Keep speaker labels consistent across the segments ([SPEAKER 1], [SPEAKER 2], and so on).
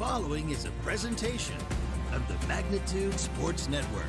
[SPEAKER 1] following is a presentation of the Magnitude Sports Network.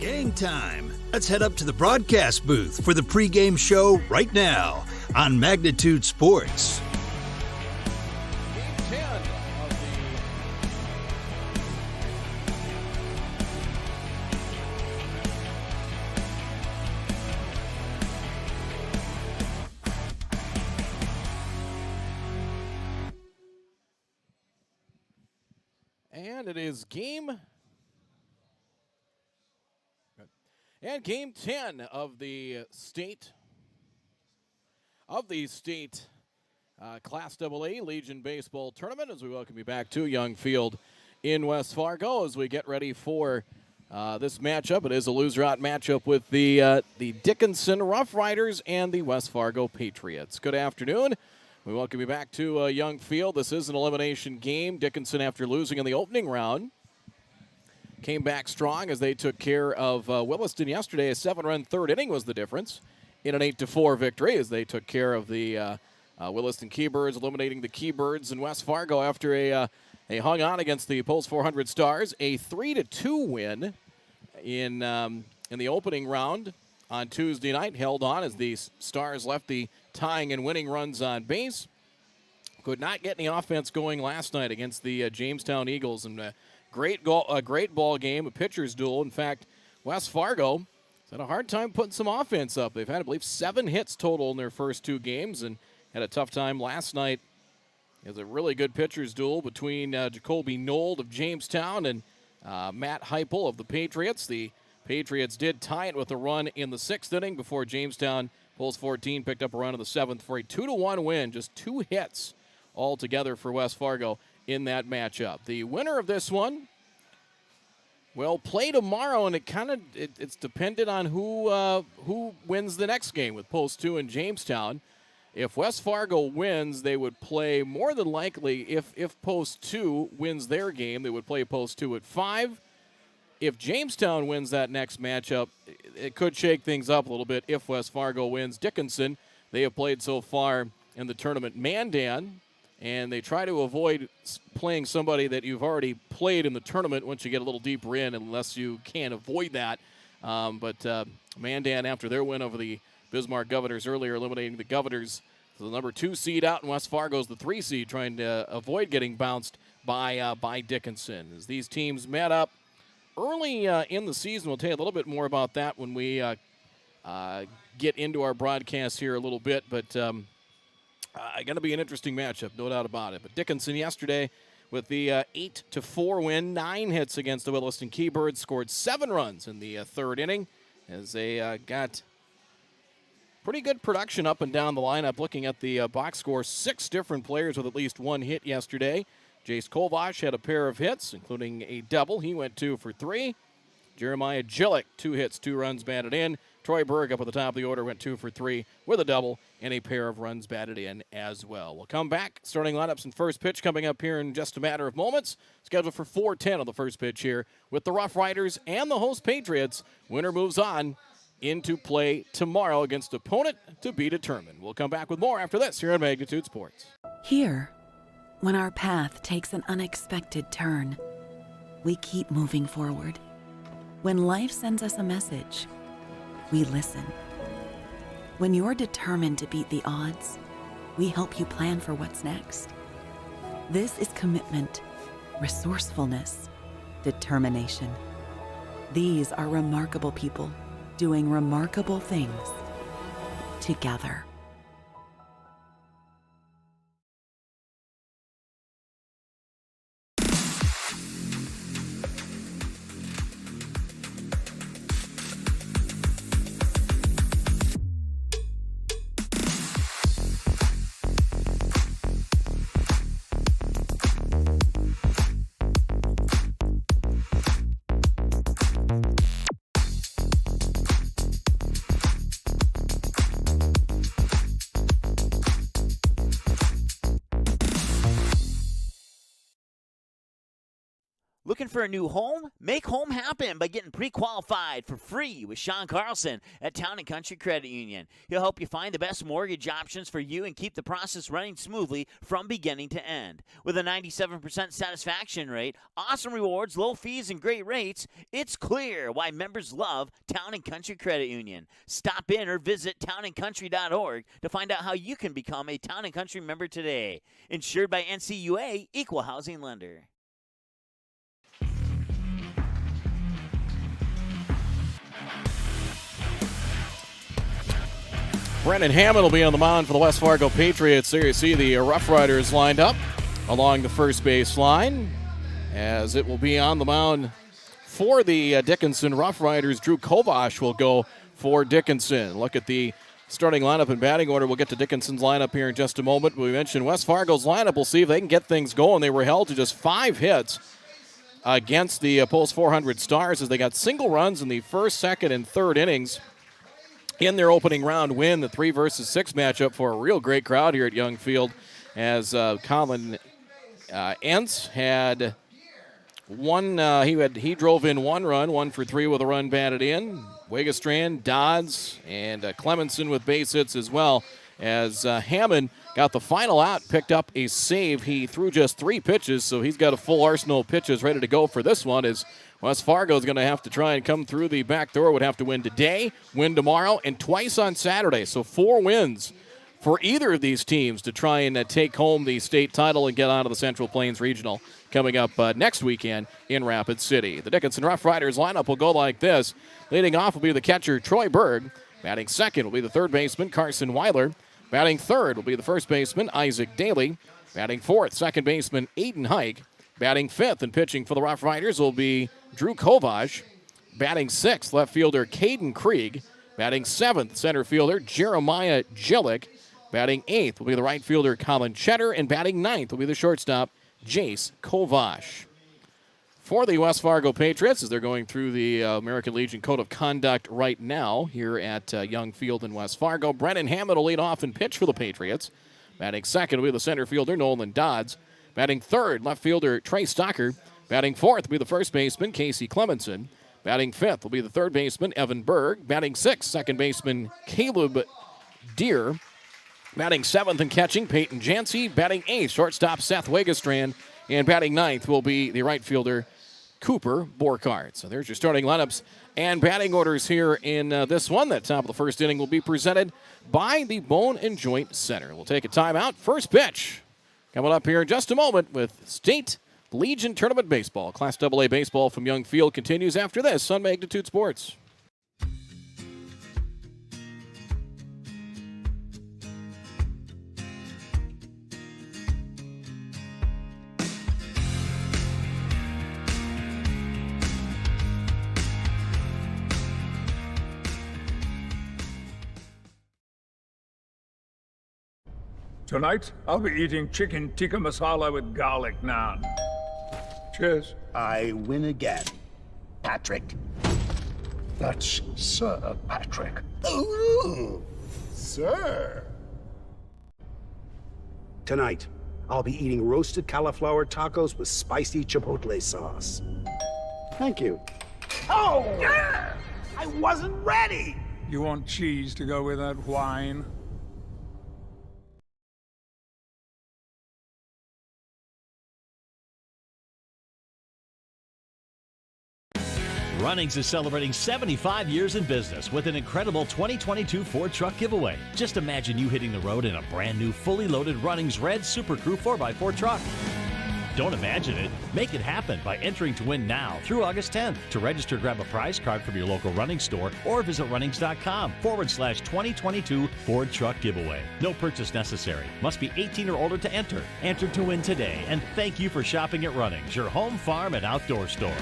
[SPEAKER 1] Game time. Let's head up to the broadcast booth for the pregame show right now on Magnitude Sports.
[SPEAKER 2] Game 10 of And it is game 10 of the state Class AA Legion Baseball Tournament, as we welcome you back to Young Field in West Fargo as we get ready for this matchup. It is a loser-out matchup with the Dickinson Rough Riders and the West Fargo Patriots. Good afternoon. We welcome you back to Young Field. This is an elimination game. Dickinson, after losing in the opening round, came back strong as they took care of Williston yesterday. A 7-run third inning was the difference in an 8-4 victory as they took care of the Williston Keybirds, eliminating the Keybirds in West Fargo after they hung on against the Post 400 Stars. A 3-2 win in the opening round on Tuesday night, held on as the Stars left the tying and winning runs on base. Could not get any offense going last night against the Jamestown Eagles, and a great ball game, a pitcher's duel. In fact, West Fargo has had a hard time putting some offense up. They've had, I believe, 7 hits total in their first 2 games, and had a tough time last night. It was a really good pitcher's duel between Jacoby Nold of Jamestown and Matt Heupel of the Patriots. The Patriots did tie it with a run in the 6th inning before Jamestown, Post 14, picked up a run in the 7th for a 2-1 win. Just 2 hits altogether for West Fargo in that matchup. The winner of this one will play tomorrow, and it's dependent on who wins the next game with Post 2 and Jamestown. If West Fargo wins, they would play more than likely, if Post 2 wins their game, they would play Post 2 at 5. If Jamestown wins that next matchup, it could shake things up a little bit if West Fargo wins. Dickinson, they have played so far in the tournament Mandan, and they try to avoid playing somebody that you've already played in the tournament once you get a little deeper in, unless you can avoid that. But Mandan, after their win over the Bismarck Governors earlier, eliminating the Governors, the number 2 seed out, and West Fargo's the 3 seed, trying to avoid getting bounced by Dickinson. As these teams met up early in the season, we'll tell you a little bit more about that when we get into our broadcast here a little bit, but going to be an interesting matchup, no doubt about it. But Dickinson yesterday with the 8-4 win, 9 hits against the Williston Keybirds, scored 7 runs in the 3rd inning as they got pretty good production up and down the lineup. Looking at the box score, 6 different players with at least 1 hit yesterday. Jace Kolvash had a pair of hits, including a double. He went 2 for 3. Jeremiah Gillick, 2 hits, 2 runs batted in. Troy Berg up at the top of the order went 2 for 3 with a double and a pair of runs batted in as well. We'll come back. Starting lineups and first pitch coming up here in just a matter of moments. Scheduled for 4:10 on the first pitch here with the Rough Riders and the host Patriots. Winner moves on into play tomorrow against opponent to be determined. We'll come back with more after this here on Magnitude Sports.
[SPEAKER 3] Here, when our path takes an unexpected turn, we keep moving forward. When life sends us a message, we listen. When you're determined to beat the odds, we help you plan for what's next. This is commitment, resourcefulness, determination. These are remarkable people doing remarkable things together.
[SPEAKER 4] Looking for a new home? Make home happen by getting pre-qualified for free with Sean Carlson at Town & Country Credit Union. He'll help you find the best mortgage options for you and keep the process running smoothly from beginning to end. With a 97% satisfaction rate, awesome rewards, low fees, and great rates, it's clear why members love Town & Country Credit Union. Stop in or visit townandcountry.org to find out how you can become a Town & Country member today. Insured by NCUA, Equal Housing Lender.
[SPEAKER 2] Brendan Hammond will be on the mound for the West Fargo Patriots. There you see the Rough Riders lined up along the first base line, as it will be on the mound for the Dickinson Rough Riders. Drew Kovash will go for Dickinson. Look at the starting lineup and batting order. We'll get to Dickinson's lineup here in just a moment. We mentioned West Fargo's lineup. We'll see if they can get things going. They were held to just 5 hits against the Post 400 Stars as they got single runs in the first, second, and third innings in their opening round win, the 3 versus 6 matchup for a real great crowd here at Young Field, as Colin Entz had one. He drove in 1 run, 1 for 3 with a run batted in. Wegestrand, Dodds, and Clemenson with base hits as well, as Hammond got the final out, picked up a save. He threw just 3 pitches, so he's got a full arsenal of pitches ready to go for this one, as West Fargo is going to have to try and come through the back door. Would have to win today, win tomorrow, and twice on Saturday. So 4 wins for either of these teams to try and take home the state title and get onto the Central Plains Regional coming up next weekend in Rapid City. The Dickinson Rough Riders lineup will go like this. Leading off will be the catcher, Troy Berg. Batting second will be the third baseman, Carson Weiler. Batting third will be the first baseman, Isaac Daly. Batting fourth, second baseman, Aiden Hike. Batting fifth and pitching for the Rough Riders will be Drew Kovash. Batting sixth, left fielder Caden Krieg. Batting seventh, center fielder Jeremiah Jillick. Batting eighth will be the right fielder Colin Cheddar. And batting ninth will be the shortstop Jace Kovash. For the West Fargo Patriots, as they're going through the American Legion Code of Conduct right now here at Young Field in West Fargo, Brennan Hammond will lead off and pitch for the Patriots. Batting second will be the center fielder Nolan Dodds. Batting third, left fielder Trey Stocker. Batting fourth will be the first baseman, Casey Clemenson. Batting fifth will be the third baseman, Evan Berg. Batting sixth, second baseman, Caleb Deere. Batting seventh and catching, Peyton Jancy. Batting eighth, shortstop Seth Wegestrand. And batting ninth will be the right fielder, Cooper Borkart. So there's your starting lineups and batting orders here in this one. That top of the first inning will be presented by the Bone and Joint Center. We'll take a timeout. First pitch coming up here in just a moment with State Legion Tournament Baseball. Class AA baseball from Young Field continues after this on Magnitude Sports.
[SPEAKER 5] Tonight, I'll be eating chicken tikka masala with garlic naan. Cheers.
[SPEAKER 6] I win again. Patrick.
[SPEAKER 5] That's Sir Patrick.
[SPEAKER 6] Ooh, sir. Tonight, I'll be eating roasted cauliflower tacos with spicy chipotle sauce. Thank you. Oh! I wasn't ready!
[SPEAKER 5] You want cheese to go with that wine?
[SPEAKER 7] Runnings is celebrating 75 years in business with an incredible 2022 Ford truck giveaway. Just imagine you hitting the road in a brand new fully loaded Runnings Red Super Crew 4x4 truck. Don't imagine it. Make it happen by entering to win now through August 10th. To register, grab a prize card from your local Runnings store or visit runnings.com/2022 Ford Truck Giveaway. No purchase necessary. Must be 18 or older to enter. Enter to win today. And thank you for shopping at Runnings, your home, farm, and outdoor store.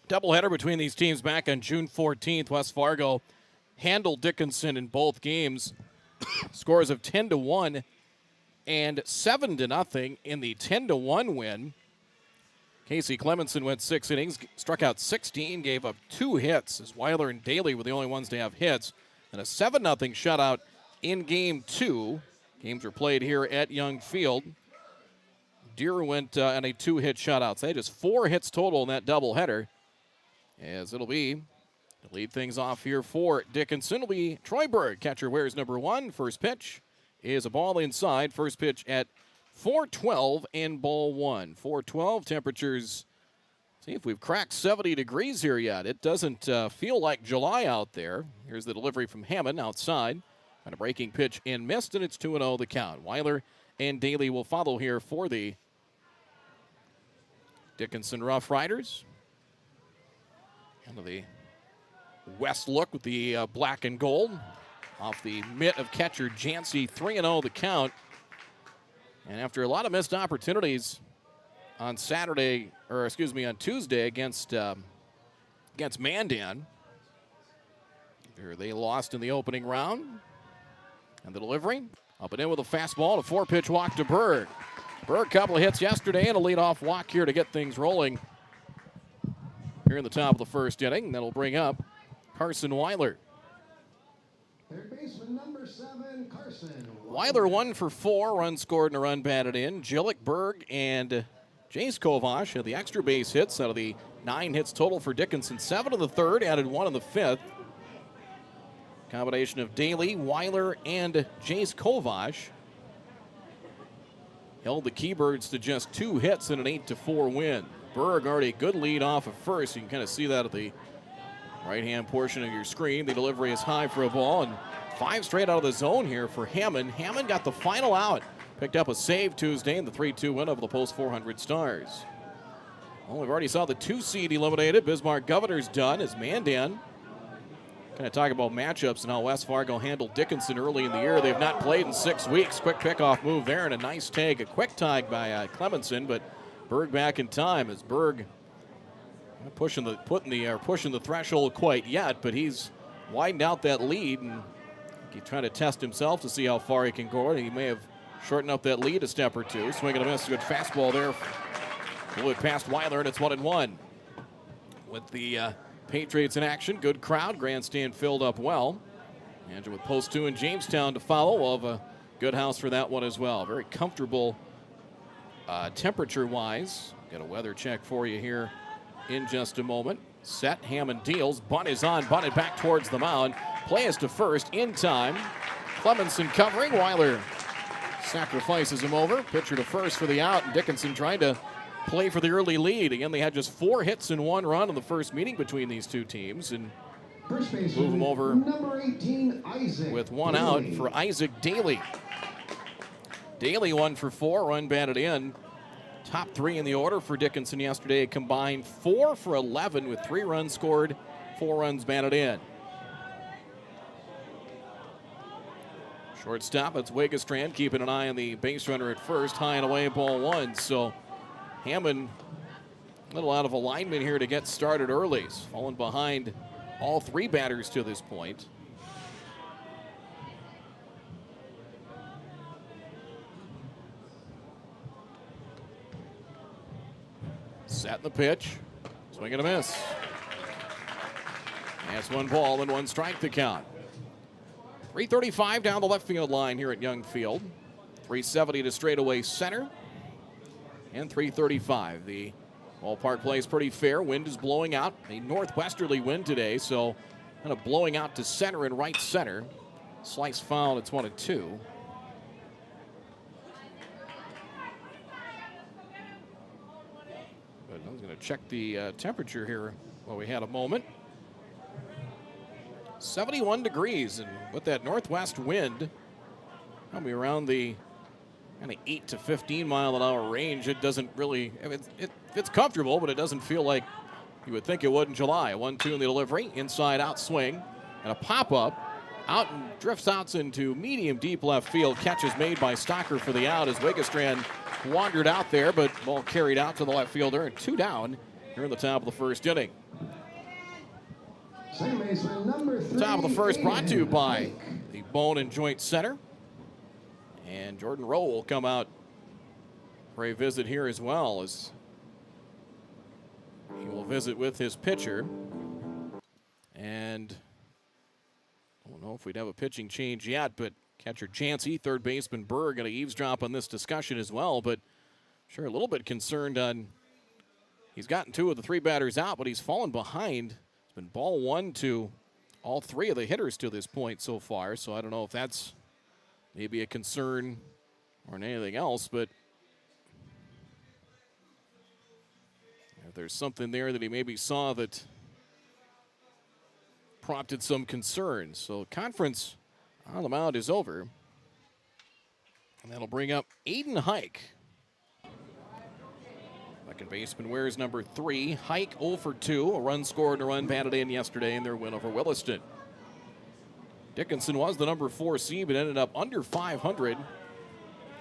[SPEAKER 2] Doubleheader between these teams back on June 14th. West Fargo handled Dickinson in both games. Scores of 10-1 and 7-0 in the 10-1 win. Casey Clemenson went 6 innings, struck out 16, gave up 2 hits, as Weiler and Daly were the only ones to have hits. And a 7-0 shutout in Game 2. Games were played here at Young Field. Deer went on a 2-hit shutout. So they had just 4 hits total in that doubleheader. As it'll be, to lead things off here for Dickinson, will be Troy Berg. Catcher wears number 1. First pitch is a ball inside. First pitch at 4:12 and ball 1. 4:12 temperatures. See if we've cracked 70 degrees here yet. It doesn't feel like July out there. Here's the delivery from Hammond outside. And a breaking pitch and missed, and it's 2-0 the count. Weiler and Daly will follow here for the Dickinson Rough Riders. Kind of the west look with the black and gold. Off the mitt of catcher Jancy, 3-0 the count. And after a lot of missed opportunities on Tuesday against Mandan. They lost in the opening round. And the delivery, up and in with a fastball, a 4-pitch walk to Berg. Berg, couple of hits yesterday and a leadoff walk here to get things rolling here in the top of the first inning. That'll bring up Carson Weiler.
[SPEAKER 8] Third baseman number 7, Carson
[SPEAKER 2] Weiler 1 for 4, runs scored and a run batted in. Jillick, Berg, and Jace Kovash had the extra base hits out of the 9 hits total for Dickinson. 7 in the third, added 1 in the fifth. Combination of Daly, Weiler, and Jace Kovash held the Keybirds to just 2 hits in an 8-4 win. Berg already a good lead off of first. You can kind of see that at the right-hand portion of your screen. The delivery is high for a ball, and 5 straight out of the zone here for Hammond. Hammond got the final out. Picked up a save Tuesday in the 3-2 win over the Post 400 Stars. Well, we've already saw the 2 seed eliminated. Bismarck Governor's done as Mandan. Kind of talk about matchups and how West Fargo handled Dickinson early in the year. They've not played in 6 weeks. Quick pickoff move there and a nice tag, a quick tag by Clemenson, but Berg back in time as Berg not pushing the threshold quite yet, but he's widened out that lead and he's trying to test himself to see how far he can go. And he may have shortened up that lead a step or two. Swing and a miss, good fastball there. Blew it past Weiler, and it's 1-1. With the Patriots in action, good crowd, grandstand filled up well. And with Post 2 in Jamestown to follow, we'll have a good house for that one as well. Very comfortable temperature-wise. Got a weather check for you here in just a moment. Set, Hammond deals, bunt is on, bunted back towards the mound. Play is to first in time. Clemenson covering, Weiler sacrifices him over. Pitcher to first for the out, and Dickinson trying to play for the early lead. Again, they had just 4 hits and 1 run in the first meeting between these two teams, and move them over
[SPEAKER 8] number 18, Isaac
[SPEAKER 2] with 1 out for Isaac Daly. Daly 1 for 4, run batted in. Top 3 in the order for Dickinson yesterday, combined 4 for 11 with 3 runs scored, 4 runs batted in. Shortstop, it's Wegestrand keeping an eye on the base runner at first, high and away, ball 1. So Hammond a little out of alignment here to get started early. He's fallen behind all 3 batters to this point. Set the pitch. Swing and a miss. That's 1 ball and 1 strike to count. 335 down the left field line here at Young Field. 370 to straightaway center. And 335. The ballpark plays pretty fair. Wind is blowing out. A northwesterly wind today, so kind of blowing out to center and right center. Slice foul, it's 1-2. But I was going to check the temperature here while we had a moment. 71 degrees, and with that northwest wind, probably around the kind of 8 to 15 mile an hour range, it doesn't really, it's comfortable, but it doesn't feel like you would think it would in July. 1-2 in the delivery, inside out swing, and a pop-up. Out and drifts out into medium deep left field. Catch is made by Stocker for the out as Wigestrand wandered out there, but ball carried out to the left fielder, and 2 down here in the top of the first inning. Top of the first brought to you by the Bone and Joint Center. And Jordan Rowe will come out for a visit here as well, as he will visit with his pitcher. And I don't know if we'd have a pitching change yet, but catcher Chansey, third baseman Berg, going to eavesdrop on this discussion as well. But sure, a little bit concerned on, he's gotten 2 of the 3 batters out, but he's fallen behind. It's been ball 1 to all 3 of the hitters to this point so far. So I don't know if that's maybe a concern or anything else, but if there's something there that he maybe saw that prompted some concerns. So conference on the mound is over. And that'll bring up Aiden Hike. Second baseman wears number 3. Hike 0 for 2. A run scored and a run batted in yesterday in their win over Williston. Dickinson was the number 4 seed, but ended up under 500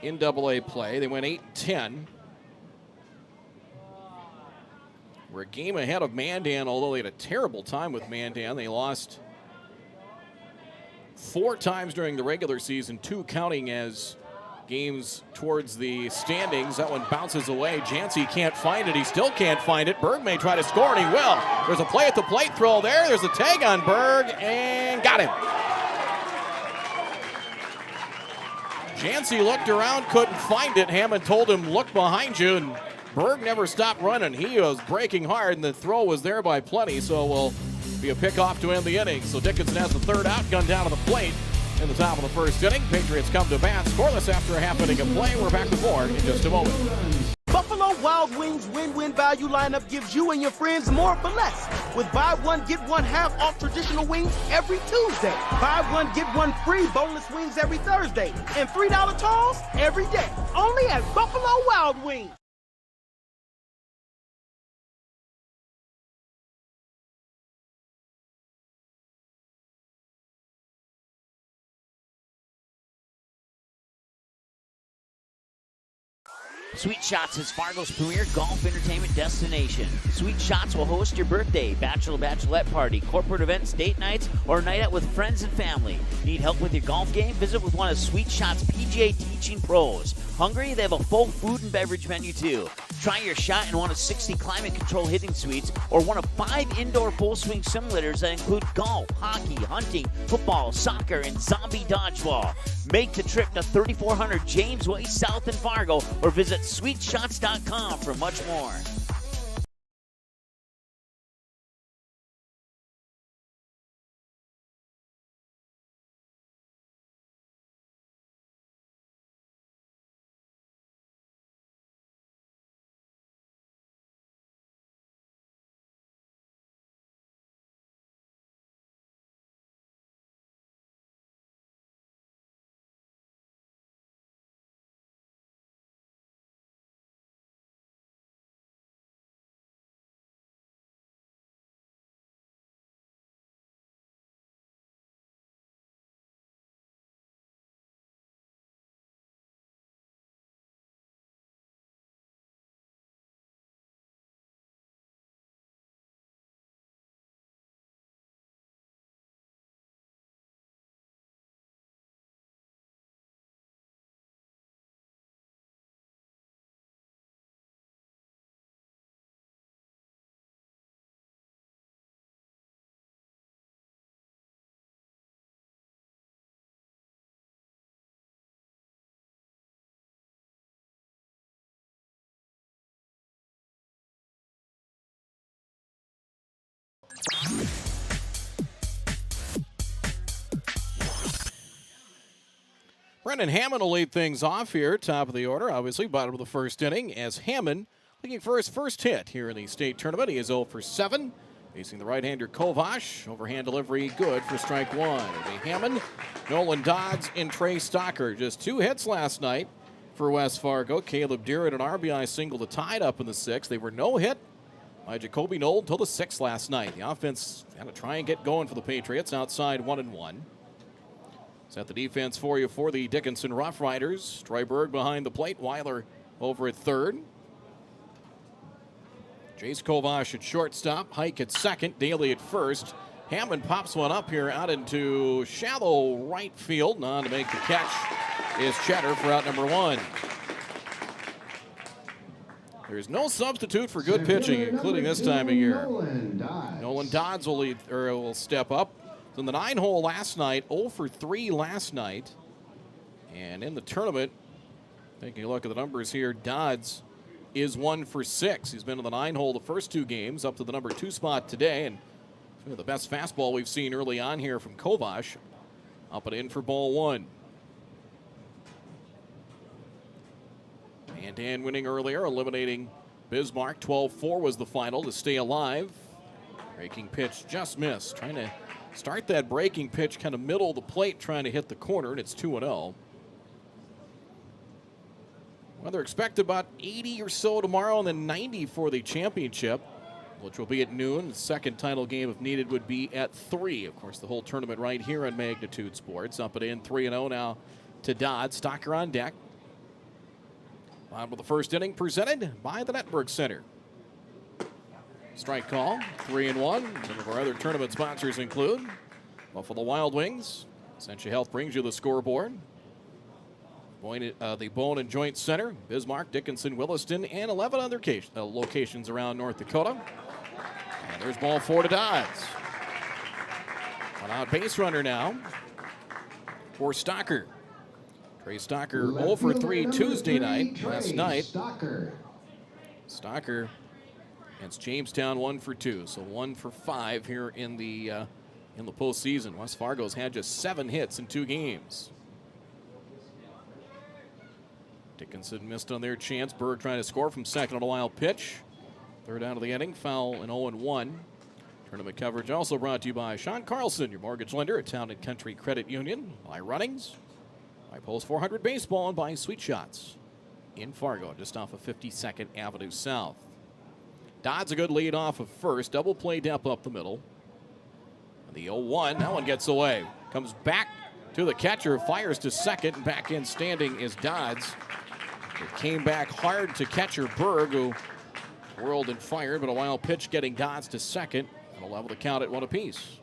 [SPEAKER 2] in AA play. They went 8-10. We're a game ahead of Mandan, although they had a terrible time with Mandan. They lost 4 times during the regular season, 2 counting as games towards the standings. That one bounces away. Jancy can't find it. He still can't find it. Berg may try to score, and he will. There's a play at the plate throw there. There's a tag on Berg, and got him. Jancy looked around, couldn't find it. Hammond told him, look behind you, and Berg never stopped running. He was breaking hard, and the throw was there by plenty, so will be a pickoff to end the inning. So Dickinson has the third out, gun down to the plate in the top of the first inning. Patriots come to bat, scoreless after a half inning of play. We're back with more in just a moment.
[SPEAKER 9] Buffalo Wild Wings win-win value lineup gives you and your friends more for less. With buy one, get one half off traditional wings every Tuesday. Buy one, get one free boneless wings every Thursday. And $3 tolls every day. Only at Buffalo Wild Wings.
[SPEAKER 4] Sweet Shots is Fargo's premier golf entertainment destination. Sweet Shots will host your birthday, bachelorette party, corporate events, date nights, or a night out with friends and family. Need help with your golf game? Visit with one of Sweet Shots' PGA teaching pros. Hungry? They have a full food and beverage menu too. Try your shot in one of 60 climate control hitting suites or one of 5 indoor full swing simulators that include golf, hockey, hunting, football, soccer, and zombie dodgeball. Make the trip to 3400 James Way South in Fargo or visit sweetshots.com for much more.
[SPEAKER 2] Brendan Hammond will lead things off here, top of the order, obviously, bottom of the first inning, as Hammond looking for his first hit here in the state tournament. He is 0 for 7, facing the right-hander Kovash. Overhand delivery good for strike one. It'll be Hammond, Nolan Dodds, and Trey Stocker. Just 2 hits last night for West Fargo. Caleb Deere had an RBI single to tie it up in the 6th. They were no hit by Jacoby Knoll until the 6th last night. The offense had to try and get going for the Patriots, outside 1-1. Set the defense for you for the Dickinson Rough Riders. Troy Berg behind the plate. Weiler over at third. Jace Kovash at shortstop. Hike at second. Daly at first. Hammond pops one up here out into shallow right field. And on to make the catch is Cheddar for out number 1. There's no substitute for good pitching, including this time of year. Nolan Dodds will step up. In the 9-hole last night, 0 for 3 last night. And in the tournament, taking a look at the numbers here, Dodds is 1 for 6. He's been in the 9-hole the first 2 games, up to the number 2 spot today. And the best fastball we've seen early on here from Kovash. Up and in for ball 1. And Dan winning earlier, eliminating Bismarck. 12-4 was the final to stay alive. Breaking pitch just missed. Trying to start that breaking pitch kind of middle of the plate, trying to hit the corner, and it's 2-0. Weather expected about 80 or so tomorrow, and then 90 for the championship, which will be at noon. The second title game, if needed, would be at 3. Of course, the whole tournament right here on Magnitude Sports. Up and in, 3-0 now to Dodd. Stocker on deck. Bottom of the first inning, presented by the Network Center. Strike call, 3-1. Some of our other tournament sponsors include Buffalo Wild Wings. Essentia Health brings you the scoreboard. The Bone and Joint Center, Bismarck, Dickinson, Williston, and 11 other locations around North Dakota. And there's ball 4 to Dodds. One out base runner now for Stocker. Trey Stocker 0 for 3 Tuesday night. Last night, Stocker against Jamestown 1 for 2. So 1 for 5 here in the postseason. West Fargo's had just 7 hits in 2 games. Dickinson missed on their chance. Berg trying to score from second on a wild pitch. Third out of the inning, foul and 0-1. Tournament coverage also brought to you by Sean Carlson, your mortgage lender at Town and Country Credit Union, by Runnings, by Post 400 Baseball, and by Sweet Shots in Fargo, just off of 52nd Avenue South. Dodd's a good lead off of first. Double play depth up the middle. And the 0-1, that one gets away. Comes back to the catcher, fires to second, and back in standing is Dodds. It came back hard to catcher Berg, who whirled and fired, but a wild pitch getting Dodds to second. And a level the count at 1 apiece.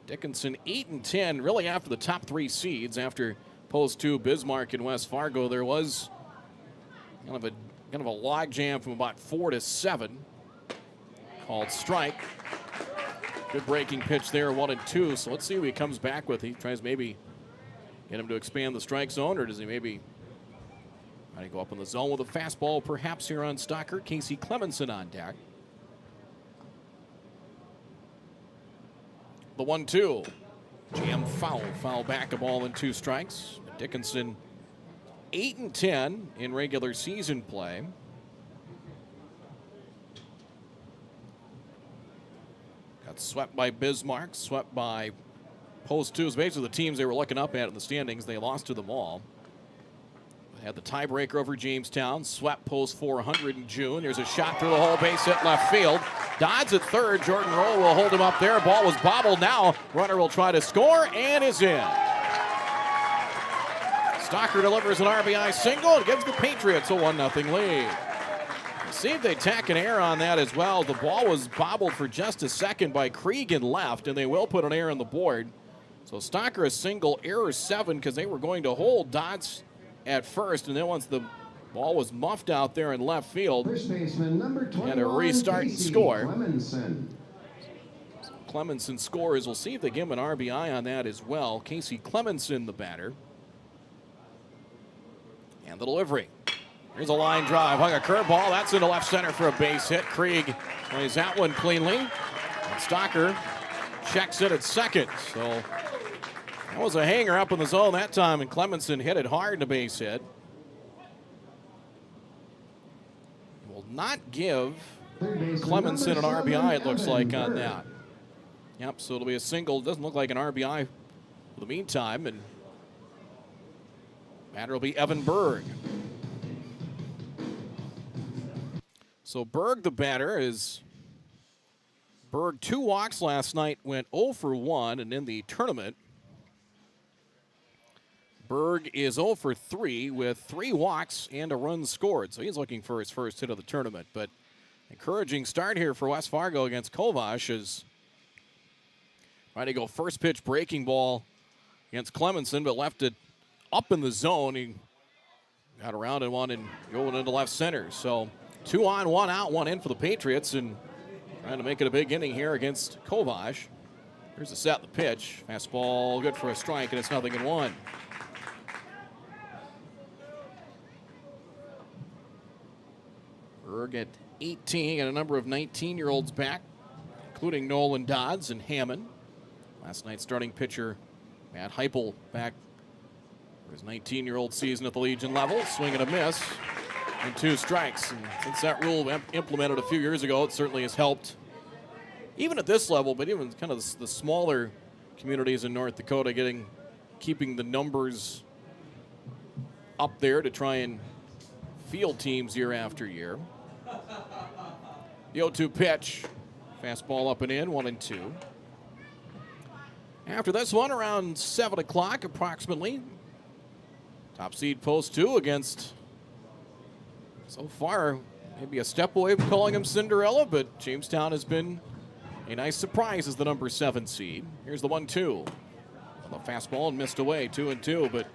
[SPEAKER 2] Dickinson 8-10, really after the top 3 seeds. After Post 2, Bismarck and West Fargo, there was kind of a log jam from about 4 to 7. Called strike. Good breaking pitch there, 1-2. So let's see what he comes back with. He tries maybe get him to expand the strike zone, or does he maybe try to go up in the zone with a fastball perhaps here on Stocker? Casey Clemenson on deck. The 1-2. Jam foul back, a ball and 2 strikes. Dickinson 8-10 in regular season play. Got swept by Bismarck, swept by Post 2. Basically the teams they were looking up at in the standings. They lost to them all. Had the tiebreaker over Jamestown. Swept Post 400 in June. There's a shot through the hole, base hit left field. Dodds at third. Jordan Rowe will hold him up there. Ball was bobbled now. Runner will try to score and is in. Stocker delivers an RBI single and gives the Patriots a 1-0 lead. See if they tack an error on that as well. The ball was bobbled for just a second by Krieg in left, and they will put an error on the board. So Stocker a single, error 7, because they were going to hold Dodds at first, and then once the ball was muffed out there in left field,
[SPEAKER 8] First baseman number 21,
[SPEAKER 2] and a restart and score.
[SPEAKER 8] Clemenson.
[SPEAKER 2] So Clemenson scores. We'll see if they give him an RBI on that as well. Casey Clemenson, the batter. And the delivery. Here's a line drive. Hung a curveball. That's into left center for a base hit. Krieg plays that one cleanly. And Stocker checks it at second. So That was a hanger up in the zone that time, and Clemenson hit it hard in a base hit. Will not give Clemenson an RBI, it looks like, on that. Yep, so it'll be a single. It doesn't look like an RBI for the meantime, and batter will be Evan Berg. So Berg, the batter, is Berg 2 walks last night, went 0 for 1, and in the tournament, Berg is 0 for 3 with 3 walks and a run scored. So he's looking for his first hit of the tournament. But encouraging start here for West Fargo against Kovash as trying to go first pitch breaking ball against Clemenson, but left it up in the zone. He got around and one and going into left center. So 2 on, 1 out, 1 in for the Patriots, and trying to make it a big inning here against Kovash. Here's the set, the pitch. Fastball good for a strike, and it's 0-1. Berg at 18, and a number of 19-year-olds back, including Nolan Dodds and Hammond. Last night's starting pitcher, Matt Heupel, back for his 19-year-old season at the Legion level. Swing and a miss, and 2 strikes. And since that rule implemented a few years ago, it certainly has helped, even at this level, but even kind of the smaller communities in North Dakota, keeping the numbers up there to try and field teams year after year. The 0-2 pitch. Fastball up and in, 1-2. After this one, around 7 o'clock approximately, top seed post 2 against, so far, maybe a step away from calling him Cinderella, but Jamestown has been a nice surprise as the number 7 seed. Here's the 1-2. The fastball and missed away, 2-2, but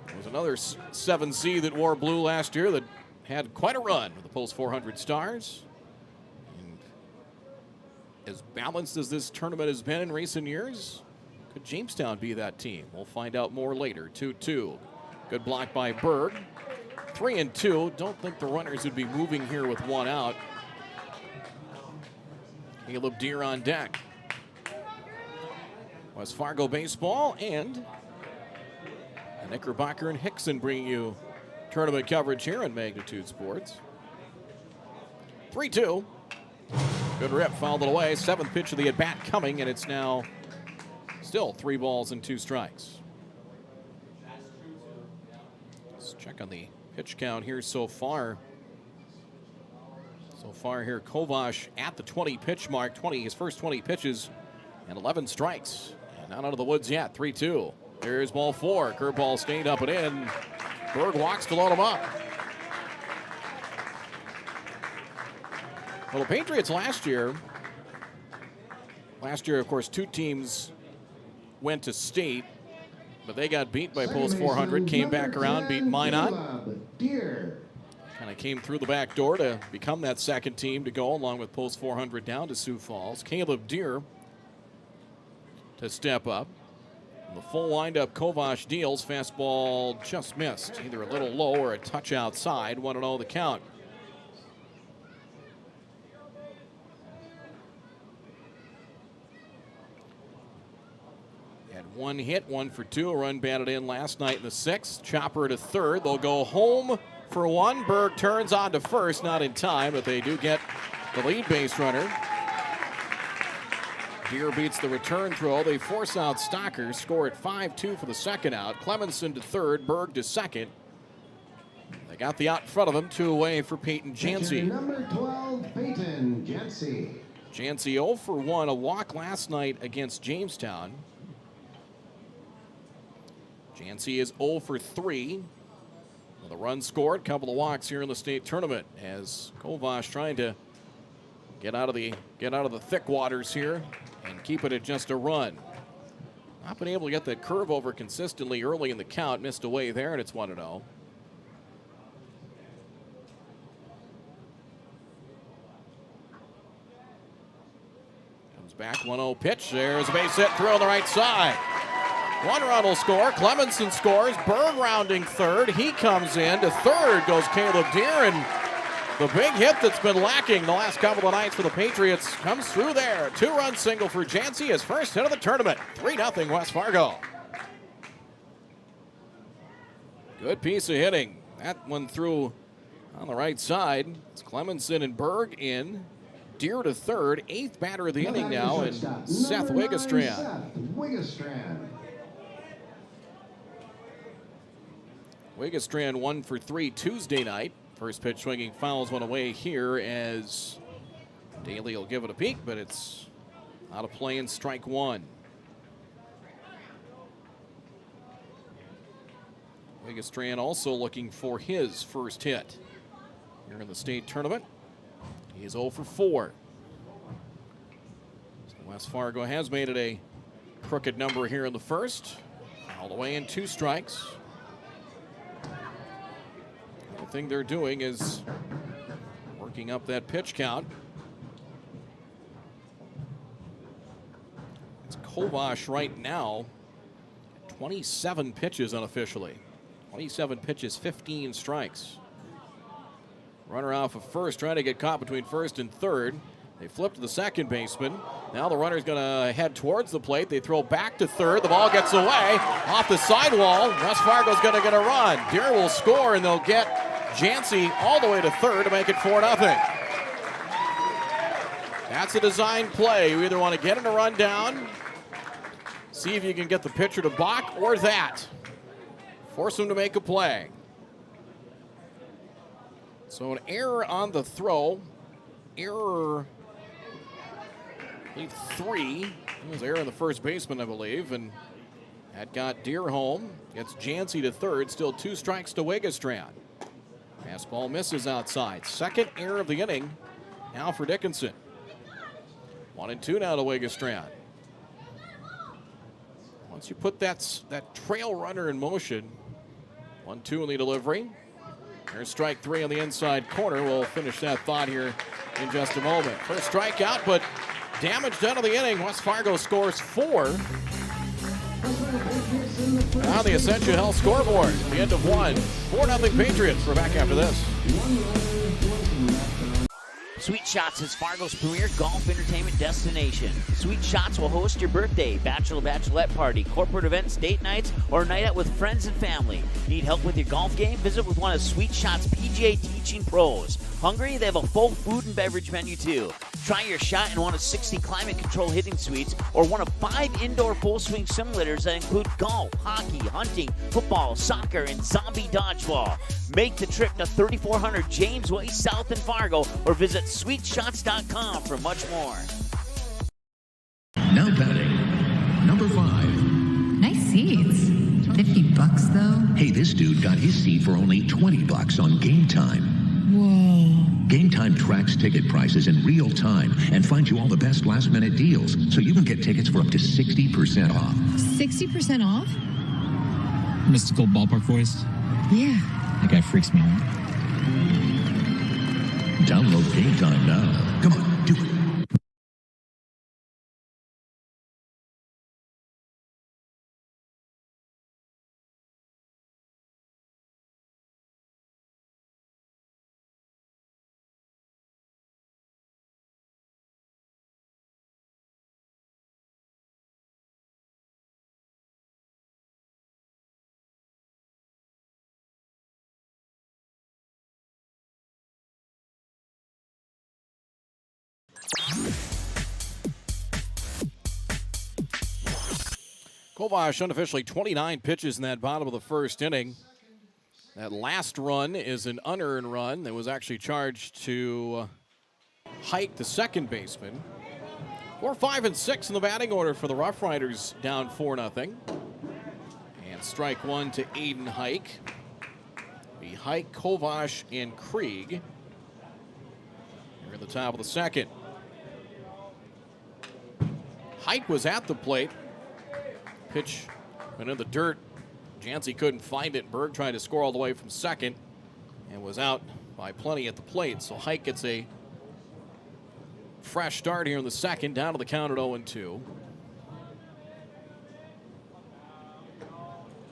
[SPEAKER 2] there was another 7 seed that wore blue last year that had quite a run with the Post 400 Stars. And as balanced as this tournament has been in recent years, could Jamestown be that team? We'll find out more later. 2-2. Good block by Berg. 3-2. Don't think the runners would be moving here with 1 out. Caleb Deere on deck. West Fargo baseball and Knickerbocker and Hickson bringing you tournament coverage here on Magnitude Sports. 3-2. Good rip, fouled it away. 7th pitch of the at-bat coming, and it's now still 3 balls and 2 strikes. Let's check on the pitch count here so far. So far here, Kovash at the 20 pitch mark. His first 20 pitches and 11 strikes. And not out of the woods yet. 3-2. Here's ball 4. Curveball stayed up and in. Berg walks to load him up. Well, the Patriots last year, of course, 2 teams went to state, but they got beat by Post 400, came back around, beat Minot. Kind of came through the back door to become that 2nd team to go, along with Post 400 down to Sioux Falls. Caleb Deere to step up. The full windup, Kovash deals. Fastball just missed. Either a little low or a touch outside. 1-0 the count. Had 1 hit, 1 for 2. A run batted in last night in the 6th. Chopper to 3rd. They'll go home for 1. Berg turns on to 1st. Not in time, but they do get the lead base runner. Deere beats the return throw. They force out Stocker, score at 5-2 for the 2nd out. Clemenson to 3rd, Berg to 2nd. They got the out in front of them, 2 away for Peyton Jancy.
[SPEAKER 8] Number 12, Peyton Jancy.
[SPEAKER 2] Jancy 0 for 1, a walk last night against Jamestown. Jancy is 0 for 3. With a run scored, couple of walks here in the state tournament as Kovash trying to get out of the thick waters here and keep it at just a run. Not been able to get that curve over consistently early in the count. Missed away there, and it's 1-0. Comes back, 1-0 pitch. There's a base hit through on the right side. 1 run will score. Clemenson scores. Berg rounding 3rd. He comes in. To 3rd goes Caleb Deere, and the big hit that's been lacking the last couple of nights for the Patriots comes through there. 2-run single for Jancy, his first hit of the tournament. 3-0 West Fargo. Good piece of hitting. That one through on the right side. It's Clemenson and Berg in. Deer to third. 8th batter of the inning now, and Seth Wigestrand. Wigestrand 1 for 3 Tuesday night. First pitch swinging fouls one away here as Daly will give it a peek, but it's out of play and strike one. Wigestrand also looking for his first hit here in the state tournament. He is 0 for 4. So West Fargo has made it a crooked number here in the first. All the way in 2 strikes. The thing they're doing is working up that pitch count. It's Kovash right now, 27 pitches unofficially. 27 pitches, 15 strikes. Runner off of first, trying to get caught between first and third. They flip to the second baseman. Now the runner's going to head towards the plate. They throw back to third. The ball gets away off the sidewall. West Fargo's going to get a run. Deer will score, and they'll get Jancy all the way to third to make it 4-0. That's a design play. You either want to get in a run down, see if you can get the pitcher to balk, or that. Force him to make a play. So an error on the throw. Error, I believe 3. It was error in the first baseman, I believe. And that got Deer home. Gets Jancy to third. Still 2 strikes to Wigestrand. Fastball misses outside. Second error of the inning now for Dickinson. 1-2 now to Wigestrand. Once you put that trail runner in motion, 1-2 in the delivery. There's strike 3 on the inside corner. We'll finish that thought here in just a moment. First strikeout, but damage done to the inning. West Fargo scores 4. On the Essentia Health scoreboard, the end of 1. 4-0 Patriots. We're back after this.
[SPEAKER 4] Sweet Shots is Fargo's premier golf entertainment destination. Sweet Shots will host your birthday, bachelorette party, corporate events, date nights, or a night out with friends and family. Need help with your golf game? Visit with one of Sweet Shots' PGA teaching pros. Hungry? They have a full food and beverage menu too. Try your shot in one of 60 climate control hitting suites or one of 5 indoor full swing simulators that include golf, hockey, hunting, football, soccer, and zombie dodgeball. Make the trip to 3400 James Way South in Fargo or visit sweetshots.com for much more.
[SPEAKER 10] Now batting, number 5.
[SPEAKER 11] Nice seats. $50 though?
[SPEAKER 10] Hey, this dude got his seat for only $20 on Game Time.
[SPEAKER 11] Whoa.
[SPEAKER 10] Game Time tracks ticket prices in real time and finds you all the best last-minute deals, so you can get tickets for up to 60% off.
[SPEAKER 11] 60% off?
[SPEAKER 12] Mystical ballpark voice?
[SPEAKER 11] Yeah.
[SPEAKER 12] That guy freaks me out.
[SPEAKER 10] Download Game Time now. Come on, do it.
[SPEAKER 2] Kovash unofficially 29 pitches in that bottom of the first inning. That last run is an unearned run that was actually charged to Hike, the second baseman. 4, 5, and 6 in the batting order for the Rough Riders, down 4-0. And strike 1 to Aiden Hike. Be Hike, Kovash, and Krieg. Here at the top of the second. Hike was at the plate. Pitch went in the dirt. Jancy couldn't find it. Berg tried to score all the way from second and was out by plenty at the plate. So Hike gets a fresh start here in the second, down to the count at 0-2.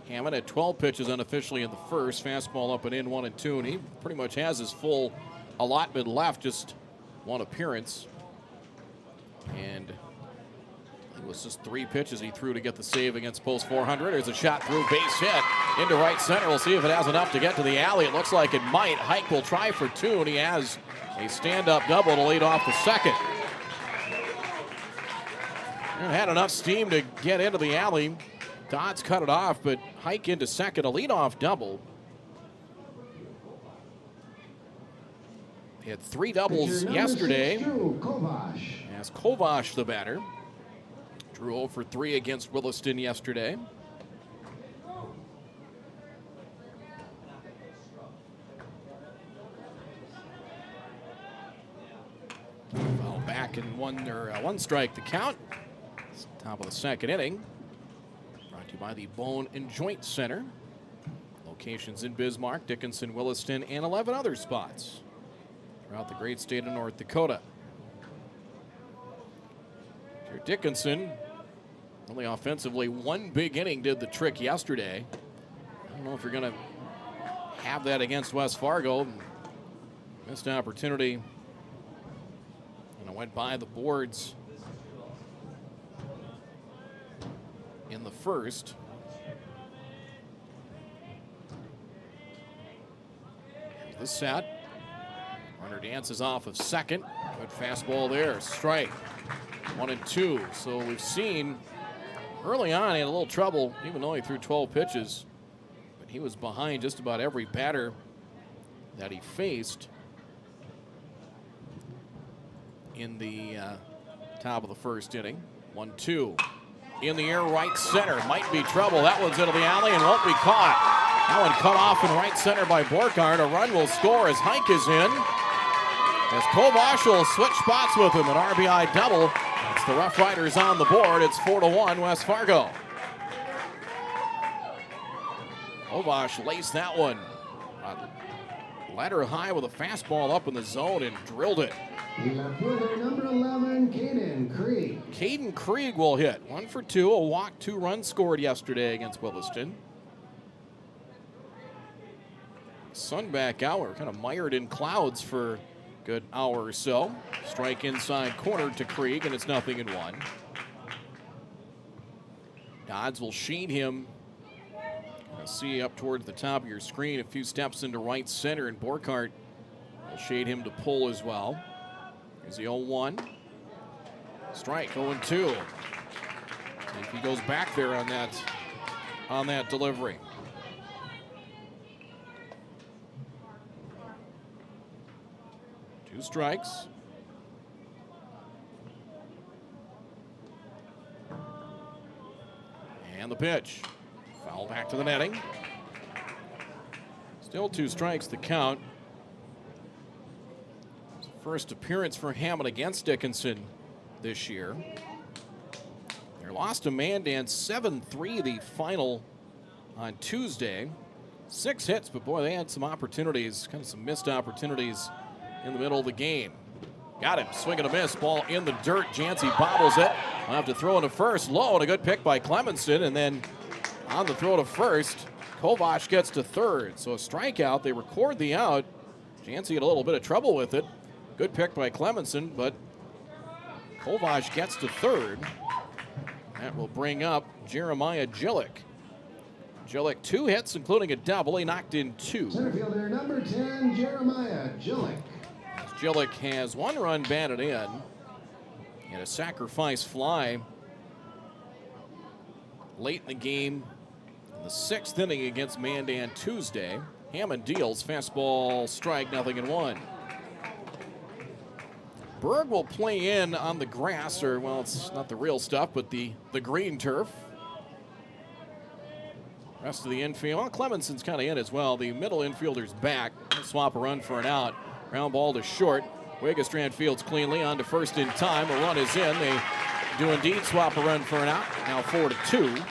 [SPEAKER 2] Hammond had 12 pitches unofficially in the first. Fastball up and in, 1-2, and he pretty much has his full allotment left, just one appearance. And It was just 3 pitches he threw to get the save against post 400. There's a shot through, base hit into right center. We'll see if it has enough to get to the alley. It looks like it might. Hike will try for 2, and he has a stand-up double to lead off the second. And had enough steam to get into the alley. Dodds cut it off, but Hike into second, a leadoff double. He had 3 doubles yesterday. As Kovash the batter. Drew 0 for 3 against Williston yesterday. Foul back in one strike to count. It's the top of the second inning. Brought to you by the Bone and Joint Center. Locations in Bismarck, Dickinson, Williston, and 11 other spots throughout the great state of North Dakota. Here, Dickinson, only offensively, 1 big inning did the trick yesterday. I don't know if you're going to have that against West Fargo. Missed an opportunity. And it went by the boards in the first. Here's the set. Runner dances off of second. Good fastball there. Strike. 1 and 2. So we've seen early on he had a little trouble, even though he threw 12 pitches. But he was behind just about every batter that he faced in the top of the first inning. 1-2. In the air, right center. Might be trouble. That one's into the alley and won't be caught. That one cut off in right center by Borkhardt. A run will score as Hike is in. As Kovash will switch spots with him, an RBI double. It's the Rough Riders on the board. It's 4-1 West Fargo. Kovash laced that one. Ladder high with a fastball up in the zone and drilled it.
[SPEAKER 8] Left fielder number 11, Caden Krieg.
[SPEAKER 2] Caden Krieg will hit. 1 for 2, a walk, 2 runs scored yesterday against Williston. Sun back out. We're kind of mired in clouds for a good hour or so. Strike inside corner to Krieg, and it's 0-1. Dodds will sheet him. See up towards the top of your screen, a few steps into right center, and Borkhardt will shade him to pull as well. Here's the 0-1. Strike, 0-2. See if he goes back there on that delivery. Two strikes. And the pitch. Foul back to the netting. Still 2 strikes to count. It's the first appearance for Hammond against Dickinson this year. They lost to Mandan 7-3 the final on Tuesday. 6 hits, but boy, they had some opportunities, kind of some missed opportunities in the middle of the game. Got him, swing and a miss, ball in the dirt. Jancy bobbles it. I'll have to throw into first. Low, and a good pick by Clemenson, and then on the throw to first, Kovash gets to third. So a strikeout. They record the out. Jancy had a little bit of trouble with it. Good pick by Clemenson, but Kovash gets to third. That will bring up Jeremiah Jillick. Jillick 2 hits, including a double. He knocked in 2.
[SPEAKER 8] Center fielder number 10, Jeremiah Jillick.
[SPEAKER 2] Jillick has 1 run batted in and a sacrifice fly late in the game. The 6th inning against Mandan Tuesday. Hammond deals, fastball, strike, 0-1. Berg will play in on the grass, or, well, it's not the real stuff, but the green turf. Rest of the infield, well, Clemenson's kind of in as well. The middle infielder's back. He'll swap a run for an out. Ground ball to short. Wegestrand fields cleanly on to first in time. A run is in. They do indeed swap a run for an out. Now 4-2.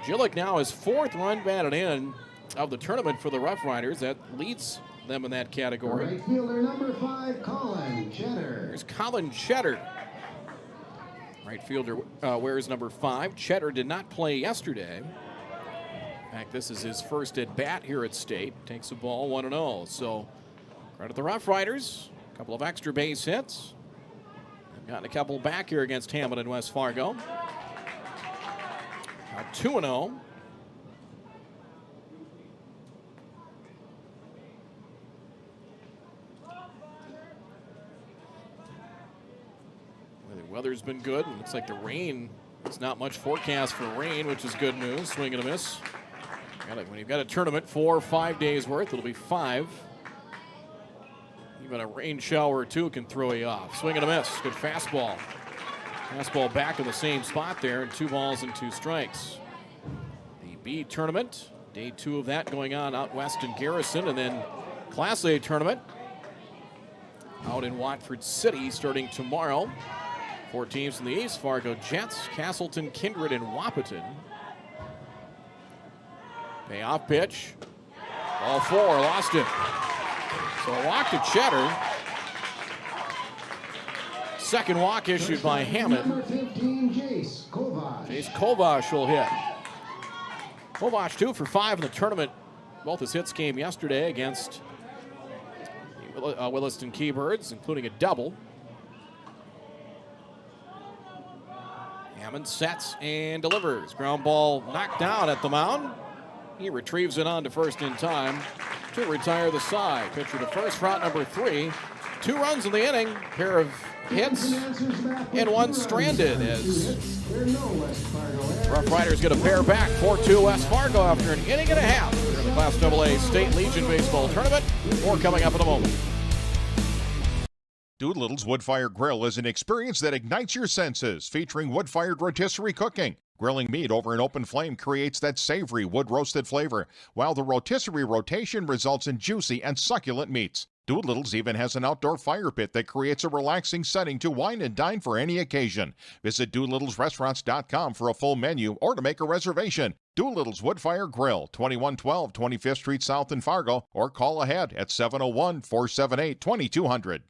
[SPEAKER 2] Jillick now is 4th run batted in of the tournament for the Rough Riders. That leads them in that category.
[SPEAKER 8] Right fielder number 5, Colin Cheddar.
[SPEAKER 2] There's Colin Cheddar. Right fielder wears number 5. Cheddar did not play yesterday. In fact, this is his first at bat here at State. Takes the ball 1-0. So credit the Rough Riders. A couple of extra base hits. Gotten a couple back here against Hammond and West Fargo. Now 2-0. The weather's been good. It looks like the rain, there's not much forecast for rain, which is good news. Swing and a miss. When you've got a tournament 4 or 5 days worth, it'll be 5. Even a rain shower or two can throw you off. Swing and a miss. Good fastball. Fastball back in the same spot there, and 2 balls and 2 strikes. The B tournament, day 2 of that going on out west in Garrison, and then Class A tournament out in Watford City starting tomorrow. 4 teams in the East: Fargo Jets, Castleton, Kindred, and Wahpeton. Payoff pitch. Ball 4, lost it. So a walk to Cheddar. Second walk issued by Hammond.
[SPEAKER 8] Number 15, Jace Kovac.
[SPEAKER 2] Jace Kovac will hit. Kovac 2 for 5 in the tournament. Both his hits came yesterday against the Williston Keybirds, including a double. Hammond sets and delivers. Ground ball knocked down at the mound. He retrieves it on to first in time to retire the side. Pitcher to first, route number 3. 2 runs in the inning, pair of hits, and 1 stranded as Rough Riders get a pair back. 4-2 West Fargo after an inning and a half here in the Class AA State Legion Baseball Tournament. More coming up in a moment.
[SPEAKER 13] Doolittle's Wood-Fired Grill is an experience that ignites your senses, featuring wood-fired rotisserie cooking. Grilling meat over an open flame creates that savory wood-roasted flavor, while the rotisserie rotation results in juicy and succulent meats. Doolittle's even has an outdoor fire pit that creates a relaxing setting to wine and dine for any occasion. Visit DoolittlesRestaurants.com for a full menu or to make a reservation. Doolittle's Wood-Fire Grill, 2112 25th Street South in Fargo, or call ahead at 701-478-2200.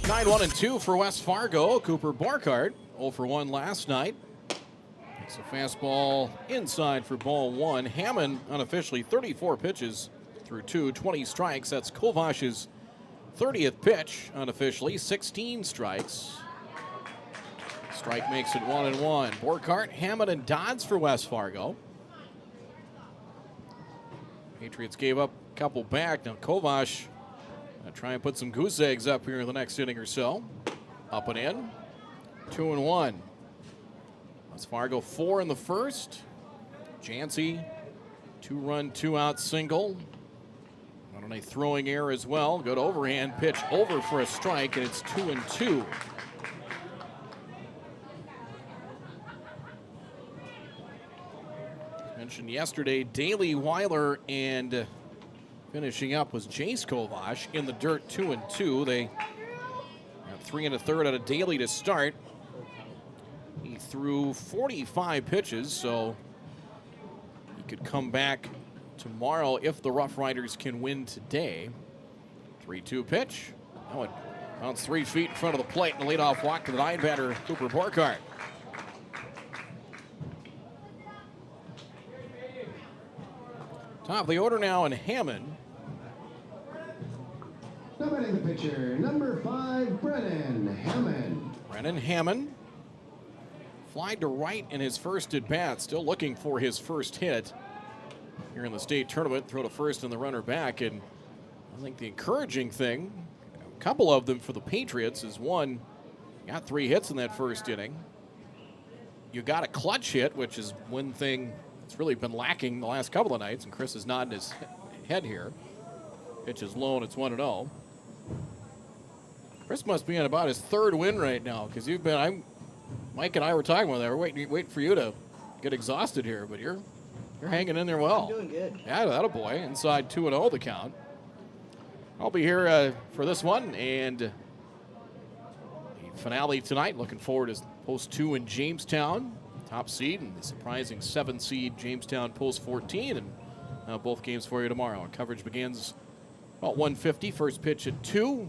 [SPEAKER 2] Nine 1-2 for West Fargo. Cooper Borkhardt 0 for 1 last night. It's a fastball inside for ball 1. Hammond unofficially 34 pitches through 20 strikes. That's Kovac's 30th pitch unofficially, 16 strikes. Strike makes it 1-1. Borkhardt, Hammond, and Dodds for West Fargo. Patriots gave up a couple back. Now Kovac try and put some goose eggs up here in the next inning or so. Up and in. 2-1. West Fargo 4 in the first. Jancy, 2-run, 2-out single. On a throwing error as well. Good overhand pitch over for a strike, and it's 2-2. Mentioned yesterday, Daly, Weiler, and finishing up was Jace Kovac in the dirt, 2-2. They have 3 1/3 out of Daly to start. He threw 45 pitches, so he could come back tomorrow if the Rough Riders can win today. 3-2 pitch. That one bounced 3 feet in front of the plate and a leadoff walk to the 9 batter, Cooper Borkhardt. Top of the order now in Hammond.
[SPEAKER 8] Nominating the pitcher, number 5, Brennan Hammond.
[SPEAKER 2] Brennan Hammond flied to right in his first at bat, still looking for his first hit here in the state tournament. Throw to first and the runner back, and I think the encouraging thing, a couple of them for the Patriots, is one, got 3 hits in that first inning. You got a clutch hit, which is one thing that's really been lacking the last couple of nights, and Chris is nodding his head here. Pitch is low and it's 1-0. Chris must be on about his third win right now because Mike and I were talking about that. We're waiting for you to get exhausted here, but you're hanging in there well.
[SPEAKER 14] I'm doing good.
[SPEAKER 2] Yeah, that a boy. Inside 2-0 the count. I'll be here for this one and the finale tonight. Looking forward to post 2 in Jamestown, top seed, and the surprising 7 seed Jamestown post 14, and both games for you tomorrow. Our coverage begins about 1:50. First pitch at 2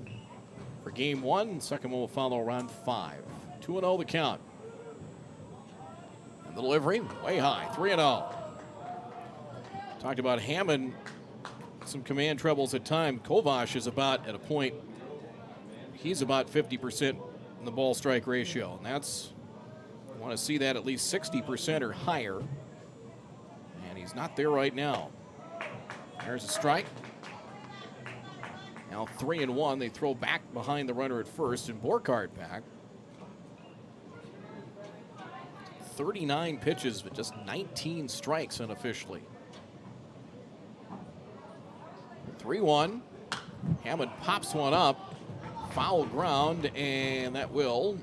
[SPEAKER 2] for game 1. Second one will follow around 5. 2-0 the count. And the delivery way high, 3-0. Talked about Hammond, some command troubles at time. Kovash is about at a point, he's about 50% in the ball strike ratio. And that's, I want to see that at least 60% or higher. And he's not there right now. There's a strike. Now 3-1. They throw back behind the runner at first, and Borkhardt back. 39 pitches, but just 19 strikes unofficially. 3-1. Hammond pops one up. Foul ground, and that will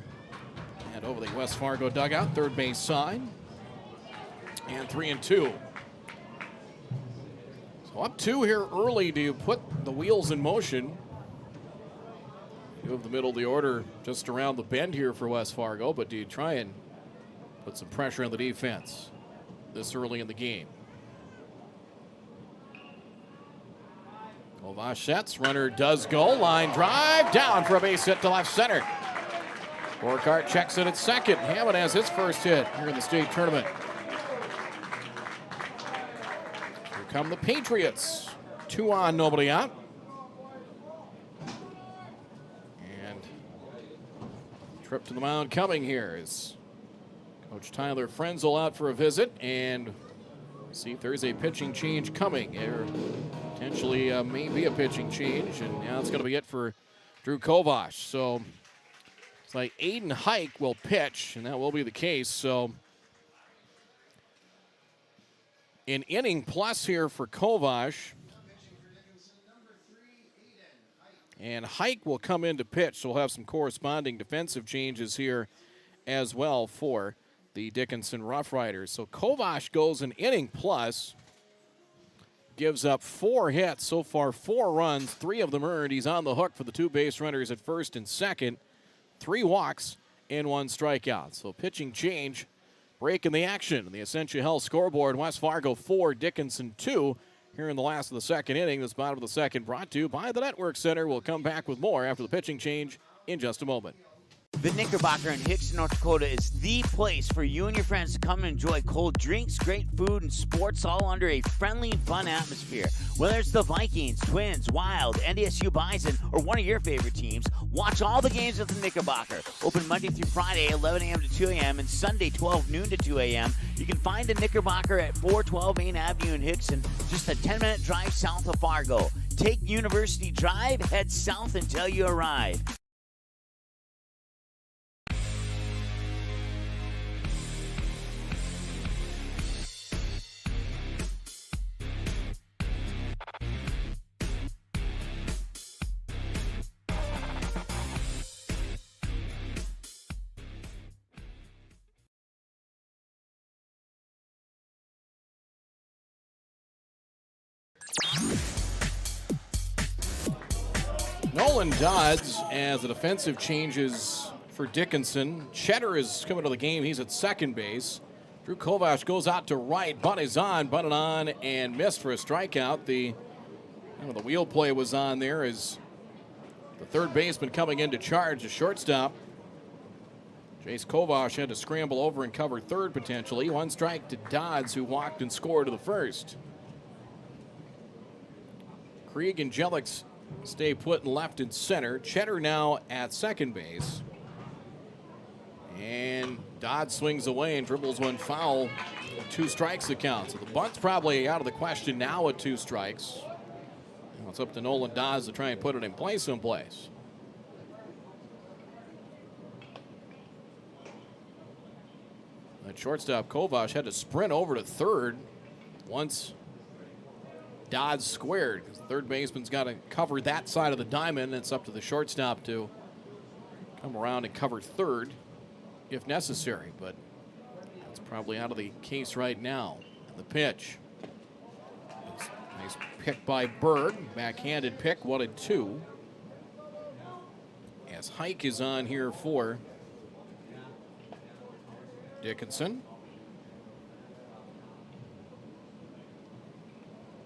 [SPEAKER 2] head over the West Fargo dugout, third base side. And 3-2. So up 2 here early. Do you put the wheels in motion? You have the middle of the order just around the bend here for West Fargo, but do you try and put some pressure on the defense this early in the game? Kovash sets, runner does go, line drive, down for a base hit to left center. Borkhardt checks it at second. Hammond has his first hit here in the state tournament. Here come the Patriots. 2 on, nobody out. And trip to the mound coming here is Coach Tyler Frenzel out for a visit, and see if there's a pitching change coming. There potentially may be a pitching change, and now it's going to be it for Drew Kovash. So it's like Aiden Hike will pitch, and that will be the case. So an inning plus here for Kovash. And Hike will come in to pitch, so we'll have some corresponding defensive changes here as well for the Dickinson Rough Riders. So Kovash goes an inning plus, gives up 4 hits, so far 4 runs, 3 of them earned. He's on the hook for the 2 base runners at first and second, 3 walks and 1 strikeout. So pitching change, break in the action. The Essentia Health scoreboard, West Fargo 4, Dickinson 2. Here in the last of the second inning, this bottom of the second brought to you by the Network Center. We'll come back with more after the pitching change in just a moment.
[SPEAKER 4] The Knickerbocker in Hickson, North Dakota is the place for you and your friends to come and enjoy cold drinks, great food, and sports all under a friendly and fun atmosphere. Whether it's the Vikings, Twins, Wild, NDSU Bison, or one of your favorite teams, watch all the games at the Knickerbocker. Open Monday through Friday, 11 a.m. to 2 a.m., and Sunday, 12 noon to 2 a.m. You can find the Knickerbocker at 412 Main Avenue in Hickson, just a 10-minute drive south of Fargo. Take University Drive, head south until you arrive.
[SPEAKER 2] Nolan Dodds as the defensive changes for Dickinson. Cheddar is coming to the game. He's at second base. Drew Kovash goes out to right. Bunt is on. Bunted on and missed for a strikeout. The wheel play was on there as the third baseman coming in to charge the shortstop. Jace Kovash had to scramble over and cover third potentially. 1 strike to Dodds, who walked and scored to the first. Krieg and Jellics stay put and left and center. Cheddar now at second base. And Dodds swings away and dribbles one foul. 2 strikes to count. So the bunt's probably out of the question now with 2 strikes. Now it's up to Nolan Dodds to try and put it in play someplace. That shortstop Kovash had to sprint over to third once Dodds squared, because the third baseman's got to cover that side of the diamond. It's up to the shortstop to come around and cover third if necessary, but that's probably out of the case right now. And the pitch. Nice pick by Berg. Backhanded pick, 1-2. As Hike is on here for Dickinson.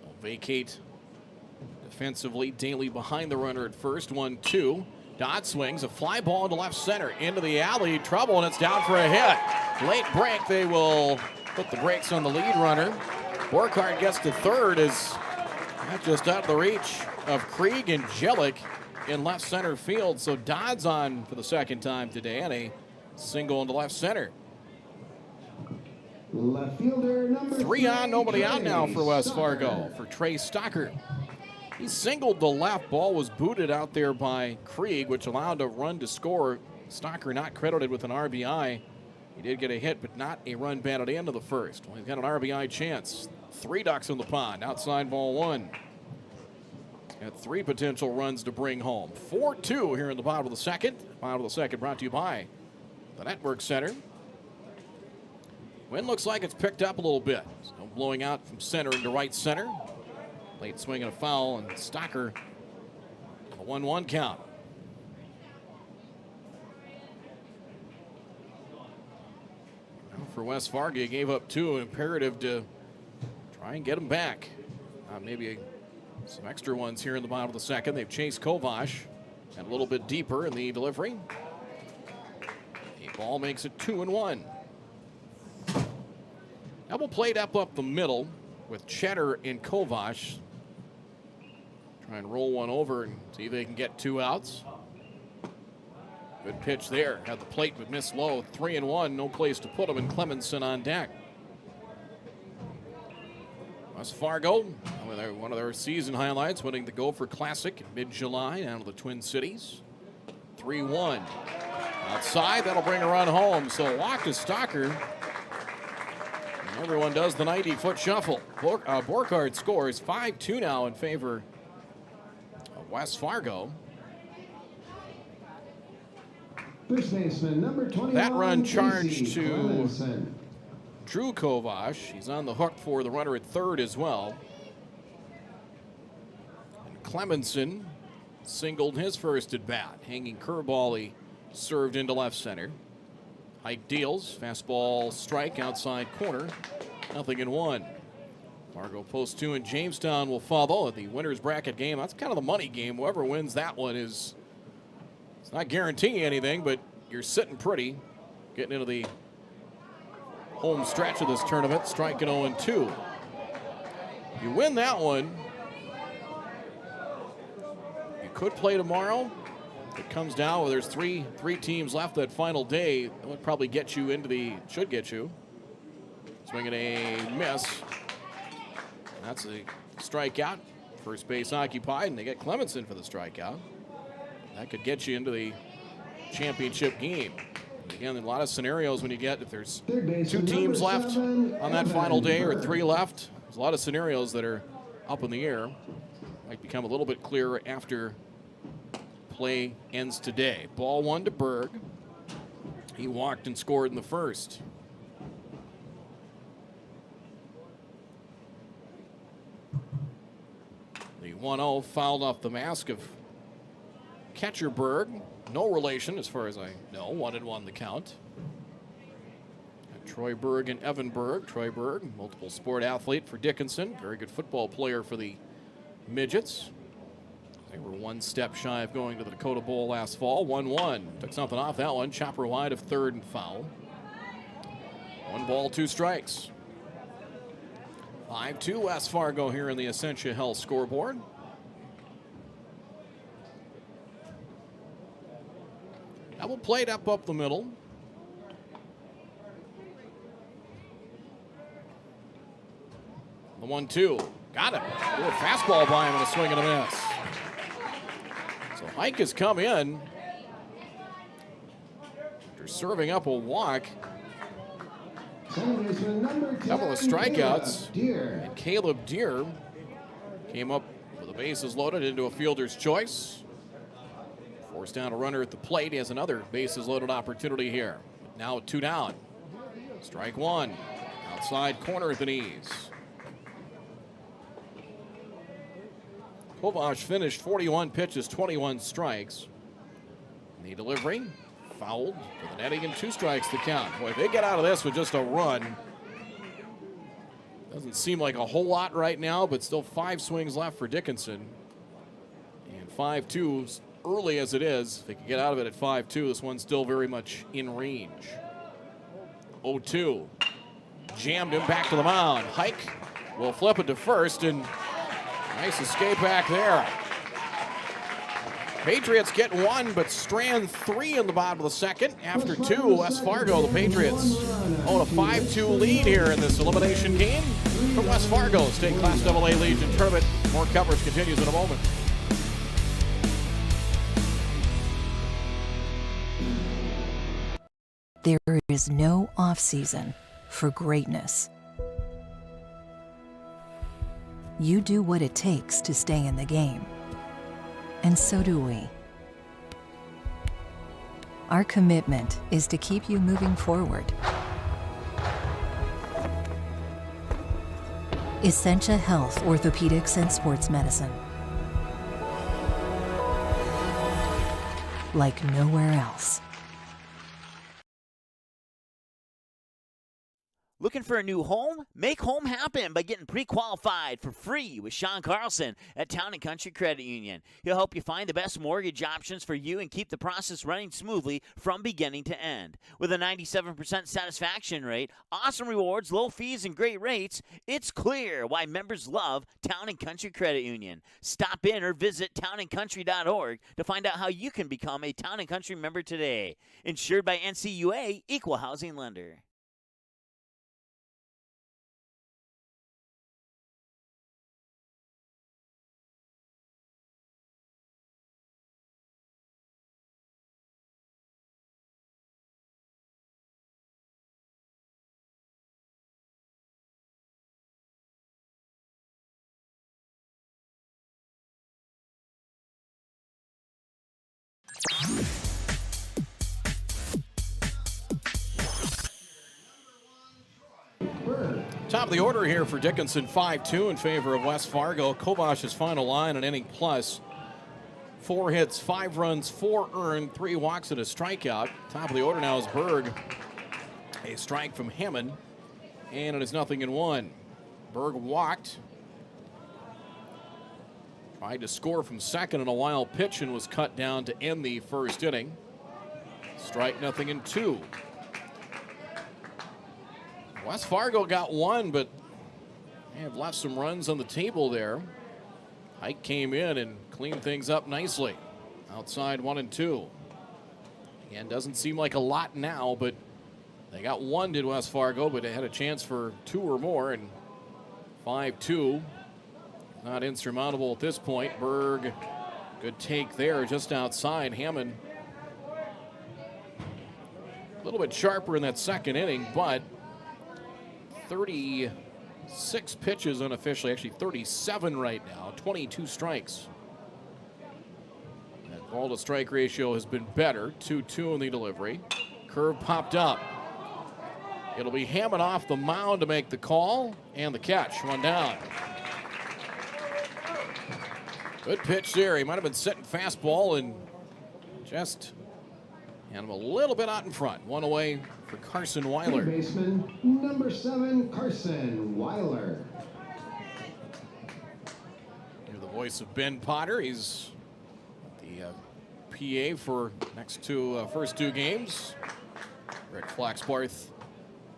[SPEAKER 2] They'll vacate defensively. Daly behind the runner at first. 1-2. Dodd swings a fly ball into left center. Into the alley. Trouble, and it's down for a hit. Late break. They will put the brakes on the lead runner. Borkhardt gets to third. Is not just out of the reach of Krieg and Jelic in left center field. So Dodd's on for the second time today, and a single into left center.
[SPEAKER 8] Left fielder number
[SPEAKER 2] 3 on, nobody out now for West Fargo for Trey Stocker. He singled the left. Ball was booted out there by Krieg, which allowed a run to score. Stocker not credited with an RBI. He did get a hit, but not a run batted into the first. Well, he's got an RBI chance. 3 ducks in the pond. Outside ball 1. Got 3 potential runs to bring home. 4-2 here in the bottom of the second. Bottom of the second brought to you by the Network Center. Wind looks like it's picked up a little bit. So blowing out from center into right center. Late swing and a foul, and Stocker a 1-1 count. Now for West Fargo, he gave up 2. Imperative to try and get him back. Maybe some extra ones here in the bottom of the second. They've chased Kovash and a little bit deeper in the delivery. The ball makes it 2-1. Double played up the middle with Cheddar and Kovash. Try and roll one over and see if they can get 2 outs. Good pitch there. Had the plate but missed low. 3-1. No place to put him, and Clemenson on deck. West Fargo, one of their season highlights, winning the Gopher Classic in mid-July down to the Twin Cities. 3-1. Outside, that'll bring a run home. So walk to Stocker. And everyone does the 90-foot shuffle. Borkhardt scores 5-2 now in favor of West Fargo.
[SPEAKER 8] First baseman number 21.
[SPEAKER 2] That run charged
[SPEAKER 8] Casey
[SPEAKER 2] to
[SPEAKER 8] Clemenson.
[SPEAKER 2] Drew Kovash. He's on the hook for the runner at third as well. And Clemenson singled his first at bat. Hanging curveball, he served into left center. Hike deals. Fastball strike outside corner. 0-1. Fargo post 2 in Jamestown will follow at the winner's bracket game. That's kind of the money game. Whoever wins that one is, it's not guaranteeing anything, but you're sitting pretty. Getting into the home stretch of this tournament, striking 0-2. You win that one, you could play tomorrow. If it comes down where there's three teams left that final day, it would probably get you into the, should get you. Swinging a miss. That's a strikeout. First base occupied, and they get Clemenson for the strikeout. That could get you into the championship game. Again, in a lot of scenarios when you get, if there's 2 teams left on that final day or 3 left, there's a lot of scenarios that are up in the air. Might become a little bit clearer after play ends today. Ball 1 to Berg. He walked and scored in the first. The 1-0 fouled off the mask of catcher Berg. No relation as far as I know. 1-1 the count. And Troy Berg and Evan Berg. Troy Berg, multiple sport athlete for Dickinson. Very good football player for the Midgets. They were 1 step shy of going to the Dakota Bowl last fall. 1-1. Took something off that one. Chopper wide of third and foul. 1 ball, 2 strikes. 5-2 West Fargo here in the Essentia Health scoreboard. Double played up the middle. The 1-2. Got him. Ooh, a fastball by him and a swing and a miss. So Hike has come in after serving up a walk. Couple of strikeouts. And Caleb Deere came up with the bases loaded into a fielder's choice Forced down a runner at the plate. He has another bases loaded opportunity here. Now 2 down. Strike 1. Outside corner at the knees. Kovash finished 41 pitches, 21 strikes. The delivery fouled for the netting and 2 strikes to count. Boy, if they get out of this with just a run, doesn't seem like a whole lot right now, but still 5 swings left for Dickinson. And 5-2, early as it is, if they can get out of it at 5-2, this one's still very much in range. 0-2. Jammed him back to the mound. Hike will flip it to first, and nice escape back there. Patriots get 1, but strand 3 in the bottom of the second. After 2, West Fargo, the Patriots own a 5-2 lead here in this elimination game for West Fargo State Class AA Legion Tournament. More coverage continues in a moment.
[SPEAKER 14] There is no off-season for greatness. You do what it takes to stay in the game. And so do we. Our commitment is to keep you moving forward. Essentia Health Orthopedics and Sports Medicine. Like nowhere else.
[SPEAKER 4] Looking for a new home? Make home happen by getting pre-qualified for free with Sean Carlson at Town & Country Credit Union. He'll help you find the best mortgage options for you and keep the process running smoothly from beginning to end. With a 97% satisfaction rate, awesome rewards, low fees, and great rates, it's clear why members love Town & Country Credit Union. Stop in or visit townandcountry.org to find out how you can become a Town & Country member today. Insured by NCUA, Equal Housing Lender.
[SPEAKER 2] Top of the order here for Dickinson, 5-2 in favor of West Fargo. Kovash's final line, an inning plus. 4 hits, 5 runs, 4 earned, 3 walks and a strikeout. Top of the order now is Berg. A strike from Hammond, and it is 0-1. Berg walked. Tried to score from second in a wild pitch and was cut down to end the first inning. Strike 0-2. West Fargo got 1, but they have left some runs on the table there. Hike came in and cleaned things up nicely. Outside 1-2. Again, doesn't seem like a lot now, but they got 1, did West Fargo, but they had a chance for 2 or more, and 5-2. Not insurmountable at this point. Berg, good take there just outside. Hammond a little bit sharper in that second inning, but 36 pitches unofficially, actually 37 right now, 22 strikes. That ball to strike ratio has been better, 2-2 in the delivery. Curve popped up. It'll be Hammond off the mound to make the call and the catch, 1 down. Good pitch there. He might have been setting fastball and just had him a little bit out in front. 1 away for Carson Weiler.
[SPEAKER 8] Baseman number 7, Carson Weiler.
[SPEAKER 2] Hear the voice of Ben Potter. He's the PA for first 2 games. Rick Flaxbarth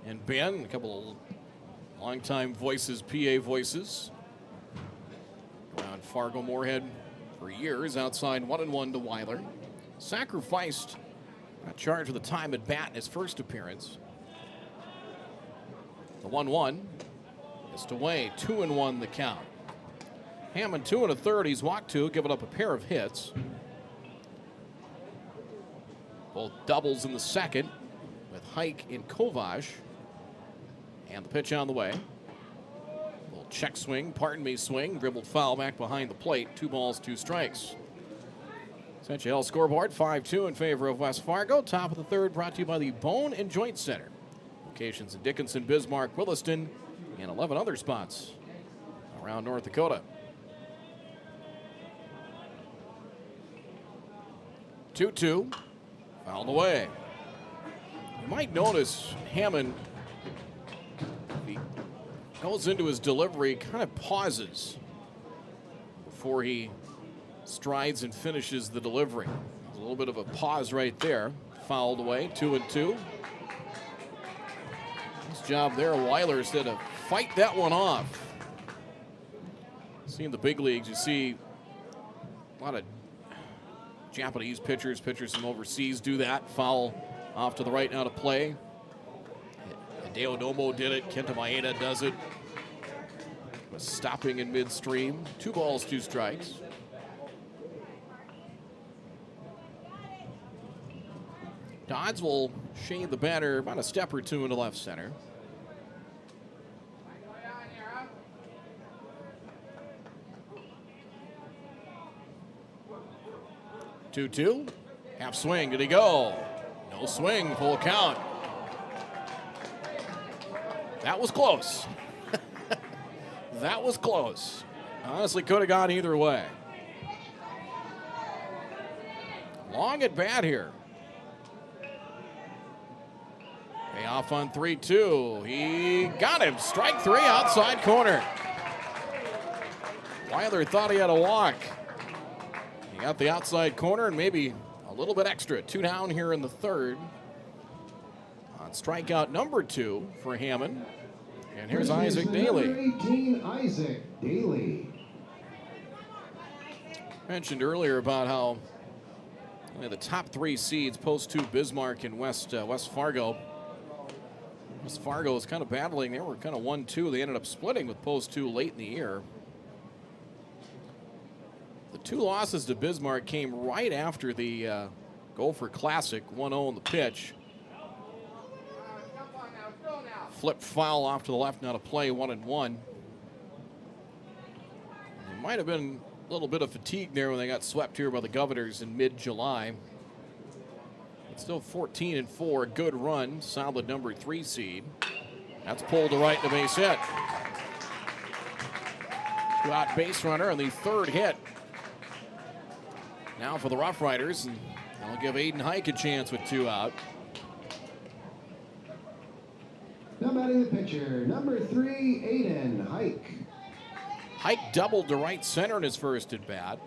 [SPEAKER 2] and Ben, a couple of longtime voices, PA voices. Around Fargo Moorhead for years. Outside 1-1 to Weiler. Sacrificed, got charged with a time at bat in his first appearance. The 1-1 is to Way. 2-1 the count. Hammond 2 1/3. He's walked 2, giving up a pair of hits. Both doubles in the second with Hike and Kovash. And the pitch on the way. Check swing, swing, dribbled foul back behind the plate. 2 balls, 2 strikes. MSHSL scoreboard 5-2 in favor of West Fargo. Top of the third brought to you by the Bone and Joint Center. Locations in Dickinson, Bismarck, Williston, and 11 other spots around North Dakota. 2-2, fouled away. You might notice Hammond, he goes into his delivery, kind of pauses before he strides and finishes the delivery. There's a little bit of a pause right there. Fouled away, 2-2. Nice job there, Weiler, instead of fight that one off. See in the big leagues, you see a lot of Japanese pitchers from overseas do that. Foul off to the right now to play. Hideo Nomo did it. Kenta Maeda does it. Was stopping in midstream. 2 balls, 2 strikes. Dodds will shade the batter about a step or 2 into left center. Two, half swing, did he go? No swing, full count. That was close. That was close. Honestly, could have gone either way. Long at bat here. Payoff on 3-2. He got him. Strike 3, outside corner. Weiler thought he had a walk. He got the outside corner and maybe a little bit extra. 2 down here in the third. On strikeout number 2 for Hammond. And here's Isaac Daly.
[SPEAKER 8] Number 18, Isaac Daly.
[SPEAKER 2] Mentioned earlier about how the top 3 seeds, Post 2, Bismarck, and West Fargo. West Fargo was kind of battling. They were kind of 1-2. They ended up splitting with Post 2 late in the year. The 2 losses to Bismarck came right after the Gopher Classic, 1-0 in the pitch. Flip foul off to the left, now to play, 1-1. There might have been a little bit of fatigue there when they got swept here by the Governors in mid-July. But still 14-4, a good run, solid number 3 seed. That's pulled to right to base hit. 2-out base runner on the 3rd hit. Now for the Rough Riders, and they'll give Aiden Hike a chance with 2 out.
[SPEAKER 8] Now batting the pitcher, number 3, Aiden Hike.
[SPEAKER 2] Hike doubled to right center in his first at bat,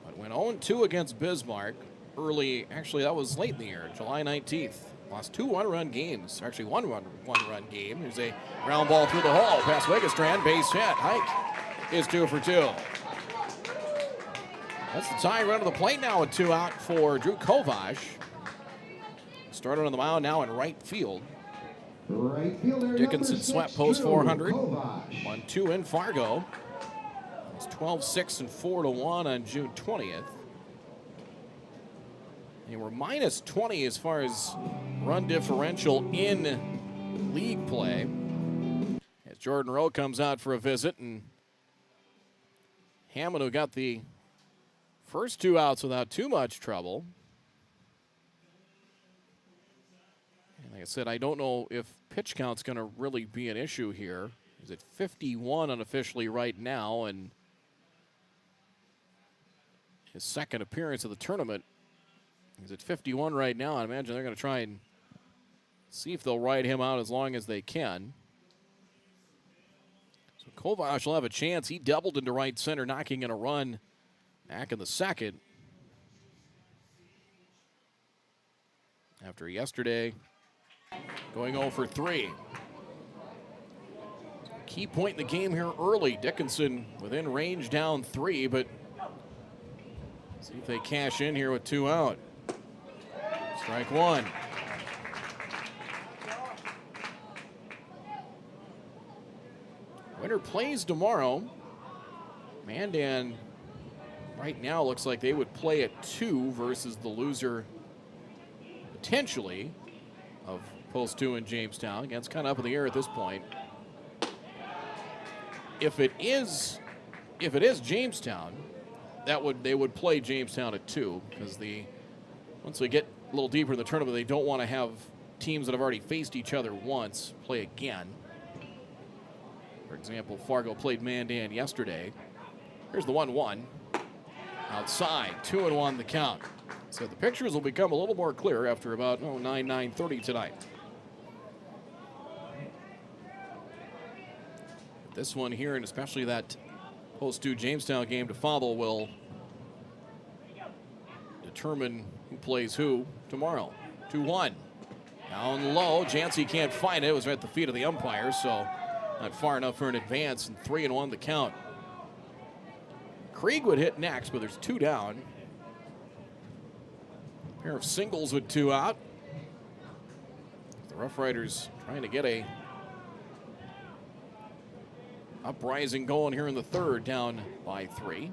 [SPEAKER 2] but went 0-2 against Bismarck early. Actually, that was late in the year, July 19th. Lost 2 one-run games, actually one-run game. There's a ground ball through the hole, past Wegestrand, base hit. Hike is 2 for 2. That's the tying run to the plate now with 2 out for Drew Kovash. Started on the mound now in right field.
[SPEAKER 8] Right fielder,
[SPEAKER 2] Dickinson swept post
[SPEAKER 8] Drew
[SPEAKER 2] 400.
[SPEAKER 8] Kovash.
[SPEAKER 2] 1-2 in Fargo. It's 12-6 and 4-1 on June 20th. They were minus 20 as far as run differential in league play. As Jordan Rowe comes out for a visit, and Hammond, who got the first 2 outs without too much trouble. And like I said, I don't know if pitch count's going to really be an issue here. He's at 51 unofficially right now, and his second appearance of the tournament. He's at 51 right now. I imagine they're going to try and see if they'll ride him out as long as they can. So Kovash will have a chance. He doubled into right center, knocking in a run back in the second. After yesterday going 0 for 3. Key point in the game here early. Dickinson within range, down 3, but see if they cash in here with 2 out. Strike 1. Winner plays tomorrow. Mandan right now looks like they would play at 2 versus the loser potentially of Post 2 in Jamestown. Again, it's kind of up in the air at this point. If it is Jamestown, they would play Jamestown at 2 because once we get a little deeper in the tournament, they don't want to have teams that have already faced each other once play again. For example, Fargo played Mandan yesterday. Here's the 1-1. Outside, 2-1 the count. So the pictures will become a little more clear after about 9:30 tonight. This one here, and especially that post-2 Jamestown game to follow, will determine who plays who tomorrow. 2-1. Down low, Jancy can't find it. It was right at the feet of the umpire, so not far enough for an advance, and 3-1 the count. Krieg would hit next, but there's 2 down. A pair of singles with 2 out. The Rough Riders trying to get a uprising going here in the 3rd, down by 3.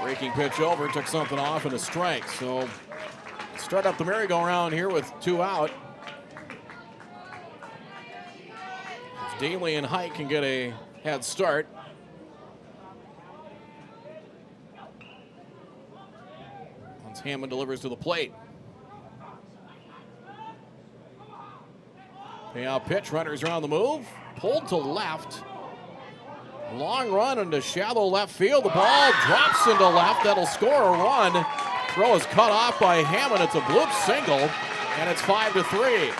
[SPEAKER 2] Breaking pitch over, took something off and a strike. So start up the merry-go-round here with 2 out. If Daly and Hike can get a head start. Once Hammond delivers to the plate. Payout pitch, runners are on the move. Pulled to left. Long run into shallow left field. The ball drops into left. That'll score a run. Throw is cut off by Hammond. It's a bloop single, and it's 5-3.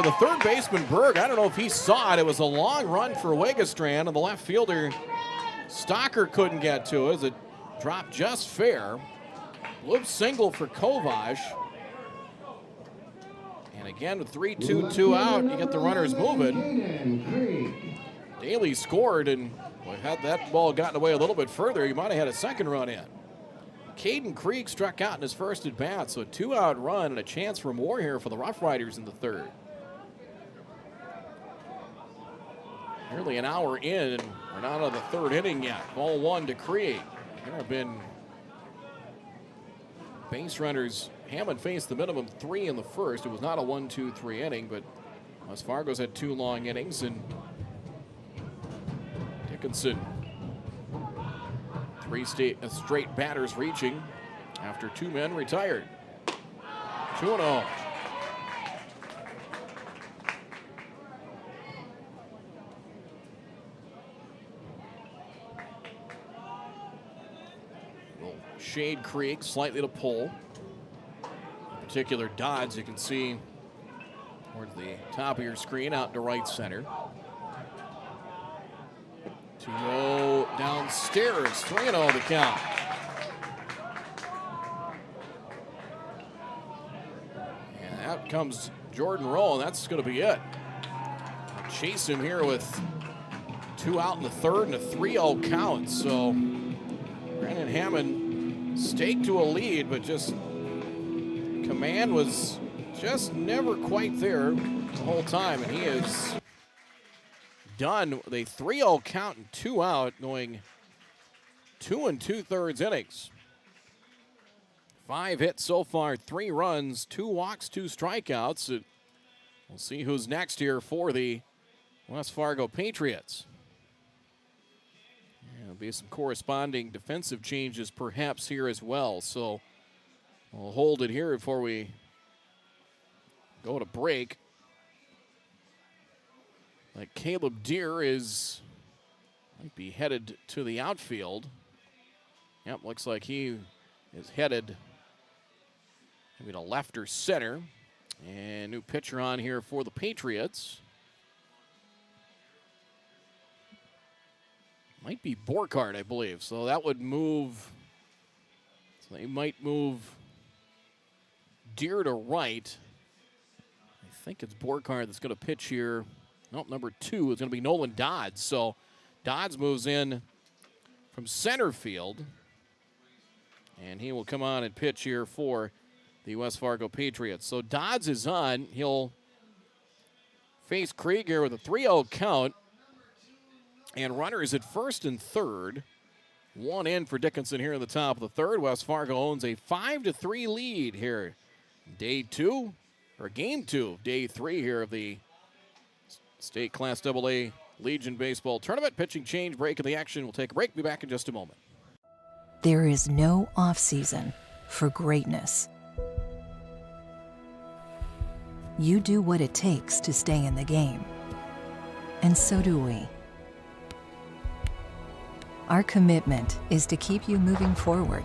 [SPEAKER 2] The third baseman, Berg, I don't know if he saw it. It was a long run for Wegestrand, and the left fielder, Stocker, couldn't get to it as it dropped just fair. Bloop single for Kovash. And again, with 3-2 out, you get the runners moving. Daly scored, and had that ball gotten away a little bit further, he might have had a second run in. Caden Krieg struck out in his first at bat, so a 2-out run and a chance for more here for the Rough Riders in the 3rd. Nearly an hour in, and we're not out of the 3rd inning yet. Ball 1 to Krieg. There have been base runners. Hammond faced the minimum 3 in the first. It was not a 1-2-3 inning, but West Fargo's had 2 long innings, and Dickinson, 3 straight batters reaching after 2 men retired. 2-0. Shade Creek slightly to pull. In particular, Dodds, you can see towards the top of your screen out to right center. 2-0 downstairs, 3-0 the count. And out comes Jordan Rowe, and that's going to be it. Chase him here with 2 out in the 3rd and a 3-0 count. So Brandon Hammond staked to a lead, but just command was just never quite there the whole time, and he is done with a 3-0 count and 2 out, going 2 2/3 innings. 5 hits so far, 3 runs, 2 walks, 2 strikeouts. We'll see who's next here for the West Fargo Patriots. There'll be some corresponding defensive changes perhaps here as well. So we'll hold it here before we go to break. Like Caleb Deere might be headed to the outfield. Yep, looks like he is headed maybe to left or center. And new pitcher on here for the Patriots. Might be Borkart, I believe. So that would move. So they might move Deere to right. I think it's Borkart that's going to pitch here. Nope, number 2 is going to be Nolan Dodds. So Dodds moves in from center field. And he will come on and pitch here for the West Fargo Patriots. So Dodds is on. He'll face Krieg here with a 3-0 count. And runners at first and third. One in for Dickinson here in the top of the third. West Fargo owns a 5-3 lead here. Game 2 of day 3 here of the State Class AA Legion Baseball Tournament. Pitching change, break in the action. We'll take a break. Be back in just a moment.
[SPEAKER 14] There is no off-season for greatness. You do what it takes to stay in the game. And so do we. Our commitment is to keep you moving forward.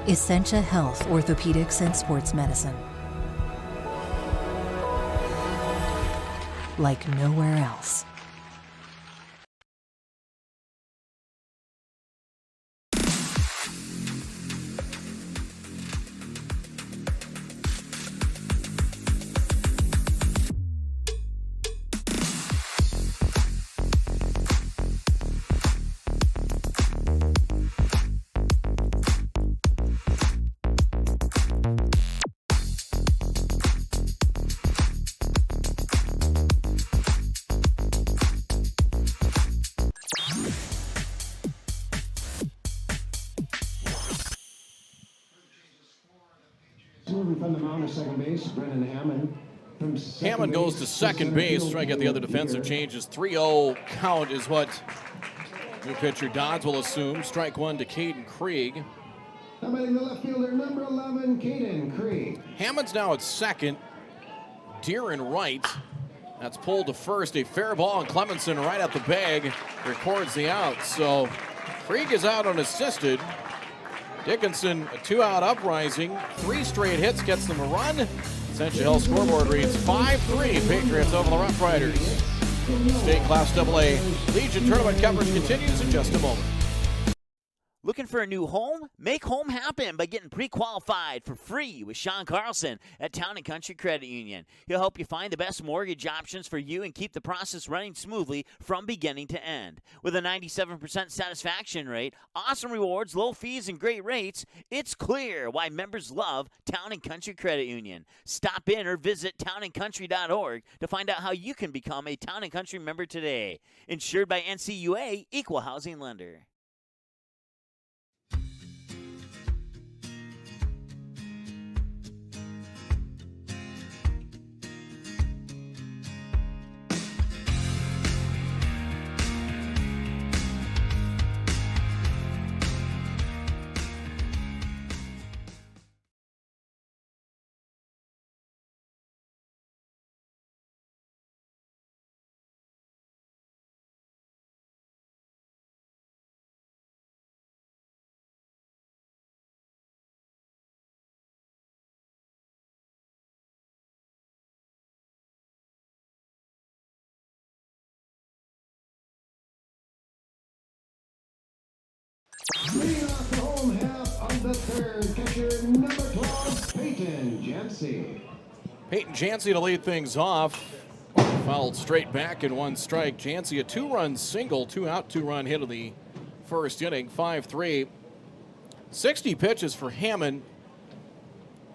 [SPEAKER 14] Essentia Health Orthopedics and Sports Medicine. Like nowhere else.
[SPEAKER 8] Moving from the mound to second base, Brennan Hammond.
[SPEAKER 2] Hammond goes to second base. Trying to get the other defensive changes. 3-0 count is what new pitcher Dodds will assume. Strike one to Caden Krieg.
[SPEAKER 8] Coming the left fielder, number 11, Caden Krieg.
[SPEAKER 2] Hammond's now at second. Deeren right. That's pulled to first. A fair ball, and Clemenson right at the bag records the out. So Krieg is out unassisted. Dickinson, a 2-out uprising. 3 straight hits gets them a run. Essentia Health scoreboard reads 5-3. Patriots over the Rough Riders. State Class AA Legion Tournament coverage continues in just a moment.
[SPEAKER 4] Looking for a new home? Make home happen by getting pre-qualified for free with Sean Carlson at Town & Country Credit Union. He'll help you find the best mortgage options for you and keep the process running smoothly from beginning to end. With a 97% satisfaction rate, awesome rewards, low fees, and great rates, it's clear why members love Town & Country Credit Union. Stop in or visit townandcountry.org to find out how you can become a Town & Country member today. Insured by NCUA, Equal Housing Lender.
[SPEAKER 8] Leading off the home half of the third, catcher number 12, Peyton Jancy.
[SPEAKER 2] Peyton Jancy to lead things off. Fouled straight back in one strike. Jancy a 2-run single, 2-out, 2-run hit of the first inning, 5-3. 60 pitches for Hammond.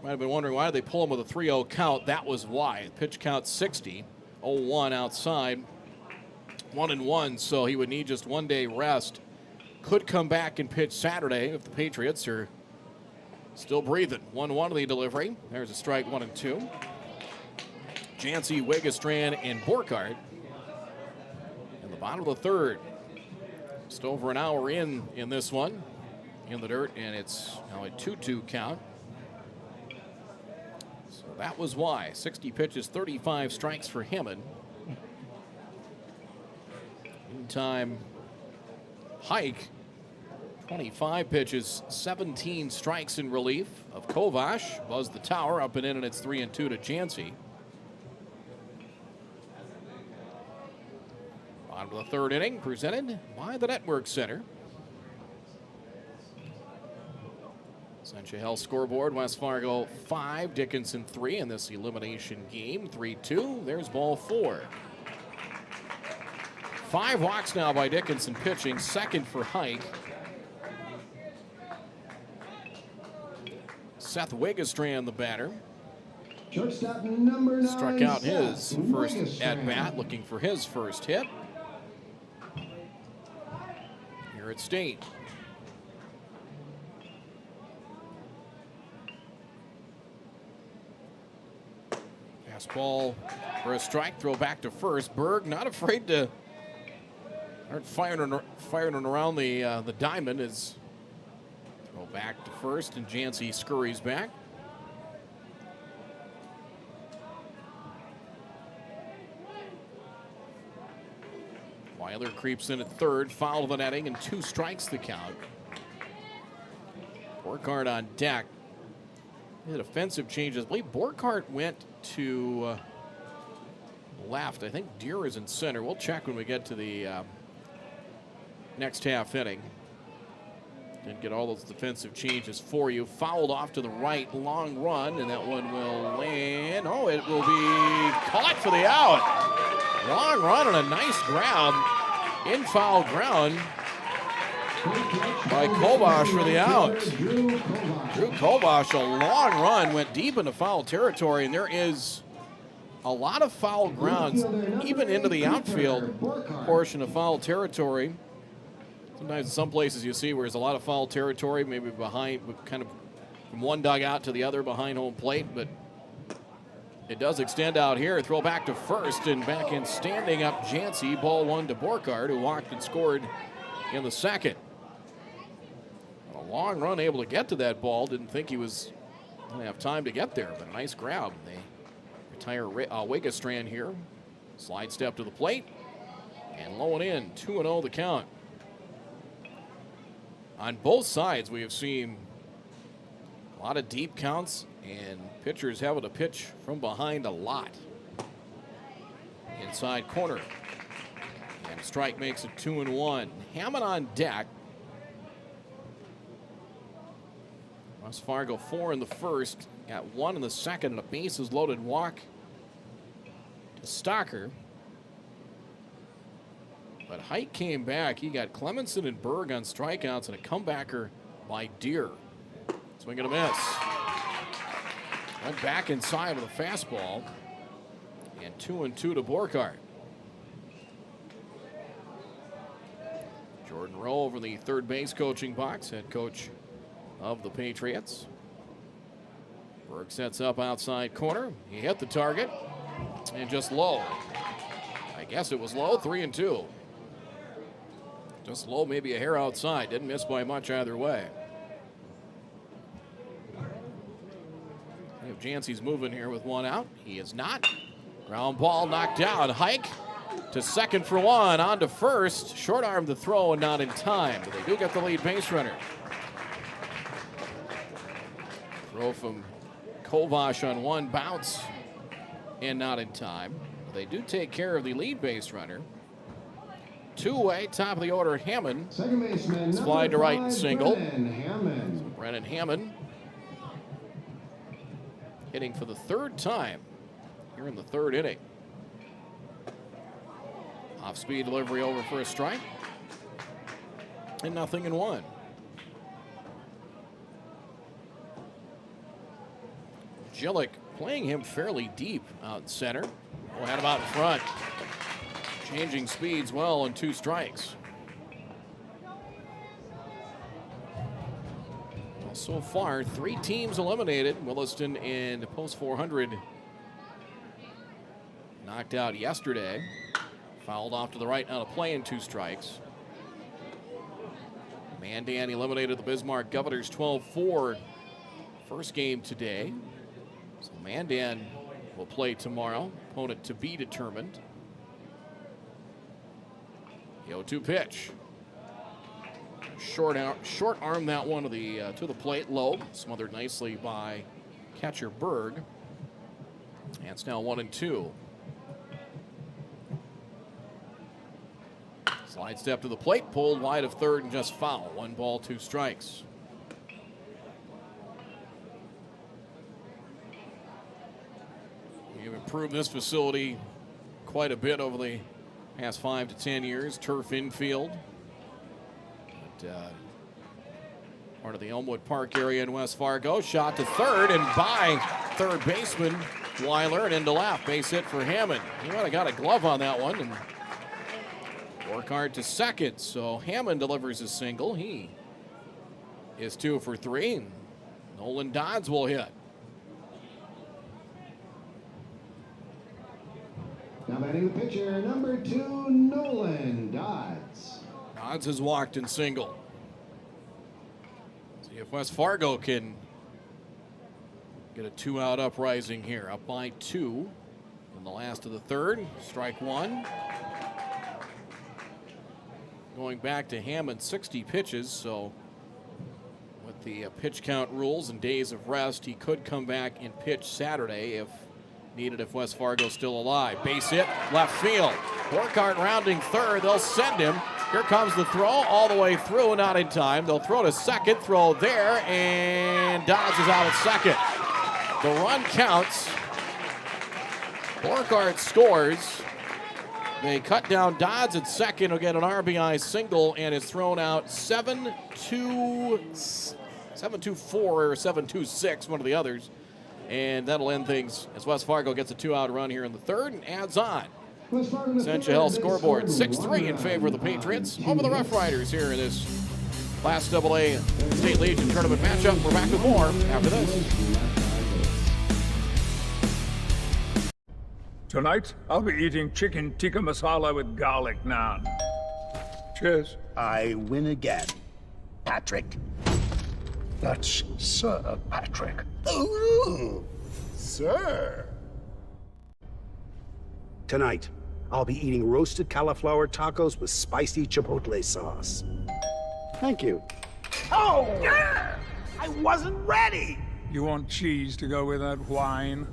[SPEAKER 2] Might have been wondering why they pull him with a 3-0 count. That was why. Pitch count 60, 0-1 outside, 1-1, so he would need just 1 day rest. Could come back and pitch Saturday if the Patriots are still breathing. 1-1 of the delivery. There's a strike, 1-2. Jancy, Wigestran, and Borkart in the bottom of the third. Just over an hour in this one. In the dirt, and it's now a 2-2 count. So that was why. 60 pitches, 35 strikes for Hammond. Meantime, Hike, 25 pitches, 17 strikes in relief of Kovash. Buzzed the tower up and in, and it's 3-2 to Jancy. On to the third inning, presented by the Network Center. Essentia Health scoreboard, West Fargo 5, Dickinson 3 in this elimination game. 3-2, there's ball 4. 5 walks now by Dickinson pitching, second for Hike. Seth Wigestran, the batter.
[SPEAKER 8] Shortstop number 9,
[SPEAKER 2] struck out his
[SPEAKER 8] Seth
[SPEAKER 2] first
[SPEAKER 8] Wigestran.
[SPEAKER 2] at-bat, looking for his first hit. at State. Fastball for a strike. Throw back to first. Berg not afraid to start firing around the diamond. Is throw back to first, and Jancy scurries back. Weiler creeps in at third, foul of the netting, and 2 strikes the count. Borkhardt on deck. Hit offensive changes. I believe Borkhardt went to left. I think Deere is in center. We'll check when we get to the next half inning. Didn't get all those defensive changes for you. Fouled off to the right, long run, and that one will land. Oh, it will be caught for the out. Long run and a nice grab. In foul ground by Kovash for the out. Drew Kovash, a long run, went deep into foul territory, and there is a lot of foul grounds, even into the outfield portion of foul territory. Sometimes in some places you see where there's a lot of foul territory, maybe behind, kind of from one dugout to the other behind home plate, but it does extend out here. Throw back to first, and back in standing up Jancy. Ball 1 to Borkhardt, who walked and scored in the second. A long run, able to get to that ball. Didn't think he was going to have time to get there, but a nice grab. They retire Wigestrand here. Slide step to the plate, and low and in. 2-0 the count. On both sides, we have seen a lot of deep counts and pitchers having to pitch from behind a lot. Inside corner. And strike makes it 2-1. Hammond on deck. West Fargo 4 in the first. Got 1 in the second, and a bases loaded walk to Stocker. But Hike came back. He got Clemenson and Berg on strikeouts, and a comebacker by Deere. Swing and a miss. Went back inside with a fastball. And 2-2 to Borkhardt. Jordan Rowe over the third base coaching box, head coach of the Patriots. Berg sets up outside corner. He hit the target and just low. I guess it was low, 3-2. Just low, maybe a hair outside. Didn't miss by much either way. If Jancy's moving here with 1 out, he is not. Ground ball knocked down. Hike to second for 1. On to first. Short arm the throw and not in time. But they do get the lead base runner. Throw from Kovash on 1 bounce and not in time. They do take care of the lead base runner. 2-way, top of the order, Hammond.
[SPEAKER 8] Second baseman,
[SPEAKER 2] Slide to right and single.
[SPEAKER 8] Brennan
[SPEAKER 2] Hammond hitting for the 3rd time here in the 3rd inning. Off-speed delivery over for a strike. And 0-1. Gillick playing him fairly deep out in center. Oh, had him out in front. Changing speeds well on 2 strikes. Well, so far, 3 teams eliminated. Williston in post 400 knocked out yesterday. Fouled off to the right on a play in 2 strikes. Mandan eliminated the Bismarck Governors 12-4 first game today. So Mandan will play tomorrow. Opponent to be determined. The 0-2 pitch. Short arm that one to the plate, low, smothered nicely by catcher Berg. And it's now 1-2. Slide step to the plate, pulled wide of third and just foul. 1 ball, 2 strikes. We've improved this facility quite a bit over the past 5 to 10 years. Turf infield. But, part of the Elmwood Park area in West Fargo. Shot to third and by third baseman Weiler and into left. Base hit for Hammond. He might have got a glove on that one. And Borkhardt to second, so Hammond delivers a single. He is 2 for 3. Nolan Dodds will hit.
[SPEAKER 8] Now batting the pitcher, number 2, Nolan Dodds.
[SPEAKER 2] Dodds has walked and singled. See if West Fargo can get a 2-out uprising here. Up by 2 in the last of the third. Strike 1. Going back to Hammond, 60 pitches, so with the pitch count rules and days of rest, he could come back and pitch Saturday if needed, if West Fargo's still alive. Base hit, left field. Borkhardt rounding third. They'll send him. Here comes the throw all the way through, not in time. They'll throw to second, throw there, and Dodds is out at second. The run counts. Borkhardt scores. They cut down Dodds at second. He'll get an RBI single and is thrown out 7-2-4 or 7-2-6, one of the others. And that'll end things as West Fargo gets a 2-out run here in the third and adds on. MSHSL scoreboard 6-3 in favor of the Patriots over the Rough Riders here in this Class AA State Legion Tournament matchup. We're back with more after this.
[SPEAKER 5] Tonight, I'll be eating chicken tikka masala with garlic naan. Cheers.
[SPEAKER 6] I win again. Patrick.
[SPEAKER 5] That's Sir Patrick.
[SPEAKER 6] Ooh, sir. Tonight, I'll be eating roasted cauliflower tacos with spicy chipotle sauce. Thank you. Oh! I wasn't ready!
[SPEAKER 5] You want cheese to go with that wine?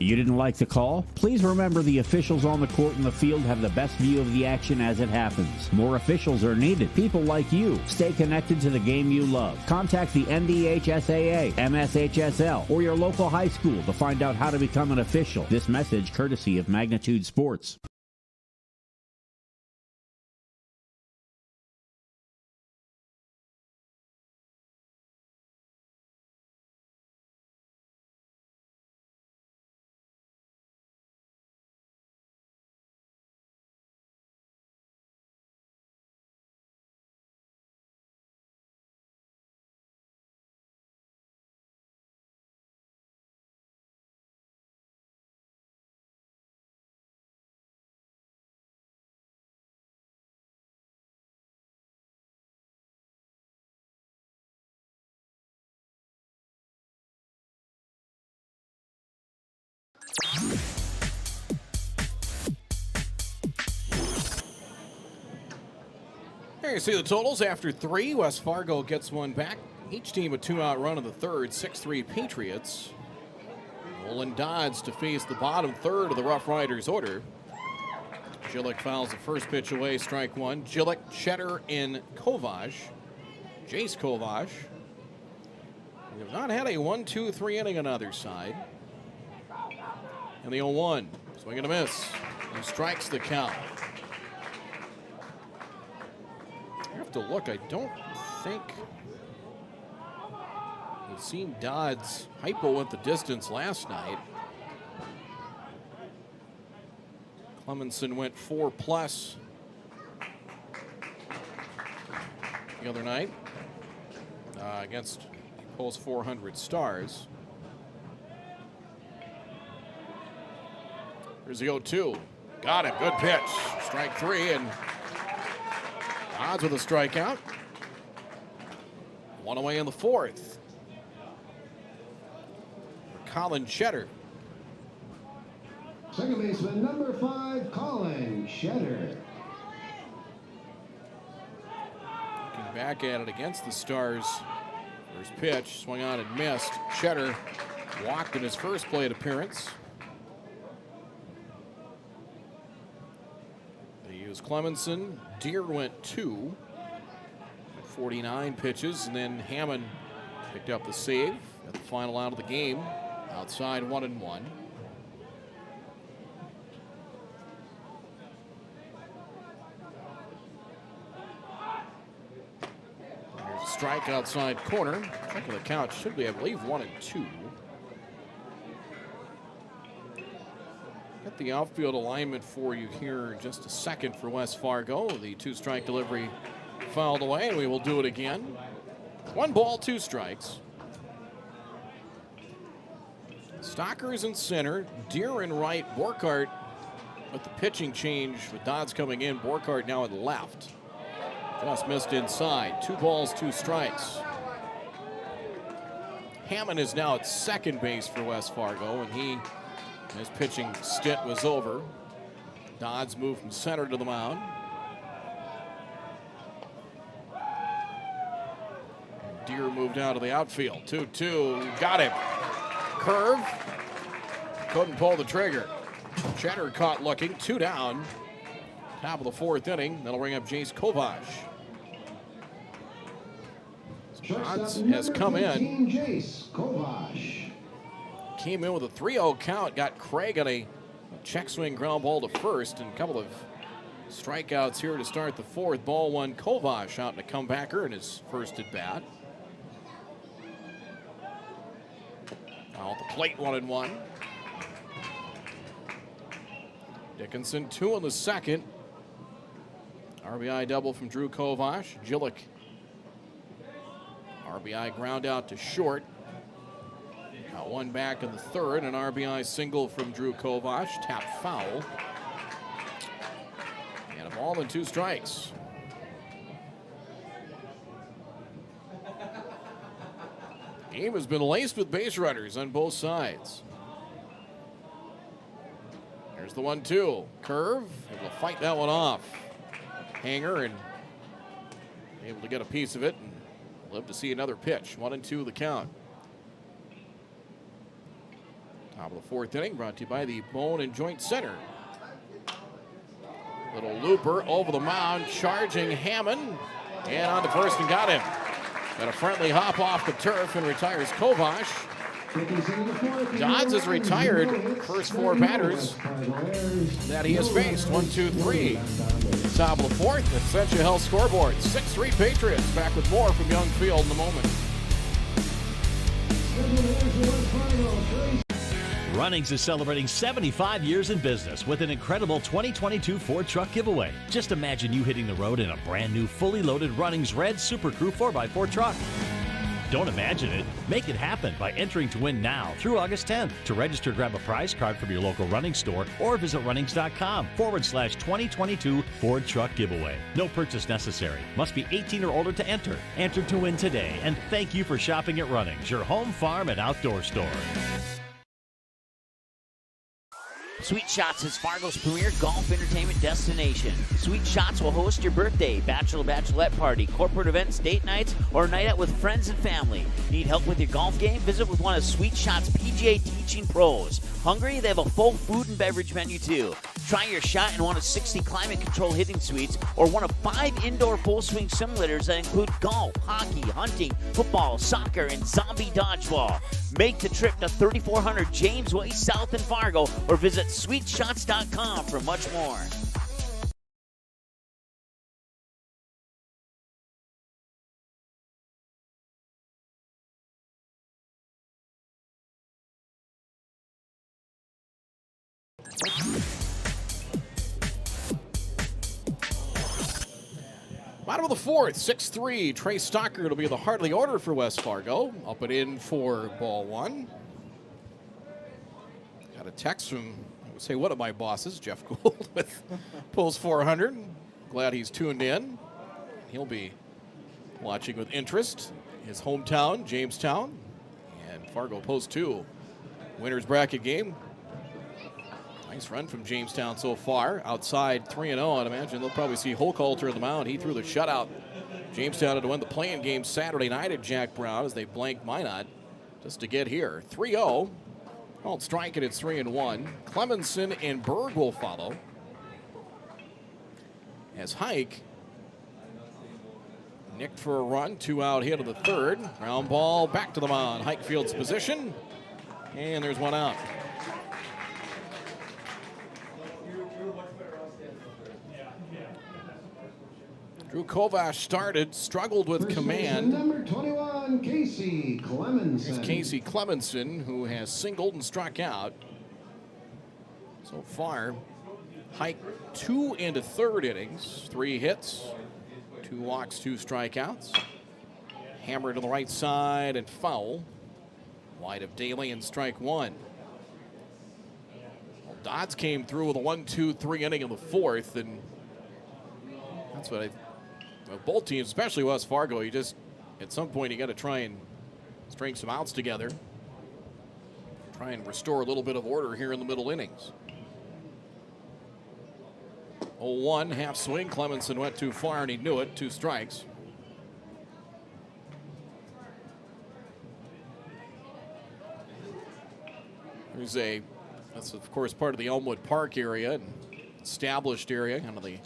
[SPEAKER 15] You didn't like the call? Please remember the officials on the court and the field have the best view of the action as it happens. More officials are needed. People like you. Stay connected to the game you love. Contact the NDHSAA, MSHSL, or your local high school to find out how to become an official. This message courtesy of Magnitude Sports.
[SPEAKER 2] There you see the totals after 3. West Fargo gets one back. Each team a 2-out run in the third. 6-3 Patriots. Nolan Dodds to face the bottom third of the Rough Riders order. Gillick fouls the first pitch away, strike 1. Gillick, Cheddar, and Kovash. Jace Kovash. We have not had a 1-2-3 inning on either side. And the 0-1. Swing and a miss. He strikes the count. I have to look. I don't think we've seen Dodds hypo at the distance last night. Clemenson went 4+ the other night against Post 400 Stars. Here's the 0-2. Got him. Good pitch. Strike 3, and Dodds with a strikeout. One away in the fourth. For Colin Cheddar.
[SPEAKER 8] Second baseman, number 5, Colin Cheddar.
[SPEAKER 2] Looking back at it against the Stars. First pitch, swung on and missed. Cheddar walked in his first plate appearance. They used Clemenson. Deere went 2. 49 pitches, and then Hammond picked up the save at the final out of the game. Outside 1-1. strike outside corner. Checking the count, should be, I believe, 1 and 2. Get the outfield alignment for you here in just a second for West Fargo. The 2-strike delivery fouled away, and we will do it again. 1 ball, 2 strikes. Stockers in center, Deere in right, Borkart with the pitching change with Dodds coming in. Borkart now at left. Just missed inside. 2 balls, 2 strikes. Hammond is now at second base for West Fargo, and his pitching stint was over. Dodds moved from center to the mound. Deere moved out of the outfield. 2-2, got him. Curve, couldn't pull the trigger. Cheddar caught looking, 2 down. Top of the 4th inning, that'll bring up Jace Kovash. Dodds has come in. Came in with a 3-0 count, got Craig on a check swing ground ball to first, and a couple of strikeouts here to start the 4th. Ball 1, Kovash out in a comebacker in his first at bat. Now at the plate, 1-1. Dickinson 2 in the 2nd. RBI double from Drew Kovash. Gillick. RBI ground out to short. Got 1 back in the 3rd. An RBI single from Drew Kovash. Tap foul. And a ball and 2 strikes. Game has been laced with base runners on both sides. Here's the 1-2. Curve. Able to fight that one off. Hanger and able to get a piece of it and live to see another pitch. 1-2 the count. Top of the 4th inning, brought to you by the Bone and Joint Center. Little looper over the mound, charging Hammond, and on to first and got him. Got a friendly hop off the turf and retires Kovash. Dodds has retired first 4 batters that he has faced. 1, 2, 3. Top of the 4th, Essentia Health scoreboard. 6-3 Patriots. Back with more from Young Field in a moment.
[SPEAKER 7] Runnings is celebrating 75 years in business with an incredible 2022 Ford truck giveaway. Just imagine you hitting the road in a brand new fully loaded Runnings Red Super Crew 4x4 truck. Don't imagine it. Make it happen by entering to win now through August 10th. To register, grab a prize card from your local Runnings store or visit runnings.com/2022 Ford Truck Giveaway. No purchase necessary. Must be 18 or older to enter. Enter to win today. And thank you for shopping at Runnings, your home, farm, and outdoor store.
[SPEAKER 4] Sweet Shots is Fargo's premier golf entertainment destination. Sweet Shots will host your birthday, bachelorette party, corporate events, date nights, or a night out with friends and family. Need help with your golf game? Visit with one of Sweet Shots' PGA teaching pros. Hungry? They have a full food and beverage menu too. Try your shot in one of 60 climate control hitting suites or one of 5 indoor full swing simulators that include golf, hockey, hunting, football, soccer, and zombie dodgeball. Make the trip to 3400 James Way South in Fargo or visit sweetshots.com for much more.
[SPEAKER 2] Bottom of the 4th, 6-3. Trey Stocker will be the Hartley order for West Fargo. Up and in for ball 1. Got a text from, I would say, one of my bosses, Jeff Gould, with Pulse 400. Glad he's tuned in. He'll be watching with interest. His hometown, Jamestown, and Fargo Post 2. Winners bracket game. Nice run from Jamestown so far. Outside 3-0, I'd imagine they'll probably see Holcoulter at the mound. He threw the shutout. Jamestown had to win the play-in game Saturday night at Jack Brown as they blanked Minot just to get here. 3-0. Called strike it at 3-1. Clemenson and Berg will follow. As Hike nicked for a run. 2 out hit of the 3rd. Ground ball back to the mound. Hike fields position. And there's 1 out. Drew Kovash started, struggled with
[SPEAKER 8] First
[SPEAKER 2] command.
[SPEAKER 8] baseman, number 21, Casey Clemenson.
[SPEAKER 2] Here's Casey Clemenson, who has singled and struck out. So far, Hike 2 into third innings, 3 hits, 2 walks, 2 strikeouts. Hammer to the right side and foul. Wide of Daly and strike 1. Well, Dodds came through with a 1-2-3 inning in the 4th, and that's what both teams, especially West Fargo, you just, at some point, you got to try and string some outs together. Try and restore a little bit of order here in the middle innings. 0-1, half swing. Clemenson went too far, and he knew it. 2 strikes. That's of course part of the Elmwood Park area, and established area, kind of the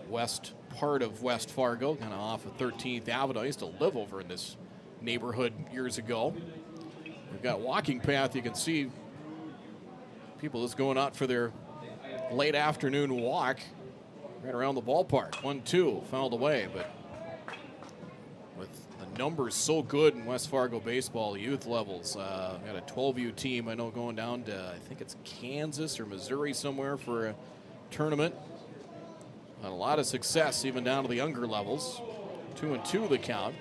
[SPEAKER 2] west part of West Fargo, kind of off of 13th Avenue. I used to live over in this neighborhood years ago. We've got a walking path. You can see people just going out for their late afternoon walk right around the ballpark. 1-2, fouled away, but with the numbers so good in West Fargo baseball, youth levels, got a 12U team, I know, going down to, I think it's Kansas or Missouri somewhere for a tournament. Had a lot of success even down to the younger levels. 2-2 the count.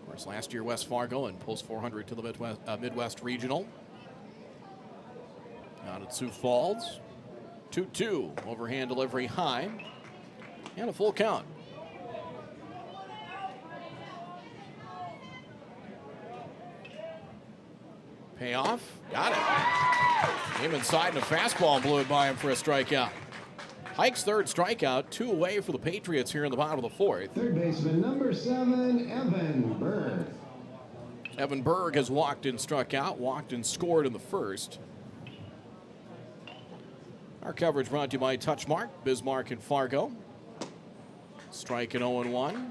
[SPEAKER 2] Of course, last year West Fargo and post 400 to the Midwest Regional. Out at Sioux Falls. 2-2, overhand delivery high, and a full count. Payoff, got it. Came inside and a fastball and blew it by him for a strikeout. Hike's 3rd strikeout, 2 away for the Patriots here in the bottom of the 4th.
[SPEAKER 8] Third baseman, number 7, Evan Berg.
[SPEAKER 2] Evan Berg has walked and struck out, walked and scored in the 1st. Our coverage brought to you by Touchmark, Bismarck and Fargo. Strike at 0-1.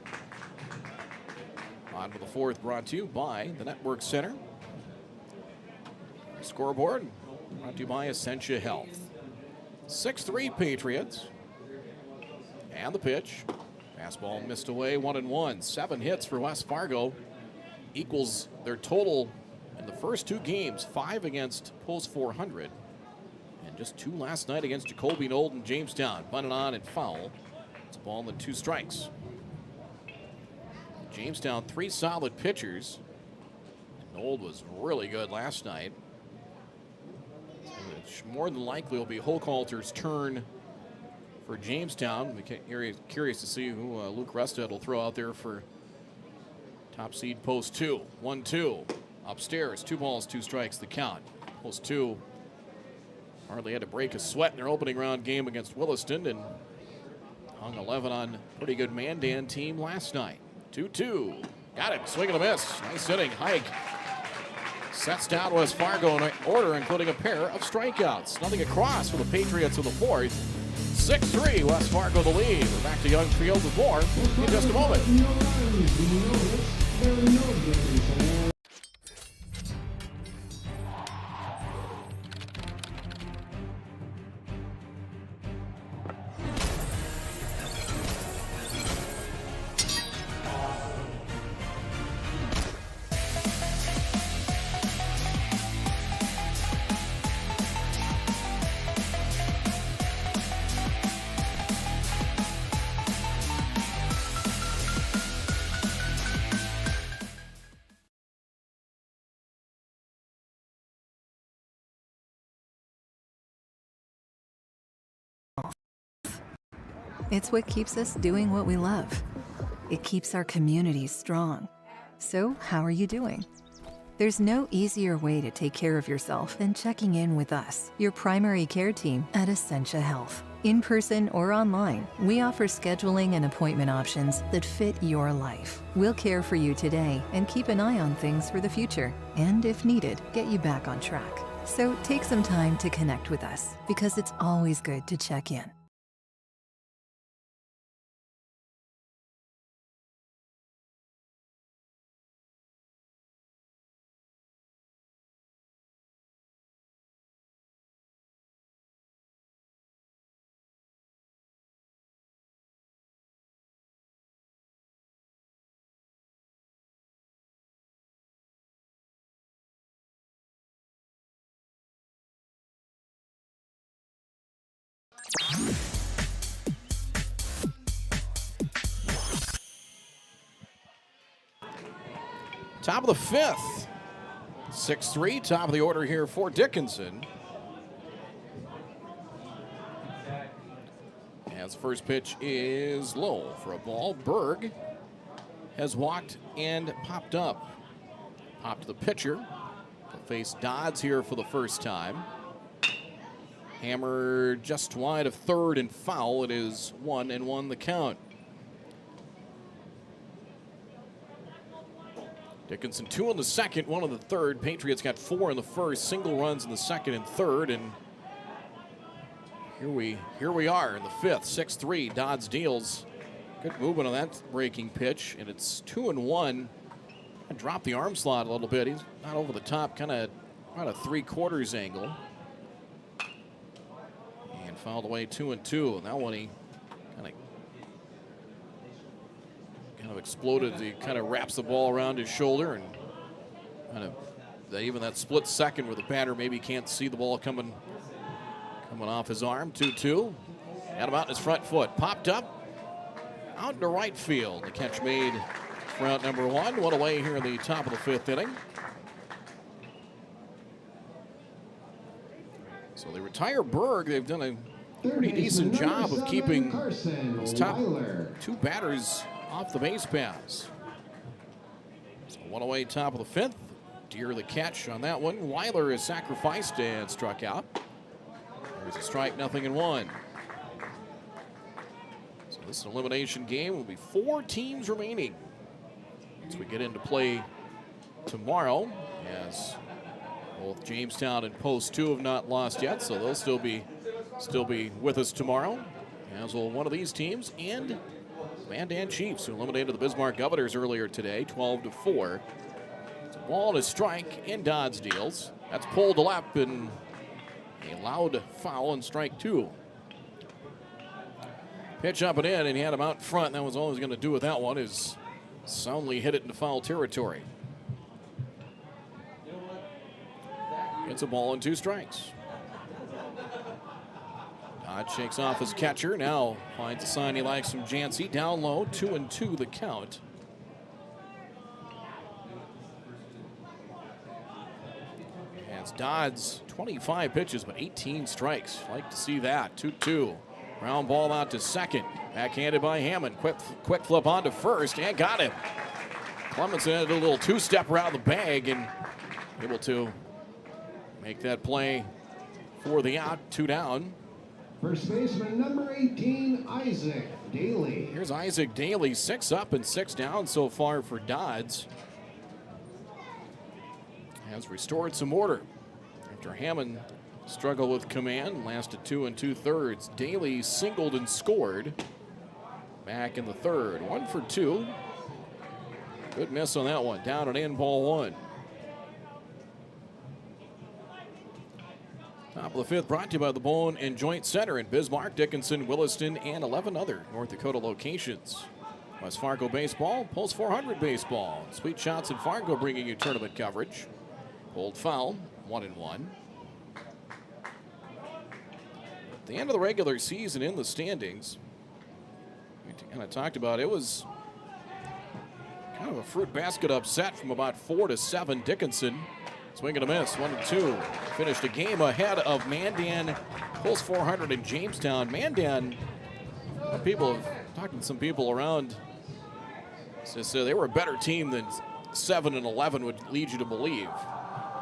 [SPEAKER 2] Bottom of the 4th brought to you by the Network Center. Scoreboard brought to you by Essentia Health. 6-3 Patriots. And the pitch. Fastball missed away, 1-1. 7 hits for West Fargo. Equals their total in the first 2 games. 5 against post 400. And just 2 last night against Jacoby Nold and Jamestown. Bunted on and foul. It's a ball and 2 strikes. Jamestown, 3 solid pitchers. Nold was really good last night. Which more than likely will be Hochhalter's turn for Jamestown. We're curious to see who Luke Restad will throw out there for top seed post 2. 1-2. Upstairs, 2 balls, 2 strikes, the count. Post 2 hardly had to break a sweat in their opening round game against Williston and hung 11 on a pretty good Mandan team last night. 2-2. Got it. Swing and a miss. Nice inning. Hike sets down West Fargo in order, including a pair of strikeouts. Nothing across for the Patriots in the 4th. 6-3, West Fargo the lead. We're back to Young Field with more in just a moment.
[SPEAKER 14] It's what keeps us doing what we love. It keeps our communities strong. So, how are you doing? There's no easier way to take care of yourself than checking in with us, your primary care team at Essentia Health. In person or online, we offer scheduling and appointment options that fit your life. We'll care for you today and keep an eye on things for the future, and if needed, get you back on track. So take some time to connect with us, because it's always good to check in.
[SPEAKER 2] Top of the fifth. 6-3, top of the order here for Dickinson. As first pitch is low for a ball. Berg has walked and popped up. Popped to the pitcher. He'll face Dodds here for the first time. Hammer just wide of third and foul. It is 1-1 the count. Dickinson 2 in the second, 1 in the third. Patriots got 4 in the first, single runs in the second and third, and here we are in the fifth. 6-3. Dodds deals. Good movement on that breaking pitch, and it's 2-1. I dropped the arm slot a little bit. He's not over the top, kind of around a 3/4 angle. And fouled away 2-2. And that one he kind of exploded. He kind of wraps the ball around his shoulder, and kind of even that split second where the batter maybe can't see the ball coming off his arm. 2-2. Had him out in his front foot. Popped up out into right field. The catch made for out number one. One away here in the top of the fifth inning. So they retire Berg. They've done a pretty decent job of keeping his top two batters off the base paths. So one away, top of the fifth. Deer the catch on that one. Weiler is sacrificed and struck out. There's a strike, 0-1. So this elimination game will be 4 teams remaining as we get into play tomorrow, as both Jamestown and Post 2 have not lost yet, so they'll still be with us tomorrow, as will one of these teams, and Mandan Chiefs, who eliminated the Bismarck Governors earlier today, 12-4. It's a ball and a strike, and Dodds deals. That's pulled to left, and a loud foul and strike 2. Pitch up and in, and he had him out front. That was all he was going to do with that one, is soundly hit it into foul territory. It's a ball and 2 strikes. Dodge shakes off his catcher. Now finds a sign he likes from Jancy. Down low, 2-2 the count. As Dodds, 25 pitches, but 18 strikes. Like to see that. 2-2. Ground ball out to second. Backhanded by Hammond. Quick flip on to first, and got him. Clemenson did a little 2-step around the bag and able to make that play for the out. 2 down.
[SPEAKER 8] First baseman number 18, Isaac Daly.
[SPEAKER 2] Here's Isaac Daly, 6 up and 6 down so far for Dodds. Has restored some order after Hammond struggled with command, lasted 2 2/3. Daly singled and scored back in the third. 1 for 2. Good miss on that one. Down and in, ball 1. Top of the fifth, brought to you by the Bone and Joint Center in Bismarck, Dickinson, Williston, and 11 other North Dakota locations. West Fargo baseball, Post 400 baseball. Sweet Shots in Fargo bringing you tournament coverage. Pulled foul, 1-1. At the end of the regular season in the standings, we kind of talked about it was kind of a fruit basket upset from about 4-7. Dickinson swing and a miss, 1-2. Finished a game ahead of Mandan, Post 400 in Jamestown. Mandan, people have talked to some people around, so they were a better team than 7-11 would lead you to believe.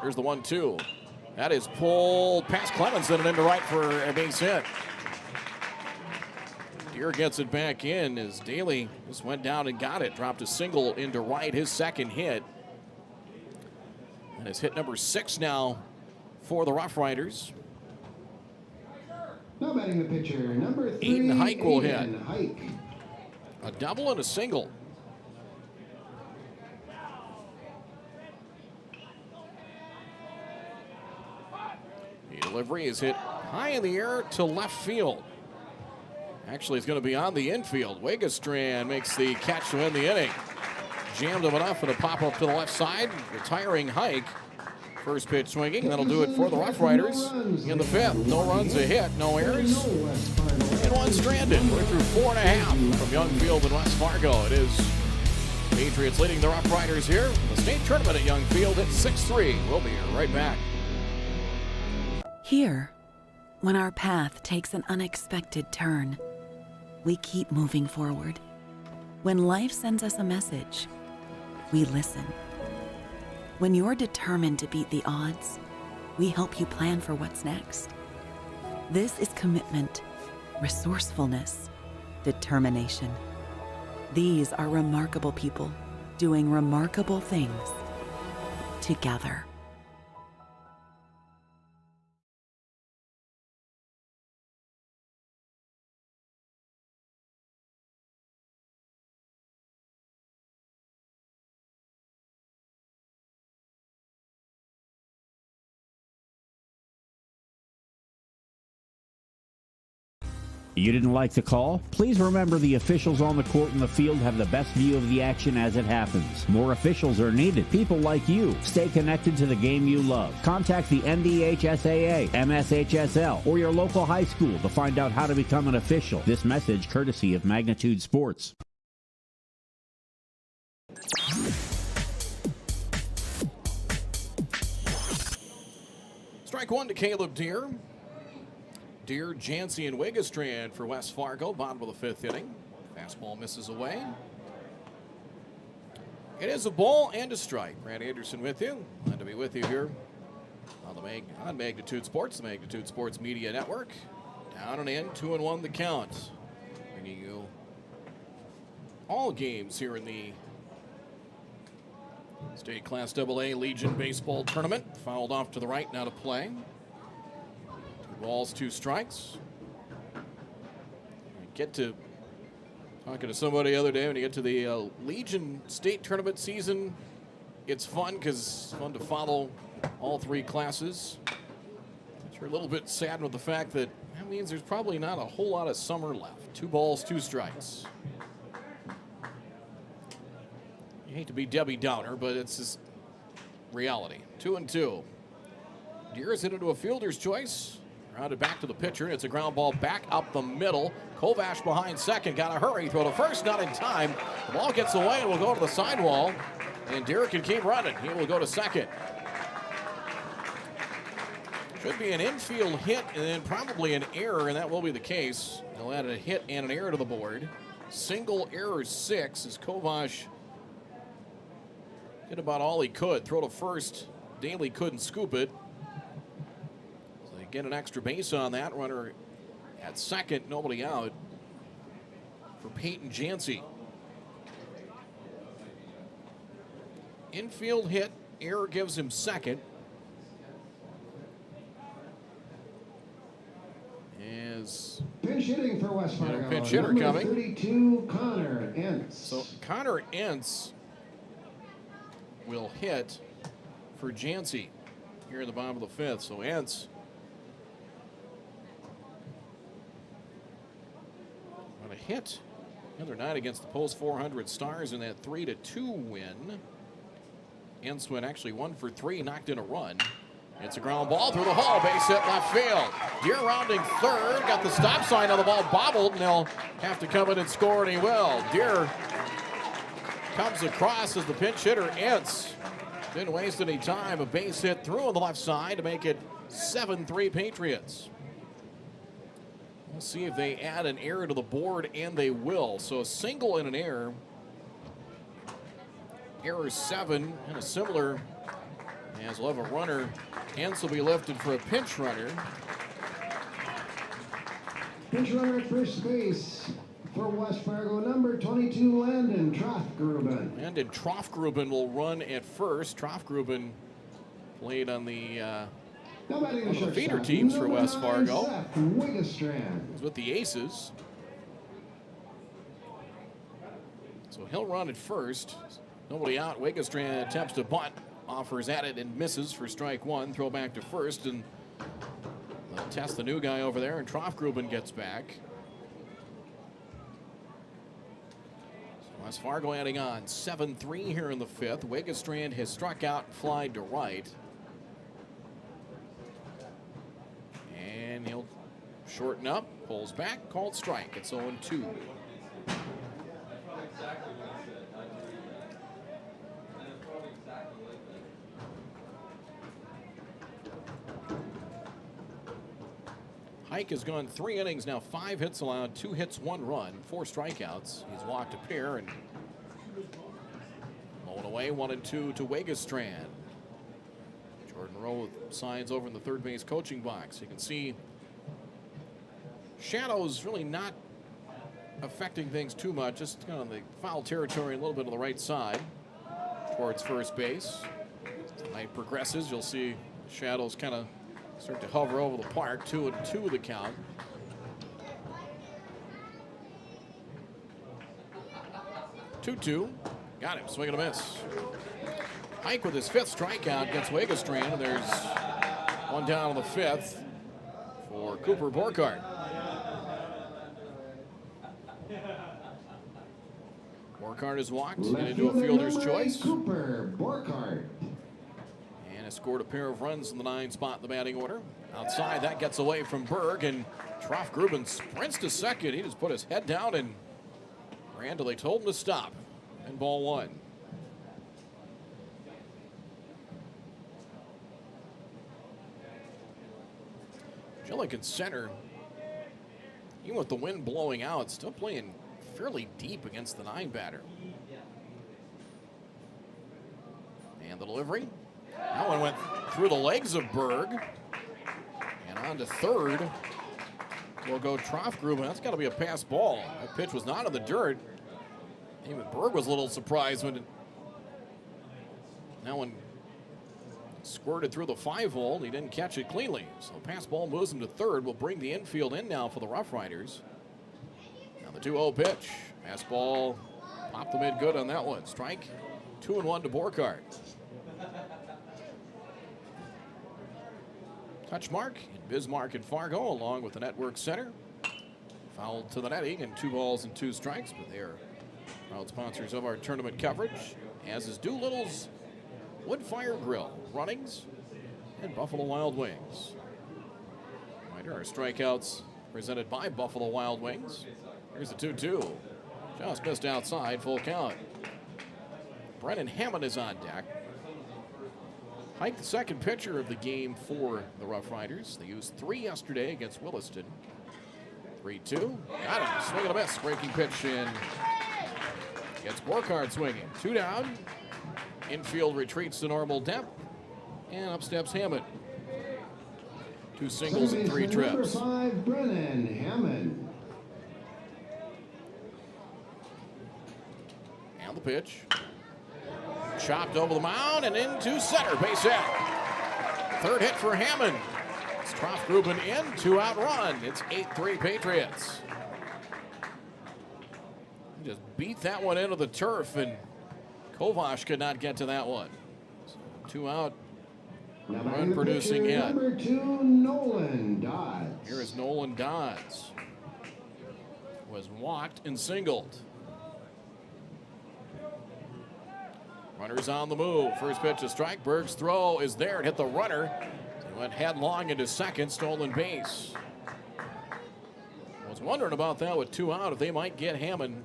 [SPEAKER 2] Here's the 1-2. That is pulled past Clemenson and into right for a base hit. Deer gets it back in as Daly just went down and got it. Dropped a single into right, his second hit. And it's hit number 6 now for the Rough Riders.
[SPEAKER 8] Now batting the pitcher, number 3,
[SPEAKER 2] Aiden Hike will hit.
[SPEAKER 8] Hike.
[SPEAKER 2] A double and a single. The delivery is hit high in the air to left field. Actually, it's going to be on the infield. Wegestrand makes the catch to end the inning. Jammed him enough for the pop up to the left side. Retiring Hike. First pitch swinging. That'll do it for the Rough Riders in the fifth. No runs, a hit, no errors, and 1 stranded. We're through 4.5 from Young Field in West Fargo. It is Patriots leading the Rough Riders here in the state tournament at Young Field at 6-3. We'll be right back.
[SPEAKER 3] Here, when our path takes an unexpected turn, we keep moving forward. When life sends us a message, we listen. When you're determined to beat the odds, we help you plan for what's next. This is commitment, resourcefulness, determination. These are remarkable people doing remarkable things together.
[SPEAKER 15] You didn't like the call? Please remember the officials on the court and the field have the best view of the action as it happens. More officials are needed. People like you. Stay connected to the game you love. Contact the NDHSAA, MSHSL, or your local high school to find out how to become an official. This message courtesy of Magnitude Sports.
[SPEAKER 2] Strike one to Caleb Deere. Deere, Jancy, and Wigestrand for West Fargo, bottom of the fifth inning. Fastball misses away. It is a ball and a strike. Brad Anderson with you. Glad to be with you here on Magnitude Sports, the Magnitude Sports Media Network. Down and in, 2-1 the count. Bringing you all games here in the State Class AA Legion Baseball Tournament. Fouled off to the right, now to play. 2 balls, 2 strikes. Get to talking to somebody the other day, when you get to the Legion State Tournament season, it's fun because it's fun to follow all 3 classes. You're a little bit saddened with the fact that means there's probably not a whole lot of summer left. 2 balls, 2 strikes. You hate to be Debbie Downer, but it's just reality. 2-2. Deere is hit into a fielder's choice. Rounded back to the pitcher. It's a ground ball back up the middle. Kovash behind second. Got to hurry. Throw to first. Not in time. The ball gets away and will go to the sidewall. And Deere can keep running. He will go to second. Should be an infield hit and then probably an error, and that will be the case. They'll add a hit and an error to the board. Single error 6 as Kovash did about all he could. Throw to first. Daly couldn't scoop it. So they get an extra base on that. Runner at second, nobody out for Peyton Jancy. Infield hit, error gives him second. As
[SPEAKER 8] pinch hitting for West Fargo.
[SPEAKER 2] Pinch hitter coming.
[SPEAKER 8] 32, Connor Entz.
[SPEAKER 2] So Connor Entz will hit for Jancy here in the bottom of the fifth. So Entz on a hit the other night against the Post 400 Stars in that 3-2 win. Entz went actually 1 for 3, knocked in a run. It's a ground ball through the hole, base hit left field. Deere rounding third, got the stop sign on the ball bobbled, and they'll have to come in and score, and he will. Deere comes across as the pinch hitter, Entz. Didn't waste any time, a base hit through on the left side to make it 7-3 Patriots. We'll see if they add an error to the board, and they will. So a single and an error. Error 7, and a similar, as we'll have a runner. Entz will be lifted for a pinch runner.
[SPEAKER 8] Pinch runner at first base for West Fargo, number 22, Landon Trofgruben.
[SPEAKER 2] Landon Trofgruben will run at first. Trofgruben played on the one of the feeder teams for West Fargo. He's with the Aces. So he'll run at first. Nobody out. Wigestrand attempts to bunt. Offers at it and misses for strike one. Throw back to first, and they'll test the new guy over there, and Trofgruben gets back. So West Fargo adding on 7-3 here in the fifth. Wigestrand has struck out and flied to right. And he'll shorten up, pulls back, called strike. It's 0-2. Hike has gone 3 innings now, 5 hits allowed, 2 hits, 1 run, 4 strikeouts. He's walked a pair and low and away, 1-2 to Wegestrand. Jordan Rowe signs over in the third base coaching box. You can see shadows really not affecting things too much, just kind of the foul territory, a little bit on the right side towards first base. As the night progresses, you'll see shadows kind of start to hover over the park. 2-2 the count. Got him, swing and a miss. Hike with his 5th strikeout gets Wegestrand, and there's one down on the 5th for Cooper Borkhardt. Borkhardt is walked into a fielder's choice.
[SPEAKER 8] Cooper Borkhardt.
[SPEAKER 2] And has scored a pair of runs in the 9 spot in the batting order. Outside, that gets away from Berg, and Troff Grubin sprints to second. He just put his head down and ran till they told him to stop. And ball 1. Gilligan center, even with the wind blowing out, still playing fairly deep against the 9 batter. And the delivery. That one went through the legs of Berg. And on to third will go Troff Grubin. That's got to be a pass ball. That pitch was not in the dirt. Even Berg was a little surprised when that one squirted through the 5-hole. He didn't catch it cleanly. So pass ball moves him to third. Will bring the infield in now for the Rough Riders. Now the 2-0 pitch. Pass ball popped the mid good on that one. Strike 2-1 to Borkhardt. Touch mark in Bismarck and Fargo along with the network center. Fouled to the netting and 2 balls and 2 strikes, but they are proud sponsors of our tournament coverage, as is Doolittle's Wood Fire Grill, Runnings, and Buffalo Wild Wings. Reminder, our strikeouts presented by Buffalo Wild Wings. Here's the 2-2. Just missed outside, full count. Brennan Hammond is on deck. Hike, the second pitcher of the game for the Rough Riders. They used 3 yesterday against Williston. 3-2. Got him. Swing and a miss. Breaking pitch in. Gets Borkhardt swinging. 2 down. Infield retreats to normal depth. And up steps Hammond. 2 singles and 3 trips.
[SPEAKER 8] Number 5, Brennan Hammond.
[SPEAKER 2] And the pitch. Chopped over the mound and into center. Base hit. 3rd hit for Hammond. It's Troff Grubin in. 2-out run. It's 8-3 Patriots. Just beat that one into the turf, and Kovash could not get to that one. So 2 out. Run producing hit.
[SPEAKER 8] Number 2, Nolan Dodds.
[SPEAKER 2] Here is Nolan Dodds. Was walked and singled. Runners on the move. First pitch to strike. Berg's throw is there. It hit the runner. He went headlong into second. Stolen base. I was wondering about that with 2 out, if they might get Hammond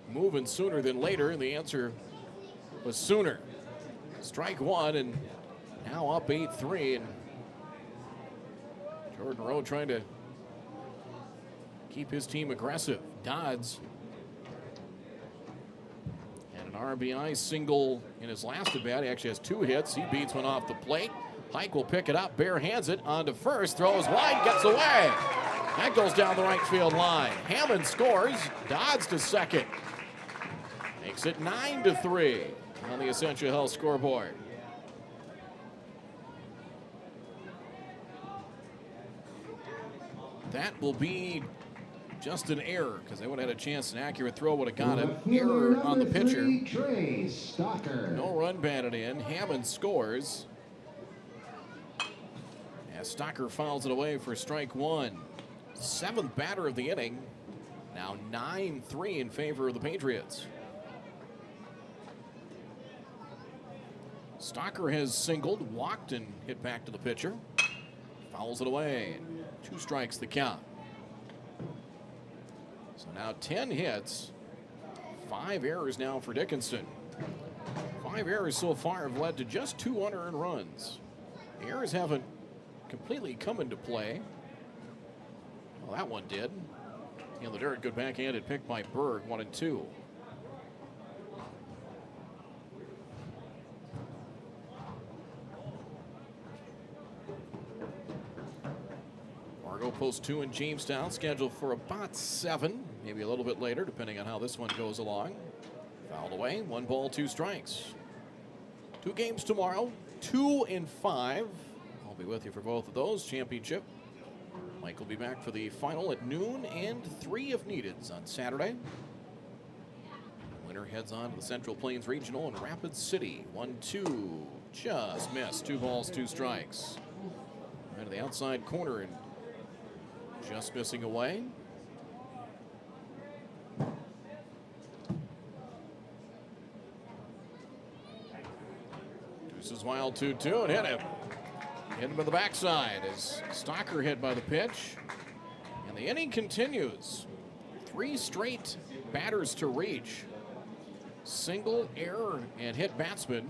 [SPEAKER 2] moving sooner than later, and the answer was sooner. Strike 1, and now up 8-3, and Jordan Rowe trying to keep his team aggressive. Dodds had an RBI single in his last at-bat. He actually has 2 hits. He beats one off the plate. Hike will pick it up, bare hands it onto first, throws wide, gets away. That goes down the right field line. Hammond scores. Dodds to second. Makes it 9-3 on the Essentia Health scoreboard. That will be just an error, because they would have had a chance. An accurate throw would have got him. Error on the pitcher.
[SPEAKER 8] Trey Stocker.
[SPEAKER 2] No run batted in. Hammond scores. As Stocker fouls it away for strike 1. 7th batter of the inning. Now 9-3 in favor of the Patriots. Stocker has singled, walked, and hit back to the pitcher. Fouls it away. 2 strikes the count. So now 10 hits, 5 errors now for Dickinson. 5 errors so far have led to just 2 unearned runs. The errors haven't completely come into play. Well, that one did. And the dirt, good backhanded pick by Berg, 1-2. Fargo post 2 in Jamestown, scheduled for about 7, maybe a little bit later, depending on how this one goes along. Fouled away, 1 ball, 2 strikes. 2 games tomorrow, 2 and 5. I'll be with you for both of those. Championship. Mike will be back for the final at noon and 3 if needed on Saturday. Winner heads on to the Central Plains Regional in Rapid City. 1-2, just missed. 2 balls, 2 strikes. And to the outside corner and just missing away. Deuces wild 2-2 and hit him. Hit him in the backside as Stalker hit by the pitch. And the inning continues. 3 straight batters to reach. Single, error, and hit batsman.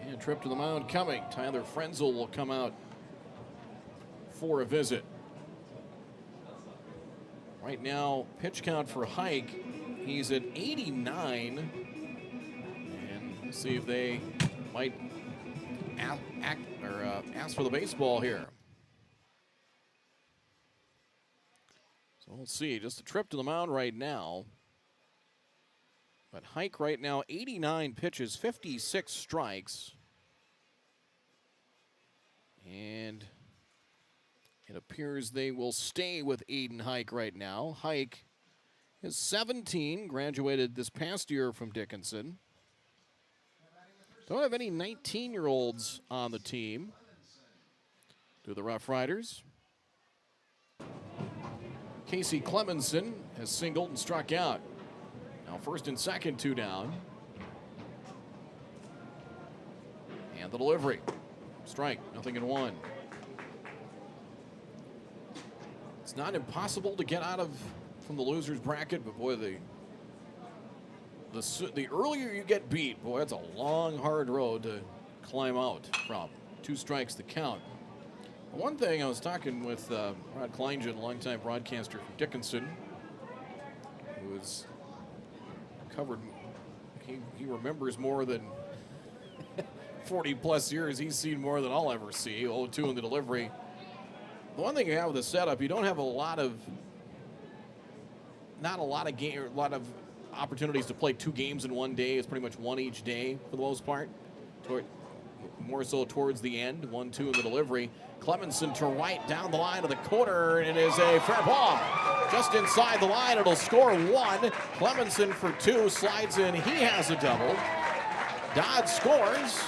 [SPEAKER 2] And trip to the mound coming. Tyler Frenzel will come out for a visit. Right now, pitch count for Hike, he's at 89. And we'll see if they might ask for the baseball here. So we'll see. Just a trip to the mound right now. But Hike right now, 89 pitches, 56 strikes. And it appears they will stay with Aiden Hike right now. Hike is 17, graduated this past year from Dickinson. Don't have any 19-year-olds on the team. Do the Rough Riders. Casey Clemenson has singled and struck out. Now first and second, 2 down. And the delivery. Strike, 0-1. It's not impossible to get out of from the loser's bracket, but boy, the earlier you get beat, boy, that's a long, hard road to climb out from. 2 strikes the count. One thing, I was talking with Rod Kleingen, a longtime broadcaster from Dickinson, who has covered, he remembers more than 40-plus years. He's seen more than I'll ever see. 0-2 in the delivery. The one thing you have with the setup, you don't have a lot of opportunities to play 2 games in one day. It's pretty much 1 each day for the most part. More so towards the end. 1-2 in the delivery. Clemenson to right down the line of the corner, and it is a fair ball. Just inside the line, it'll score 1. Clemenson for 2, slides in. He has a double. Dodd scores.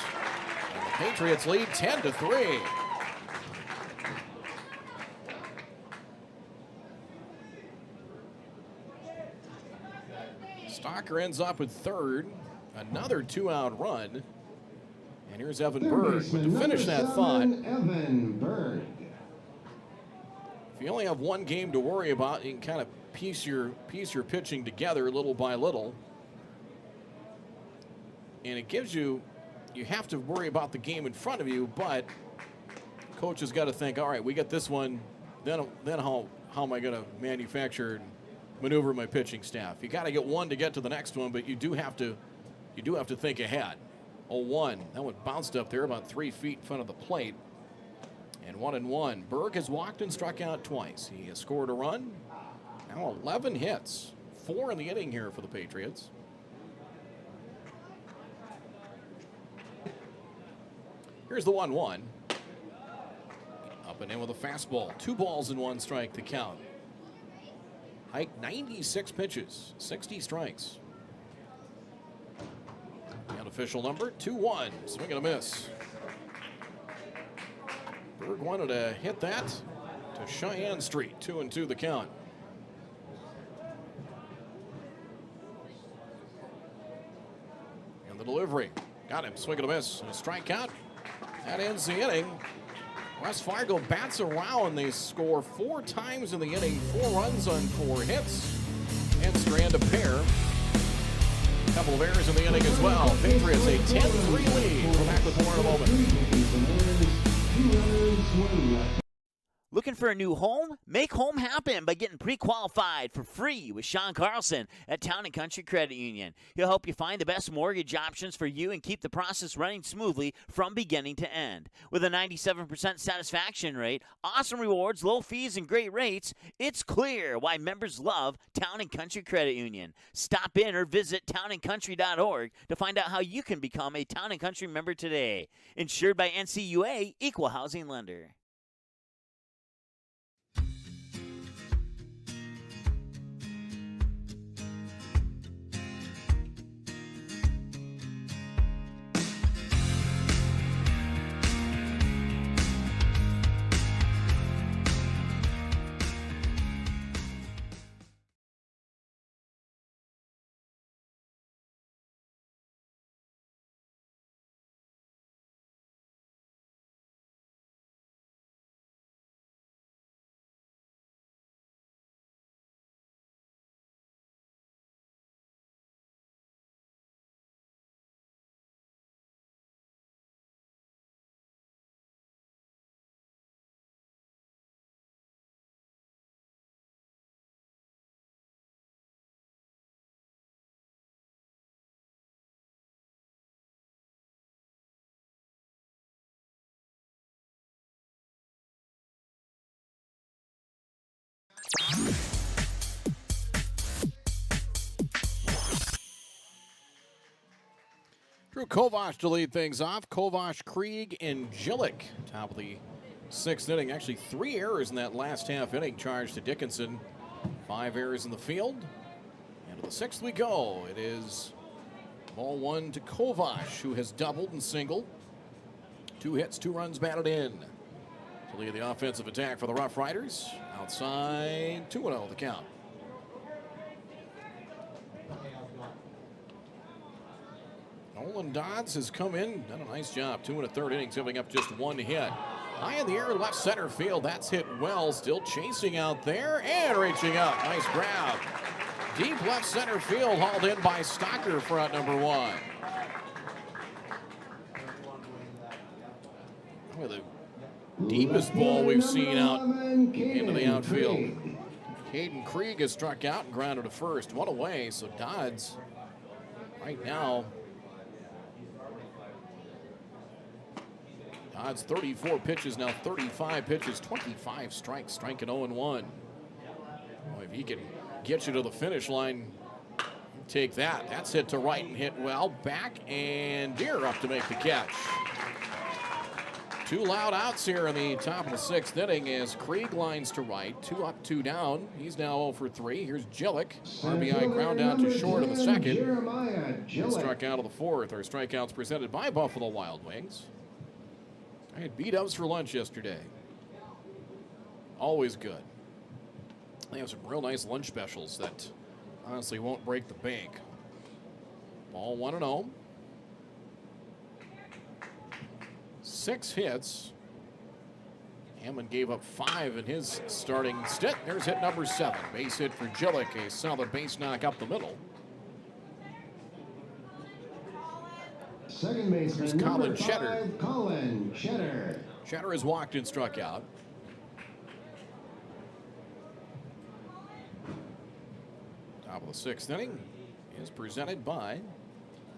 [SPEAKER 2] And the Patriots lead 10-3. Stalker ends up at third. Another 2-out run. And here's Evan Berg. But to finish that thought,
[SPEAKER 8] Evan Berg.
[SPEAKER 2] if you only have 1 game to worry about, you can kind of piece your pitching together little by little. And it gives you have to worry about the game in front of you, but coach has got to think, all right, we got this one, then how am I going to manufacture and maneuver my pitching staff? You got to get 1 to get to the next one, but you do have to think ahead. 0-1. That one bounced up there about 3 feet in front of the plate. And 1-1. Berg has walked and struck out twice. He has scored a run. Now 11 hits. 4 in the inning here for the Patriots. Here's the 1-1. Up and in with a fastball. 2 balls and 1 strike to count. Hike 96 pitches, 60 strikes. The unofficial number, 2-1. Swing and a miss. Berg wanted to hit that to Cheyenne Street. 2-2 the count. And the delivery. Got him. Swing and a miss. And a strikeout. That ends the inning. West Fargo bats around. They score 4 times in the inning. 4 runs on 4 hits. And strand a pair. A couple of errors in the inning as well. Patriots a 10-3 lead. We're back with more in a moment.
[SPEAKER 4] Looking for a new home? Make home happen by getting pre-qualified for free with Sean Carlson at Town & Country Credit Union. He'll help you find the best mortgage options for you and keep the process running smoothly from beginning to end. With a 97% satisfaction rate, awesome rewards, low fees, and great rates, it's clear why members love Town & Country Credit Union. Stop in or visit townandcountry.org to find out how you can become a Town & Country member today. Insured by NCUA, Equal Housing Lender.
[SPEAKER 2] Drew Kovash to lead things off. Kovash, Krieg, and Jillick. Top of the sixth inning. Actually, 3 errors in that last half inning charged to Dickinson. 5 errors in the field. And to the sixth we go. It is ball 1 to Kovash, who has doubled and singled. 2 hits, 2 runs batted in. To lead the offensive attack for the Rough Riders. Outside, 2-0 the count. Nolan Dodds has come in, done a nice job. 2 1/3 innings, giving up just 1 hit. High in the air, left center field. That's hit well. Still chasing out there and reaching up. Nice grab. Deep left center field, hauled in by Stocker for out number 1. Probably the deepest ball we've seen out into the outfield. Caden Krieg has struck out and grounded to first. 1 away, so Dodds right now. Dodds 34 pitches, now 35 pitches, 25 strikes, striking 0-1. Boy, if he can get you to the finish line, take that. That's hit to right and hit well. Back and Deere up to make the catch. 2 loud outs here in the top of the 6th inning as Krieg lines to right. 2 up, 2 down. He's now 0 for 3. Here's Jillick. RBI ground out to short in the second. And struck out of the 4th. Our strikeouts presented by Buffalo Wild Wings. I had B-dubs for lunch yesterday. Always good. They have some real nice lunch specials that honestly won't break the bank. Ball 1-0. 6 hits. Hammond gave up 5 in his starting stint. There's hit number 7. Base hit for Jillick. A solid base knock up the middle.
[SPEAKER 8] Second baseman,
[SPEAKER 2] There's Colin
[SPEAKER 8] number 5,
[SPEAKER 2] Cheddar.
[SPEAKER 8] Colin Cheddar.
[SPEAKER 2] Cheddar has walked and struck out. Top of the 6th inning is presented by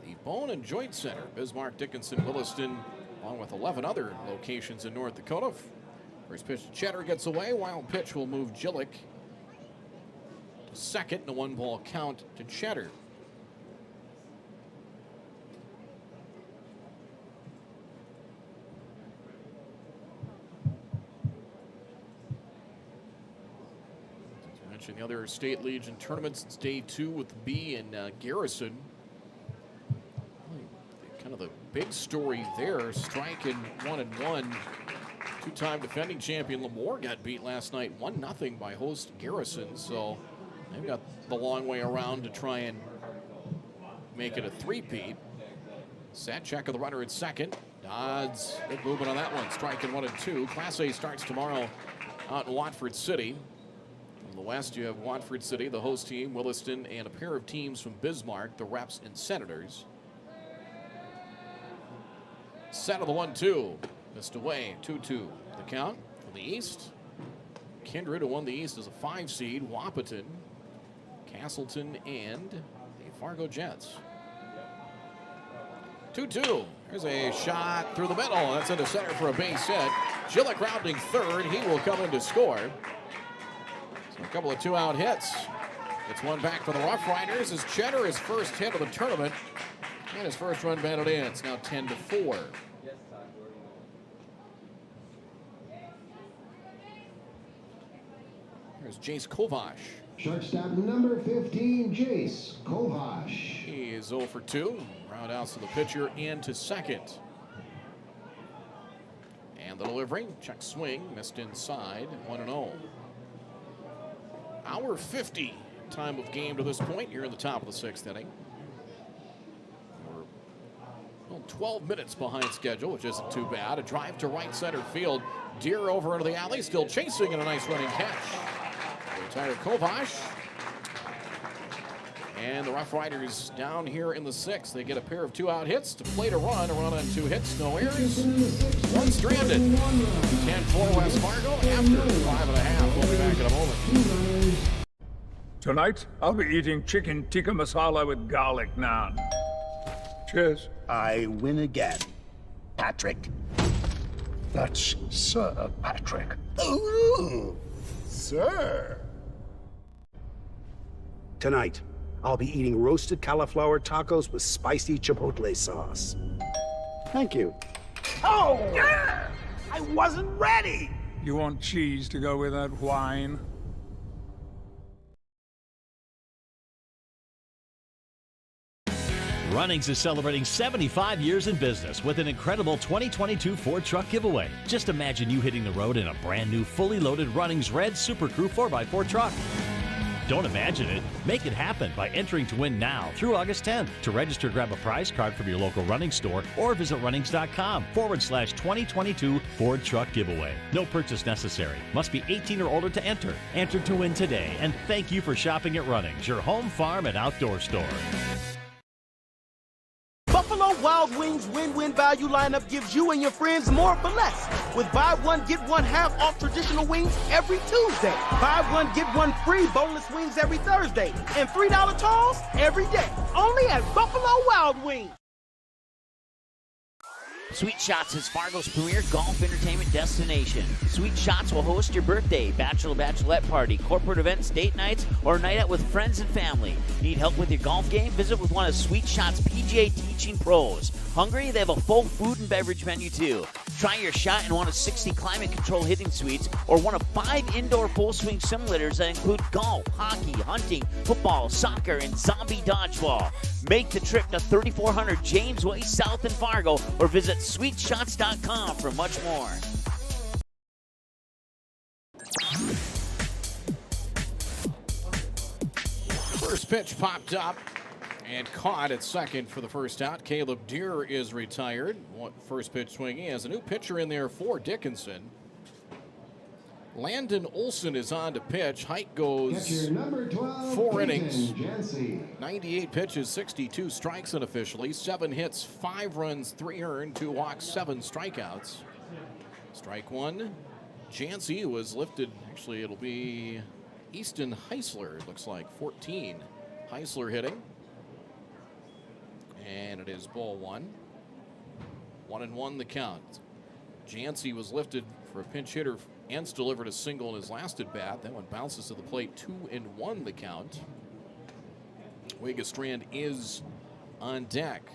[SPEAKER 2] the Bone and Joint Center. Bismarck, Dickinson, Williston, along with 11 other locations in North Dakota. First pitch to Cheddar gets away. Wild pitch will move Jillick to second. And a 1-ball count to Cheddar. The other state legion tournaments, it's day 2 with B and Garrison. Kind of the big story there, striking 1-1. 2-time defending champion Lemoore got beat last night 1-0 by host Garrison. So they've got the long way around to try and make it a 3-peat. Set check of the runner at second. Dodds, big movement on that one, striking 1-2. Class A starts tomorrow out in Watford City. From the west, you have Watford City, the host team, Williston, and a pair of teams from Bismarck, the Reps and Senators. Set of the 1-2. Missed away, 2-2. The count from the east. Kindred, who won the East as a 5 seed, Wapaton, Castleton, and the Fargo Jets. 2-2. There's a shot through the middle. That's into center for a base hit. Gillick rounding third. He will come in to score. So a couple of 2-out hits. It's one back for the Rough Riders as Cheddar, his first hit of the tournament, and his first run batted in. It's now 10-4. Here's Jace Kovash.
[SPEAKER 8] Shortstop number 15, Jace Kovash.
[SPEAKER 2] He is 0 for 2. Roundouts to the pitcher and to second. And the delivery, check swing, missed inside, 1-0. Hour 50 time of game to this point here in the top of the 6th inning. We're 12 minutes behind schedule, which isn't too bad. A drive to right center field. Deer over into the alley, still chasing and a nice running catch. Retired Kovash. And the Rough Riders down here in the 6th. They get a pair of 2-out hits to plate a run on 2 hits, no errors, 1 stranded. 10-4 West Fargo after 5.5. We'll be back in a moment.
[SPEAKER 5] Tonight, I'll be eating chicken tikka masala with garlic naan. Cheers.
[SPEAKER 6] I win again. Patrick.
[SPEAKER 5] That's Sir Patrick.
[SPEAKER 6] Ooh, sir. Tonight, I'll be eating roasted cauliflower tacos with spicy chipotle sauce. Thank you. Oh! I wasn't ready!
[SPEAKER 5] You want cheese to go with that wine?
[SPEAKER 7] Runnings is celebrating 75 years in business with an incredible 2022 Ford truck giveaway. Just imagine you hitting the road in a brand new fully loaded Runnings Red Super Crew 4x4 truck. Don't imagine it. Make it happen by entering to win now through August 10th. To register, grab a prize card from your local Runnings store or visit runnings.com/2022 Ford Truck Giveaway. No purchase necessary. Must be 18 or older to enter. Enter to win today. And thank you for shopping at Runnings, your home, farm, and outdoor store.
[SPEAKER 9] Buffalo Wild Wings win-win value lineup gives you and your friends more for less. With buy one, get one half off traditional wings every Tuesday. Buy one, get one free boneless wings every Thursday. And $3 tolls every day. Only at Buffalo Wild Wings.
[SPEAKER 4] Sweet Shots is Fargo's premier golf entertainment destination. Sweet Shots will host your birthday, bachelorette party, corporate events, date nights, or night out with friends and family. Need help with your golf game? Visit with one of Sweet Shots' PGA teaching pros. Hungry? They have a full food and beverage menu too. Try your shot in one of 60 climate control hitting suites or one of 5 indoor full swing simulators that include golf, hockey, hunting, football, soccer, and zombie dodgeball. Make the trip to 3400 James Way South in Fargo or visit sweetshots.com for much more.
[SPEAKER 2] First pitch popped up and caught at second for the first out. Caleb Deere is retired. First pitch swinging. He has a new pitcher in there for Dickinson. Landon Olson is on to pitch. Height goes 4 innings, 98 pitches, 62 strikes unofficially, 7 hits, 5 runs, 3 earned, 2 walks, 7 strikeouts. Strike 1. Jancy was lifted. Actually, it'll be Easton Heisler, it looks like, 14. Heisler hitting. And it is ball 1. 1-1 the count. Jancy was lifted for a pinch hitter. Ants delivered a single in his last at bat. That one bounces to the plate. 2-1 the count. Wegestrand is on deck.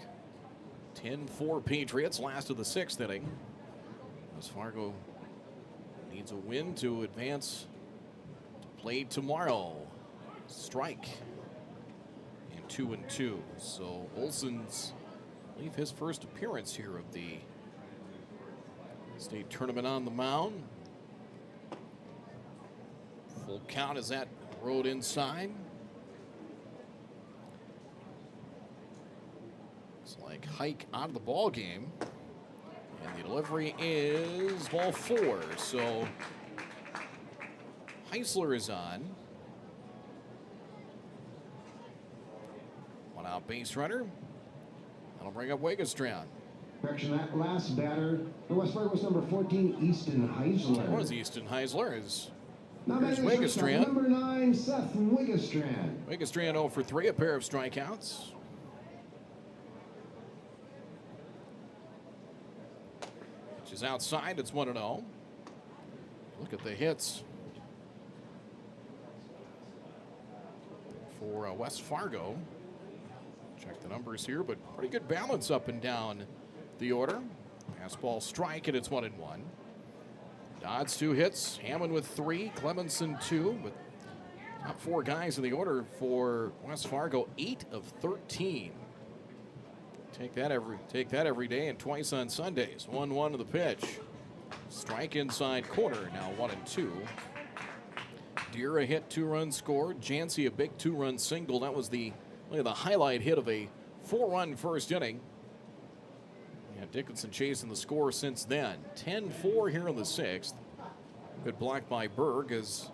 [SPEAKER 2] 10-4 Patriots, last of the 6th inning. As Fargo needs a win to advance to play tomorrow. Strike and 2-2. So Olson's, I believe, his first appearance here of the state tournament on the mound. Full count as that rode inside. It's like Hike out of the ball game. And the delivery is ball 4. So Heisler is on. 1 out base runner. That'll bring up Wegestrand.
[SPEAKER 8] Correction, that last batter for West Fargo's number 14, Easton Heisler.
[SPEAKER 2] That was Easton Heisler. Is Here's Wigestrand.
[SPEAKER 8] Number 9, Seth Wigestrand.
[SPEAKER 2] Wigestrand 0 for 3, a pair of strikeouts. Pitch is outside, it's 1-0. Look at the hits for West Fargo. Check the numbers here, but pretty good balance up and down the order. Pass ball strike, and it's 1-1. Dodds 2 hits, Hammond with 3, Clemenson 2, but top 4 guys in the order for West Fargo, 8 of 13. Take that every day and twice on Sundays. 1-1 to the pitch. Strike inside corner, now 1-2. Deer a hit, 2 runs scored. Jancy a big 2-run single. That was the highlight hit of a 4-run first inning. And Dickinson chasing the score since then. 10-4 here in the 6th. Good block by Berg as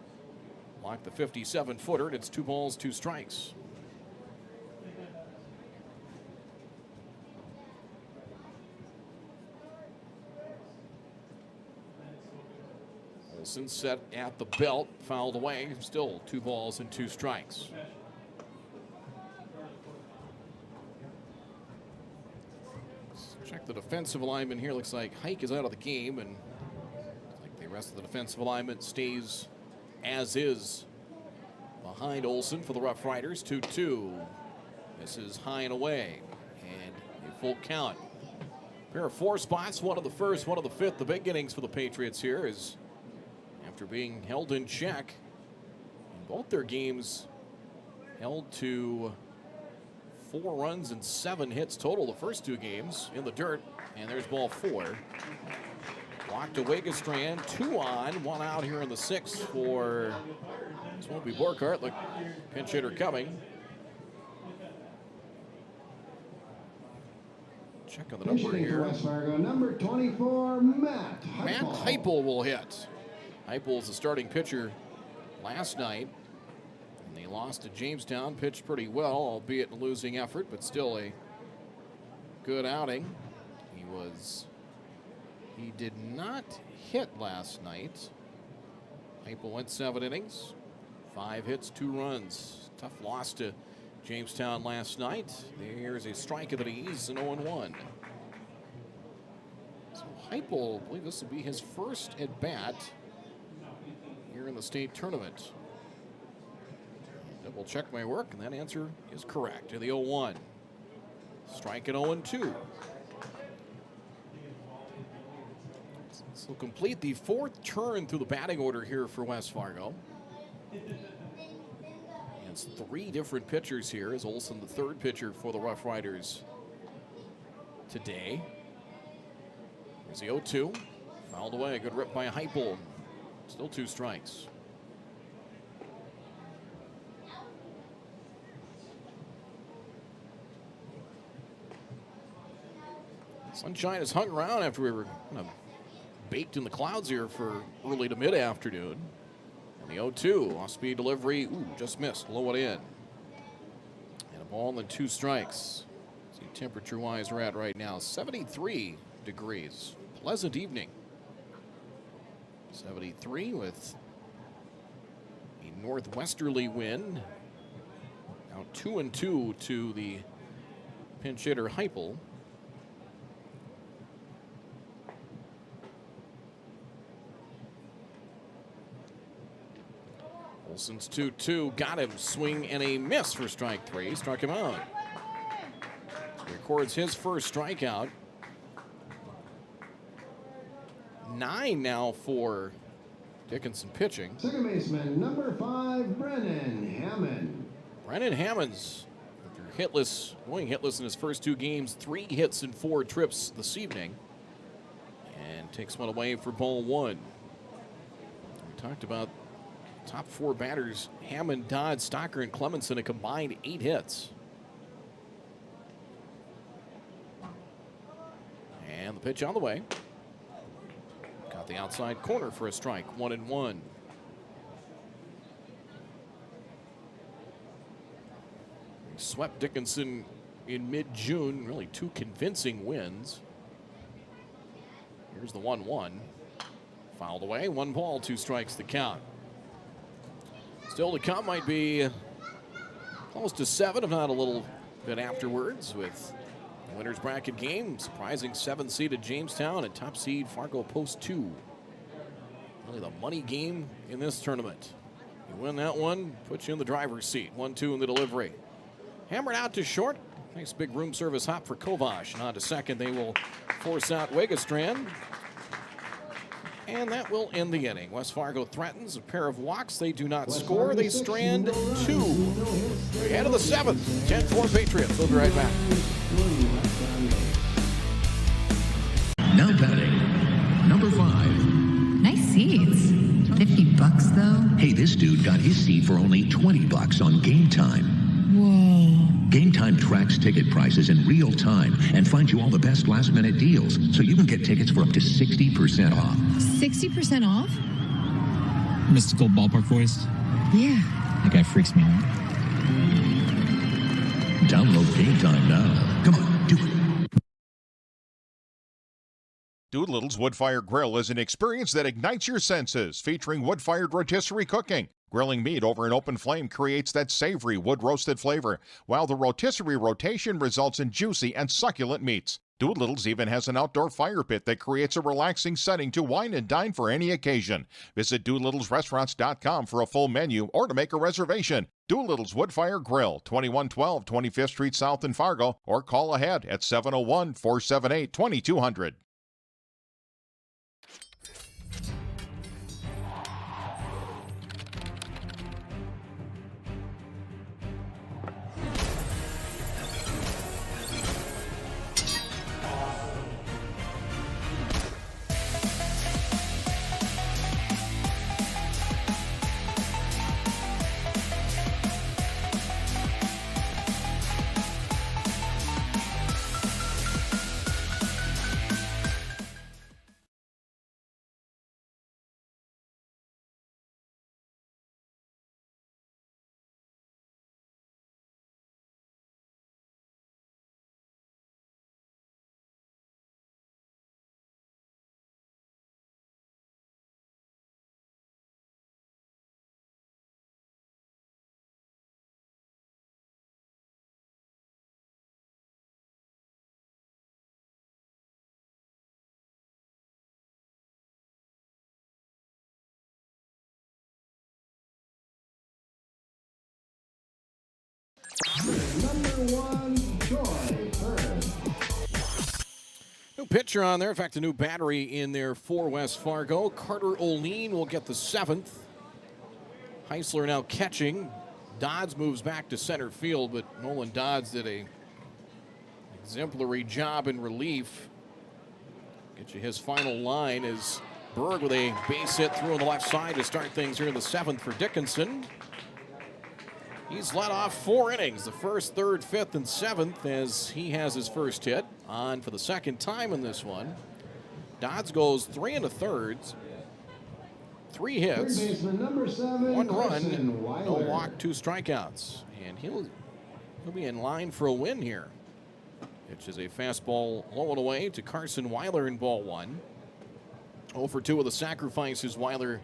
[SPEAKER 2] blocked the 57-footer, and it's 2 balls, 2 strikes. Olsen set at the belt, fouled away. Still 2 balls and 2 strikes. Check the defensive alignment here. Looks like Hike is out of the game, and looks like the rest of the defensive alignment stays as is behind Olsen for the Rough Riders. 2-2. This is high and away, and a full count. Pair of 4 spots, one of the first, one of the fifth. The big innings for the Patriots here is after being held in check in both their games, held to 4 runs and 7 hits total the first 2 games in the dirt. And there's ball 4. Blocked to Wigestrand, 2 on, 1 out here in the 6th for Swampy Borkart. Look, pinch hitter coming. Check on the number here.
[SPEAKER 8] West Fargo, number 24, Matt Heipel.
[SPEAKER 2] Matt Heipel will hit. Heipel's the starting pitcher last night. They lost to Jamestown, pitched pretty well, albeit a losing effort, but still a good outing. He did not hit last night. Heipel went 7 innings, 5 hits, 2 runs. Tough loss to Jamestown last night. There's a strike at ease, an 0-1. So Heipel, I believe this will be his first at bat here in the state tournament. Double check my work, and that answer is correct. To the 0-1. Strike at 0-2. This will complete the 4th turn through the batting order here for West Fargo. It's 3 different pitchers here, as Olsen the 3rd pitcher for the Rough Riders today. Here's the 0-2. Fouled away, a good rip by Heipel. Still 2 strikes. Sunshine has hung around after we were kind of baked in the clouds here for early to mid-afternoon. And the 0-2, off-speed delivery, just missed, low and in. And a ball and 2 strikes. See temperature-wise we're at right now, 73 degrees. Pleasant evening. 73 with a northwesterly wind. Now 2-2 to the pinch hitter Heipel. Olsen's 2-2, got him, swing and a miss for strike 3, struck him out. Records his first strikeout. 9 now for Dickinson pitching.
[SPEAKER 8] Second baseman, number 5, Brennan Hammond.
[SPEAKER 2] Brennan Hammond's going hitless in his first 2 games, 3 hits and 4 trips this evening. And takes one away for ball 1. We talked about top 4 batters, Hammond, Dodd, Stocker, and Clemenson, a combined 8 hits. And the pitch on the way. Got the outside corner for a strike, 1-1. Swept Dickinson in mid-June, really 2 convincing wins. Here's the 1-1. Fouled away, 1 ball, 2 strikes the count. Still to come might be close to 7, if not a little bit afterwards, with the winner's bracket game. Surprising 7-seeded Jamestown and top seed Fargo Post 2. Really the money game in this tournament. You win that one, puts you in the driver's seat. 1-2 in the delivery. Hammered out to short. Nice big room service hop for Kovash. And on to second, they will force out Wegestrand. And that will end the inning. West Fargo threatens a pair of walks. They do not score. They strand 2. Ahead of the 7th. 10-4 Patriots. We'll be right back.
[SPEAKER 10] Now batting, number 5.
[SPEAKER 11] Nice seats. $50 though.
[SPEAKER 10] Hey, this dude got his seat for only $20 on Game Time.
[SPEAKER 11] Whoa.
[SPEAKER 10] Game Time tracks ticket prices in real time and finds you all the best last-minute deals, so you can get tickets for up to 60% off.
[SPEAKER 11] 60% off?
[SPEAKER 12] Mystical ballpark voice?
[SPEAKER 11] Yeah.
[SPEAKER 12] That guy freaks me out.
[SPEAKER 10] Download Game Time now. Come on, do it.
[SPEAKER 13] Doolittle's Wood-Fired Grill is an experience that ignites your senses, featuring wood-fired rotisserie cooking. Grilling meat over an open flame creates that savory wood-roasted flavor, while the rotisserie rotation results in juicy and succulent meats. Doolittle's even has an outdoor fire pit that creates a relaxing setting to wine and dine for any occasion. Visit DoolittlesRestaurants.com for a full menu or to make a reservation. Doolittle's Wood-Fired Grill, 2112 25th Street South in Fargo, or call ahead at 701-478-2200.
[SPEAKER 8] Number 1, Troy Bird.
[SPEAKER 2] New pitcher on there. In fact, a new battery in there for West Fargo. Carter Oline will get the 7th. Heisler now catching. Dodds moves back to center field, but Nolan Dodds did a exemplary job in relief. Get you his final line is Berg with a base hit through on the left side to start things here in the 7th for Dickinson. He's led off 4 innings, the 1st, 3rd, 5th, and 7th, as he has his first hit. On for the 2nd time in this one. Dodds goes 3 1/3, 3 hits,
[SPEAKER 8] Number 7,
[SPEAKER 2] 1 run,
[SPEAKER 8] Carson
[SPEAKER 2] no
[SPEAKER 8] Weiler.
[SPEAKER 2] walk, 2 strikeouts. And he'll be in line for a win here. Pitch is a fastball low and away to Carson Weiler in ball 1. 0 for 2 with a sacrifice is Weiler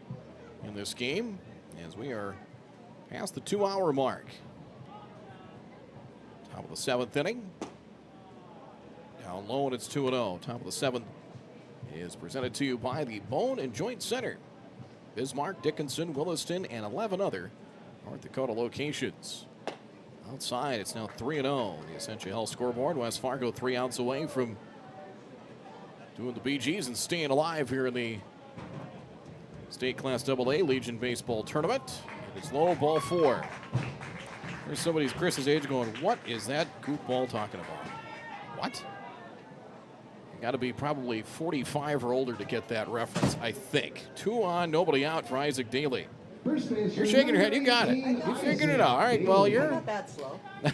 [SPEAKER 2] in this game, as we are past the 2-hour mark. Top of the 7th inning. Down low and it's 2-0. Top of the 7th is presented to you by the Bone and Joint Center. Bismarck, Dickinson, Williston, and 11 other North Dakota locations. Outside, it's now 3-0. The Essentia Health scoreboard. West Fargo 3 outs away from doing the BGs and staying alive here in the State Class AA Legion Baseball Tournament. It's low, ball 4. There's somebody Chris's age going, what is that goofball talking about? What? You got to be probably 45 or older to get that reference, I think. 2 on, nobody out for Isaac Daly. You're shaking your head. You got it. You figured it out. All right, well, you're
[SPEAKER 16] not that slow.
[SPEAKER 2] I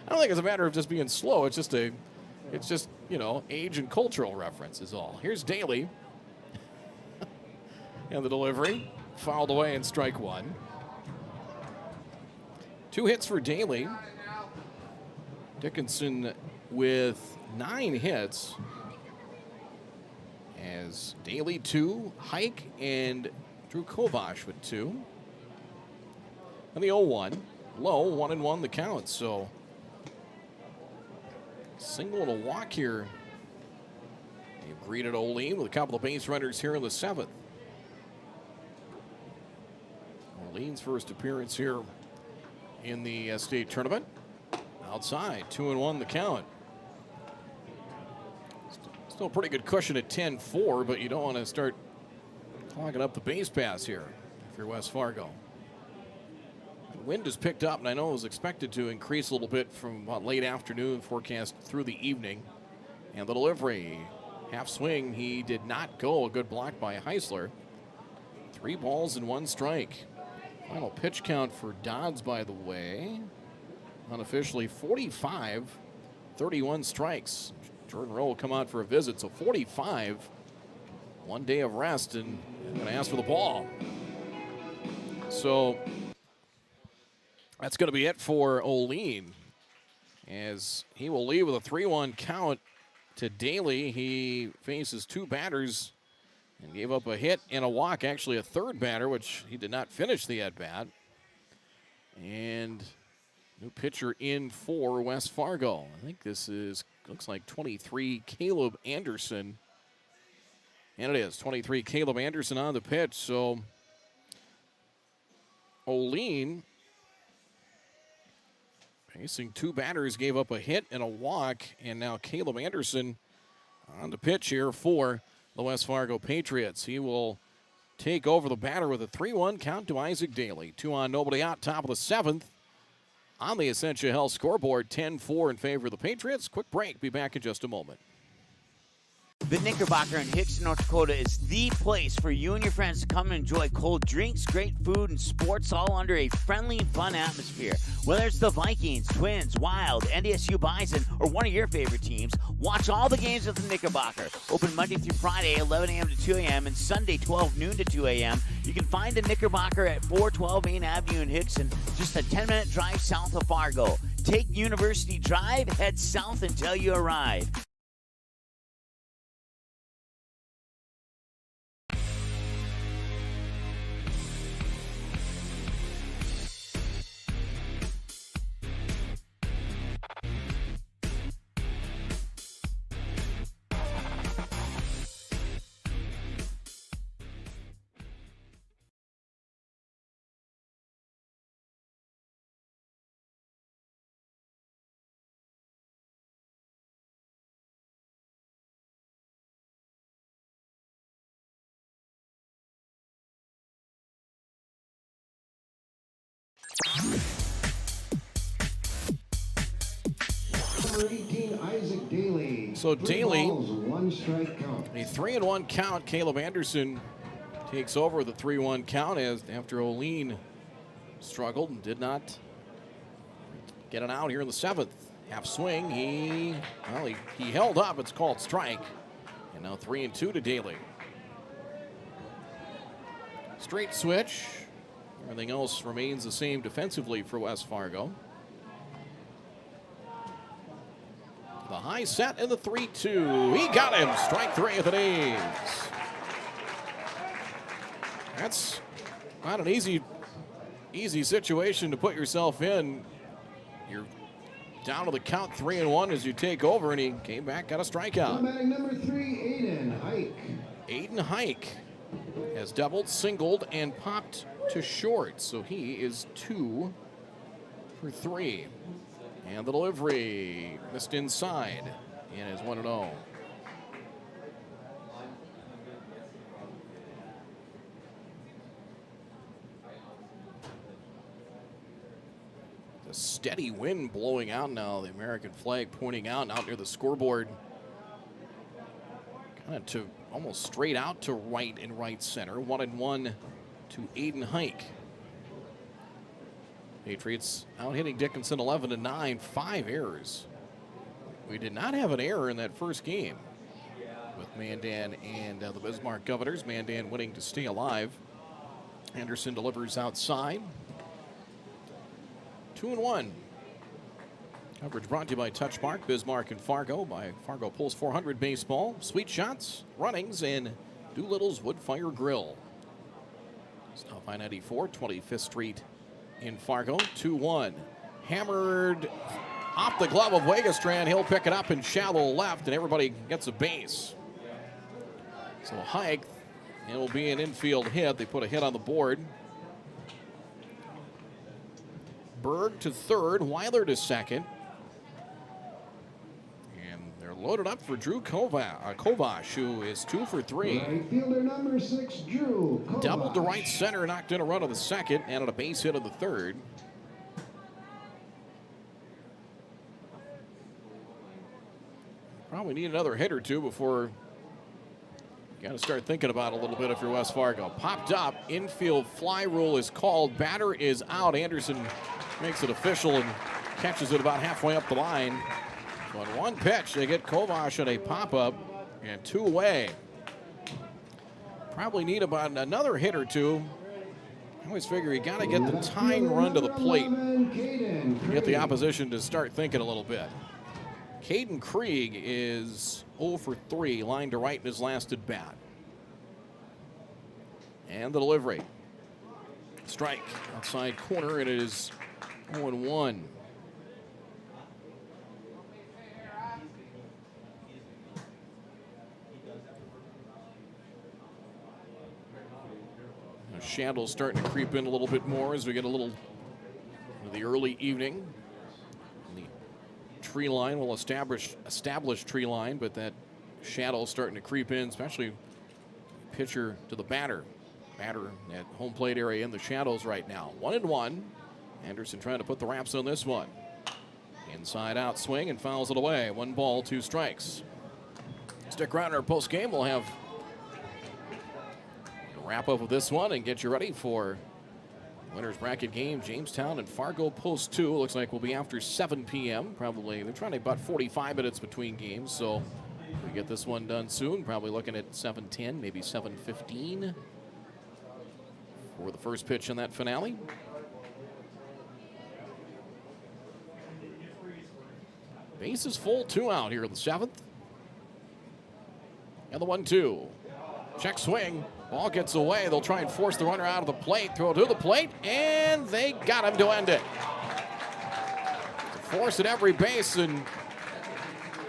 [SPEAKER 2] don't think it's a matter of just being slow. It's just you know, age and cultural reference is all. Here's Daly. And the delivery. Fouled away and strike 1. 2 hits for Daly. Dickinson with 9 hits. As Daly 2, Hike, and Drew Kovash with 2. And the 0-1. Low, 1-1 the count. So single and a walk here. They've greeted Olean with a couple of base runners here in the 7th. Olean's first appearance here in the state tournament. Outside, 2-1 the count. Still a pretty good cushion at 10-4, but you don't want to start clogging up the base pass here if you're West Fargo. The wind has picked up, and I know it was expected to increase a little bit from about late afternoon, forecast through the evening. And the delivery, half swing, he did not go. A good block by Heisler. 3 balls and 1 strike. Final pitch count for Dodds, by the way, unofficially 45, 31 strikes. Jordan Rowe will come out for a visit, so 45, 1 day of rest, and going to ask for the ball. So that's going to be it for Olean, as he will leave with a 3-1 count to Daly. He faces 2 batters and gave up a hit and a walk, actually a 3rd batter, which he did not finish the at-bat. And new pitcher in for West Fargo. I think this looks like 23, Caleb Anderson. And it is 23, Caleb Anderson on the pitch. So Olean facing 2 batters, gave up a hit and a walk, and now Caleb Anderson on the pitch here for the West Fargo Patriots. He will take over the batter with a 3-1 count to Isaac Daly. 2 on, nobody out, top of the 7th. On the Essentia Health scoreboard, 10-4 in favor of the Patriots. Quick break. Be back in just a moment.
[SPEAKER 4] The Knickerbocker in Hickson, North Dakota is the place for you and your friends to come and enjoy cold drinks, great food, and sports all under a friendly and fun atmosphere. Whether it's the Vikings, Twins, Wild, NDSU Bison, or one of your favorite teams, watch all the games at the Knickerbocker. Open Monday through Friday, 11 a.m. to 2 a.m., and Sunday, 12 noon to 2 a.m. You can find the Knickerbocker at 412 Main Avenue in Hickson, just a 10-minute drive south of Fargo. Take University Drive, head south until you arrive.
[SPEAKER 8] Number 18, Isaac Daly.
[SPEAKER 2] So
[SPEAKER 8] 3
[SPEAKER 2] Daly,
[SPEAKER 8] balls, 1 strike count.
[SPEAKER 2] a 3-1 count. Caleb Anderson takes over the 3-1 count after Olean struggled and did not get an out here in the 7th. Half swing, he held up. It's called strike. And now 3-2 to Daly. Straight switch. Everything else remains the same defensively for West Fargo. The high set and the 3-2. He got him. Strike 3 at the knees. That's not an easy situation to put yourself in. You're down to the count 3-1 as you take over, and he came back, got a strikeout.
[SPEAKER 8] Number 3, Aiden Hike.
[SPEAKER 2] Aiden Hike has doubled, singled, and popped to short, so he is 2 for 3. And the delivery missed inside and is 1-0. The steady wind blowing out now, the American flag pointing out near the scoreboard. Kind of to almost straight out to right and right center. 1-1 to Aiden Hike. Patriots out hitting Dickinson 11-9, 5 errors. We did not have an error in that first game with Mandan and the Bismarck Governors. Mandan winning to stay alive. Anderson delivers outside. 2-1. Coverage brought to you by Touchmark, Bismarck and Fargo, by Fargo Pulse 400 Baseball, Sweet Shots, Runnings, and Doolittle's Wood Fire Grill. Stop I-94, 25th Street in Fargo. 2-1. Hammered off the glove of Wegestrand. He'll pick it up in shallow left, and everybody gets a base. So Hike, it'll be an infield hit. They put a hit on the board. Berg to third, Weiler to second. And they're loaded up for Drew Kovash, who is 2 for 3.
[SPEAKER 8] Right fielder number 6, Drew Kovash.
[SPEAKER 2] Doubled to right center, knocked in a run on the second, and on a base hit on the third. Probably need another hit or two before you got to start thinking about it a little bit if you're West Fargo. Popped up, infield fly rule is called. Batter is out. Anderson makes it official and catches it about halfway up the line. So on one pitch, they get Kovash at a pop-up and 2 away. Probably need about another hit or two. I always figure you got to get the tying run to the plate. Get the opposition to start thinking a little bit. Caden Krieg is 0 for 3, line to right in his last at bat. And the delivery. Strike outside corner, and it is 0-1. Shadows starting to creep in a little bit more as we get a little into the early evening. Tree line will establish tree line, but that shadow starting to creep in, especially pitcher to the batter. Batter at home plate area in the shadows right now. 1-1. Anderson trying to put the wraps on this one. Inside out swing and fouls it away. 1 ball, 2 strikes. Stick around in our post game. We'll have a wrap up of this one and get you ready for winner's bracket game, Jamestown and Fargo Post 2. Looks like we'll be after 7 p.m. Probably, they're trying to about 45 minutes between games, so we get this one done soon. Probably looking at 7:10, maybe 7:15 for the first pitch in that finale. Base is full, 2 out here in the 7th. And the 1-2. Check swing. Ball gets away. They'll try and force the runner out of the plate. Throw to the plate, and they got him to end it. Force at every base, and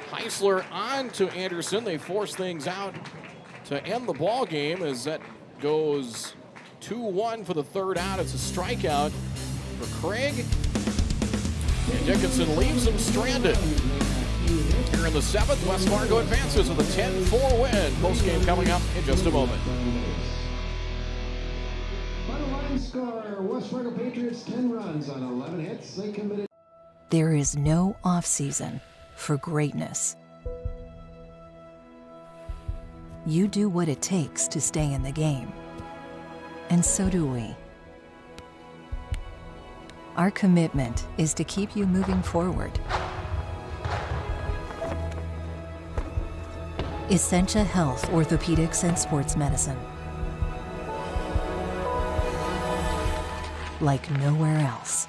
[SPEAKER 2] Heisler on to Anderson. They force things out to end the ball game as that goes 2-1 for the 3rd out. It's a strikeout for Craig. And Dickinson leaves him stranded. Here in the 7th, West Fargo advances with a 10-4 win. Postgame coming up in just a moment.
[SPEAKER 8] Final line score, West Fargo Patriots 10 runs on 11 hits. They committed.
[SPEAKER 14] There is no off-season for greatness. You do what it takes to stay in the game. And so do we. Our commitment is to keep you moving forward. Essentia Health Orthopedics and Sports Medicine. Like nowhere else.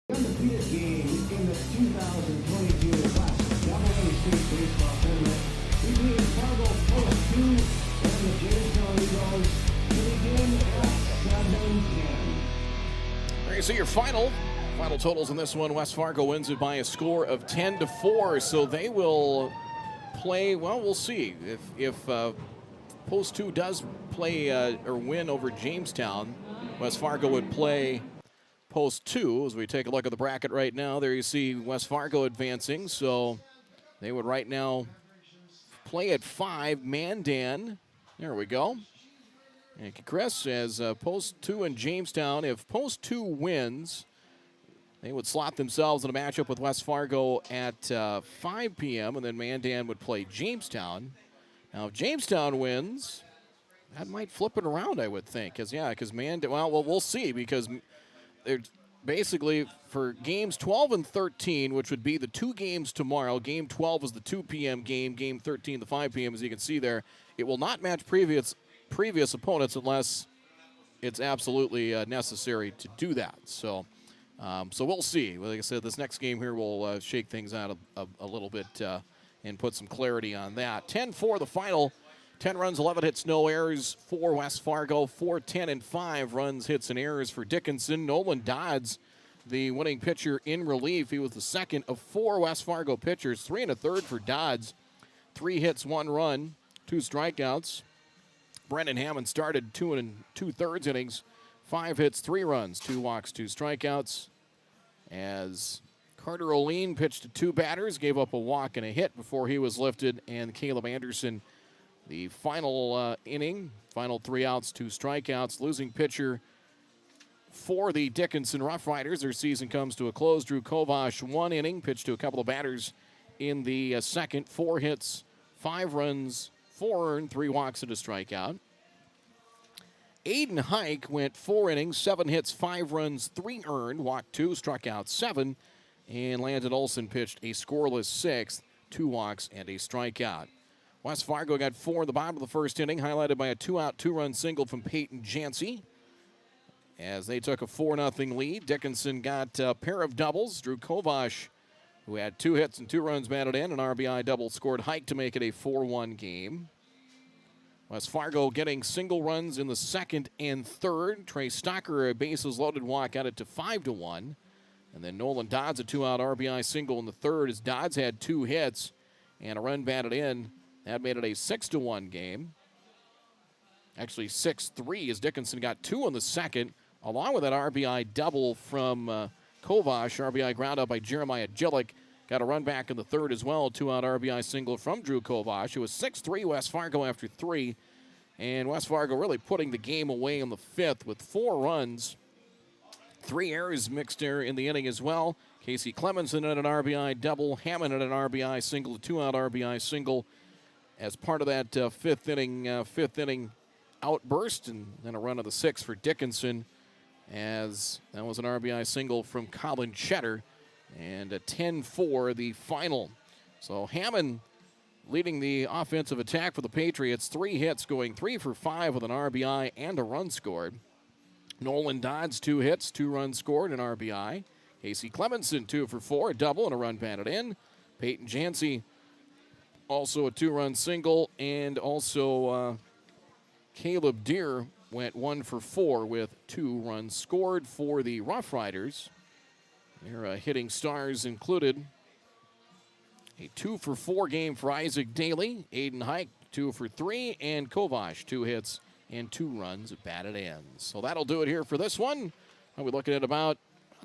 [SPEAKER 8] Undefeated game in the 2022 Class AA State Baseball Tournament between Fargo Post 2 and the Jamestown Eagles to begin at 7:10.
[SPEAKER 2] There you see your final totals in this one. West Fargo wins it by a score of 10-4, so they will play. Well, we'll see if Post 2 does play or win over Jamestown. West Fargo would play Post 2 as we take a look at the bracket right now. There you see West Fargo advancing, so they would right now play at 5. Mandan, there we go. Thank you, Chris. As Post 2 and Jamestown, if Post 2 wins, they would slot themselves in a matchup with West Fargo at 5 p.m., and then Mandan would play Jamestown. Now, if Jamestown wins, that might flip it around, I would think. Because Mandan, well, we'll see, because basically for games 12 and 13, which would be the 2 games tomorrow, game 12 is the 2 p.m. game 13 the 5 p.m. as you can see there. It will not match previous opponents unless it's absolutely necessary to do that. So we'll see. Like I said, this next game here will shake things out a little bit and put some clarity on that. 10-4 the final. 10 runs, 11 hits, no errors for West Fargo. 4, 10, and 5 runs, hits, and errors for Dickinson. Nolan Dodds, the winning pitcher in relief. He was the second of 4 West Fargo pitchers. 3 1/3 for Dodds. 3 hits, 1 run, 2 strikeouts. Brendan Hammond started 2 2/3 innings. 5 hits, 3 runs, 2 walks, 2 strikeouts. As Carter O'Lean pitched to 2 batters, gave up a walk and a hit before he was lifted. And Caleb Anderson, the final inning, final 3 outs, 2 strikeouts. Losing pitcher for the Dickinson Rough Riders. Their season comes to a close. Drew Kovash, 1 inning, pitched to a couple of batters in the second. 4 hits, 5 runs, 4 earned, 3 walks and a strikeout. Aiden Hike went 4 innings, 7 hits, 5 runs, 3 earned, walked 2, struck out 7. And Landon Olson pitched a scoreless 6th, 2 walks and a strikeout. West Fargo got 4 in the bottom of the first inning, highlighted by a 2-out, 2-run single from Peyton Jancy. As they took a 4-0 lead, Dickinson got a pair of doubles. Drew Kovash, who had 2 hits and 2 runs batted in, an RBI double scored Hike to make it a 4-1 game. West Fargo getting single runs in the second and third. Trey Stocker, a bases loaded walk, got it to 5-1. And then Nolan Dodds, a 2-out RBI single in the third, as Dodds had 2 hits and a run batted in. That made it a 6-1 game. Actually 6-3 as Dickinson got 2 in the second, along with that RBI double from Kovash. RBI ground out by Jeremiah Gillick. Got a run back in the third as well. 2-out RBI single from Drew Kovash. It was 6-3 West Fargo after 3. And West Fargo really putting the game away in the 5th with 4 runs. 3 errors mixed there in the inning as well. Casey Clemenson had an RBI double. Hammond had an RBI single, a 2-out RBI single as part of that fifth inning outburst, and then a run of the 6th for Dickinson, as that was an RBI single from Colin Cheddar, and a 10-4 the final. So Hammond leading the offensive attack for the Patriots. 3 hits, going 3 for 5 with an RBI and a run scored. Nolan Dodds, 2 hits, 2 runs scored, an RBI. Casey Clemenson, 2 for 4, a double and a run batted in. Peyton Jancy, also a 2-run single, and also Caleb Deere went 1 for 4 with 2 runs scored for the Rough Riders. Their hitting stars included a 2 for 4 game for Isaac Daly, Aiden Hike 2 for 3, and Kovash 2 hits and 2 runs batted in. So that'll do it here for this one. We're looking at about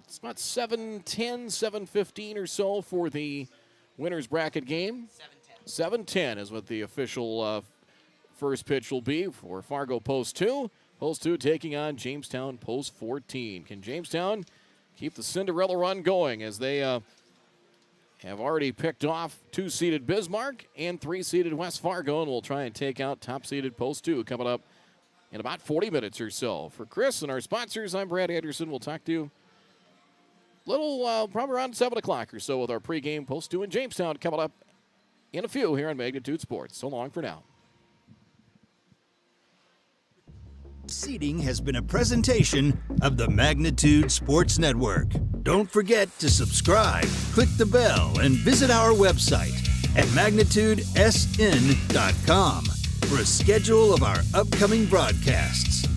[SPEAKER 2] 7:10, 7:15 or so for the winner's bracket game. 7:10 is what the official first pitch will be for Fargo Post 2. Post 2 taking on Jamestown Post 14. Can Jamestown keep the Cinderella run going as they have already picked off 2-seeded Bismarck and 3-seeded West Fargo, and will try and take out top-seeded Post 2 coming up in about 40 minutes or so. For Chris and our sponsors, I'm Brad Anderson. We'll talk to you probably around 7 o'clock or so with our pregame. Post 2 in Jamestown coming up in a few here on Magnitude Sports. So long for now.
[SPEAKER 1] Seating has been a presentation of the Magnitude Sports Network. Don't forget to subscribe, click the bell, and visit our website at magnitudesn.com for a schedule of our upcoming broadcasts.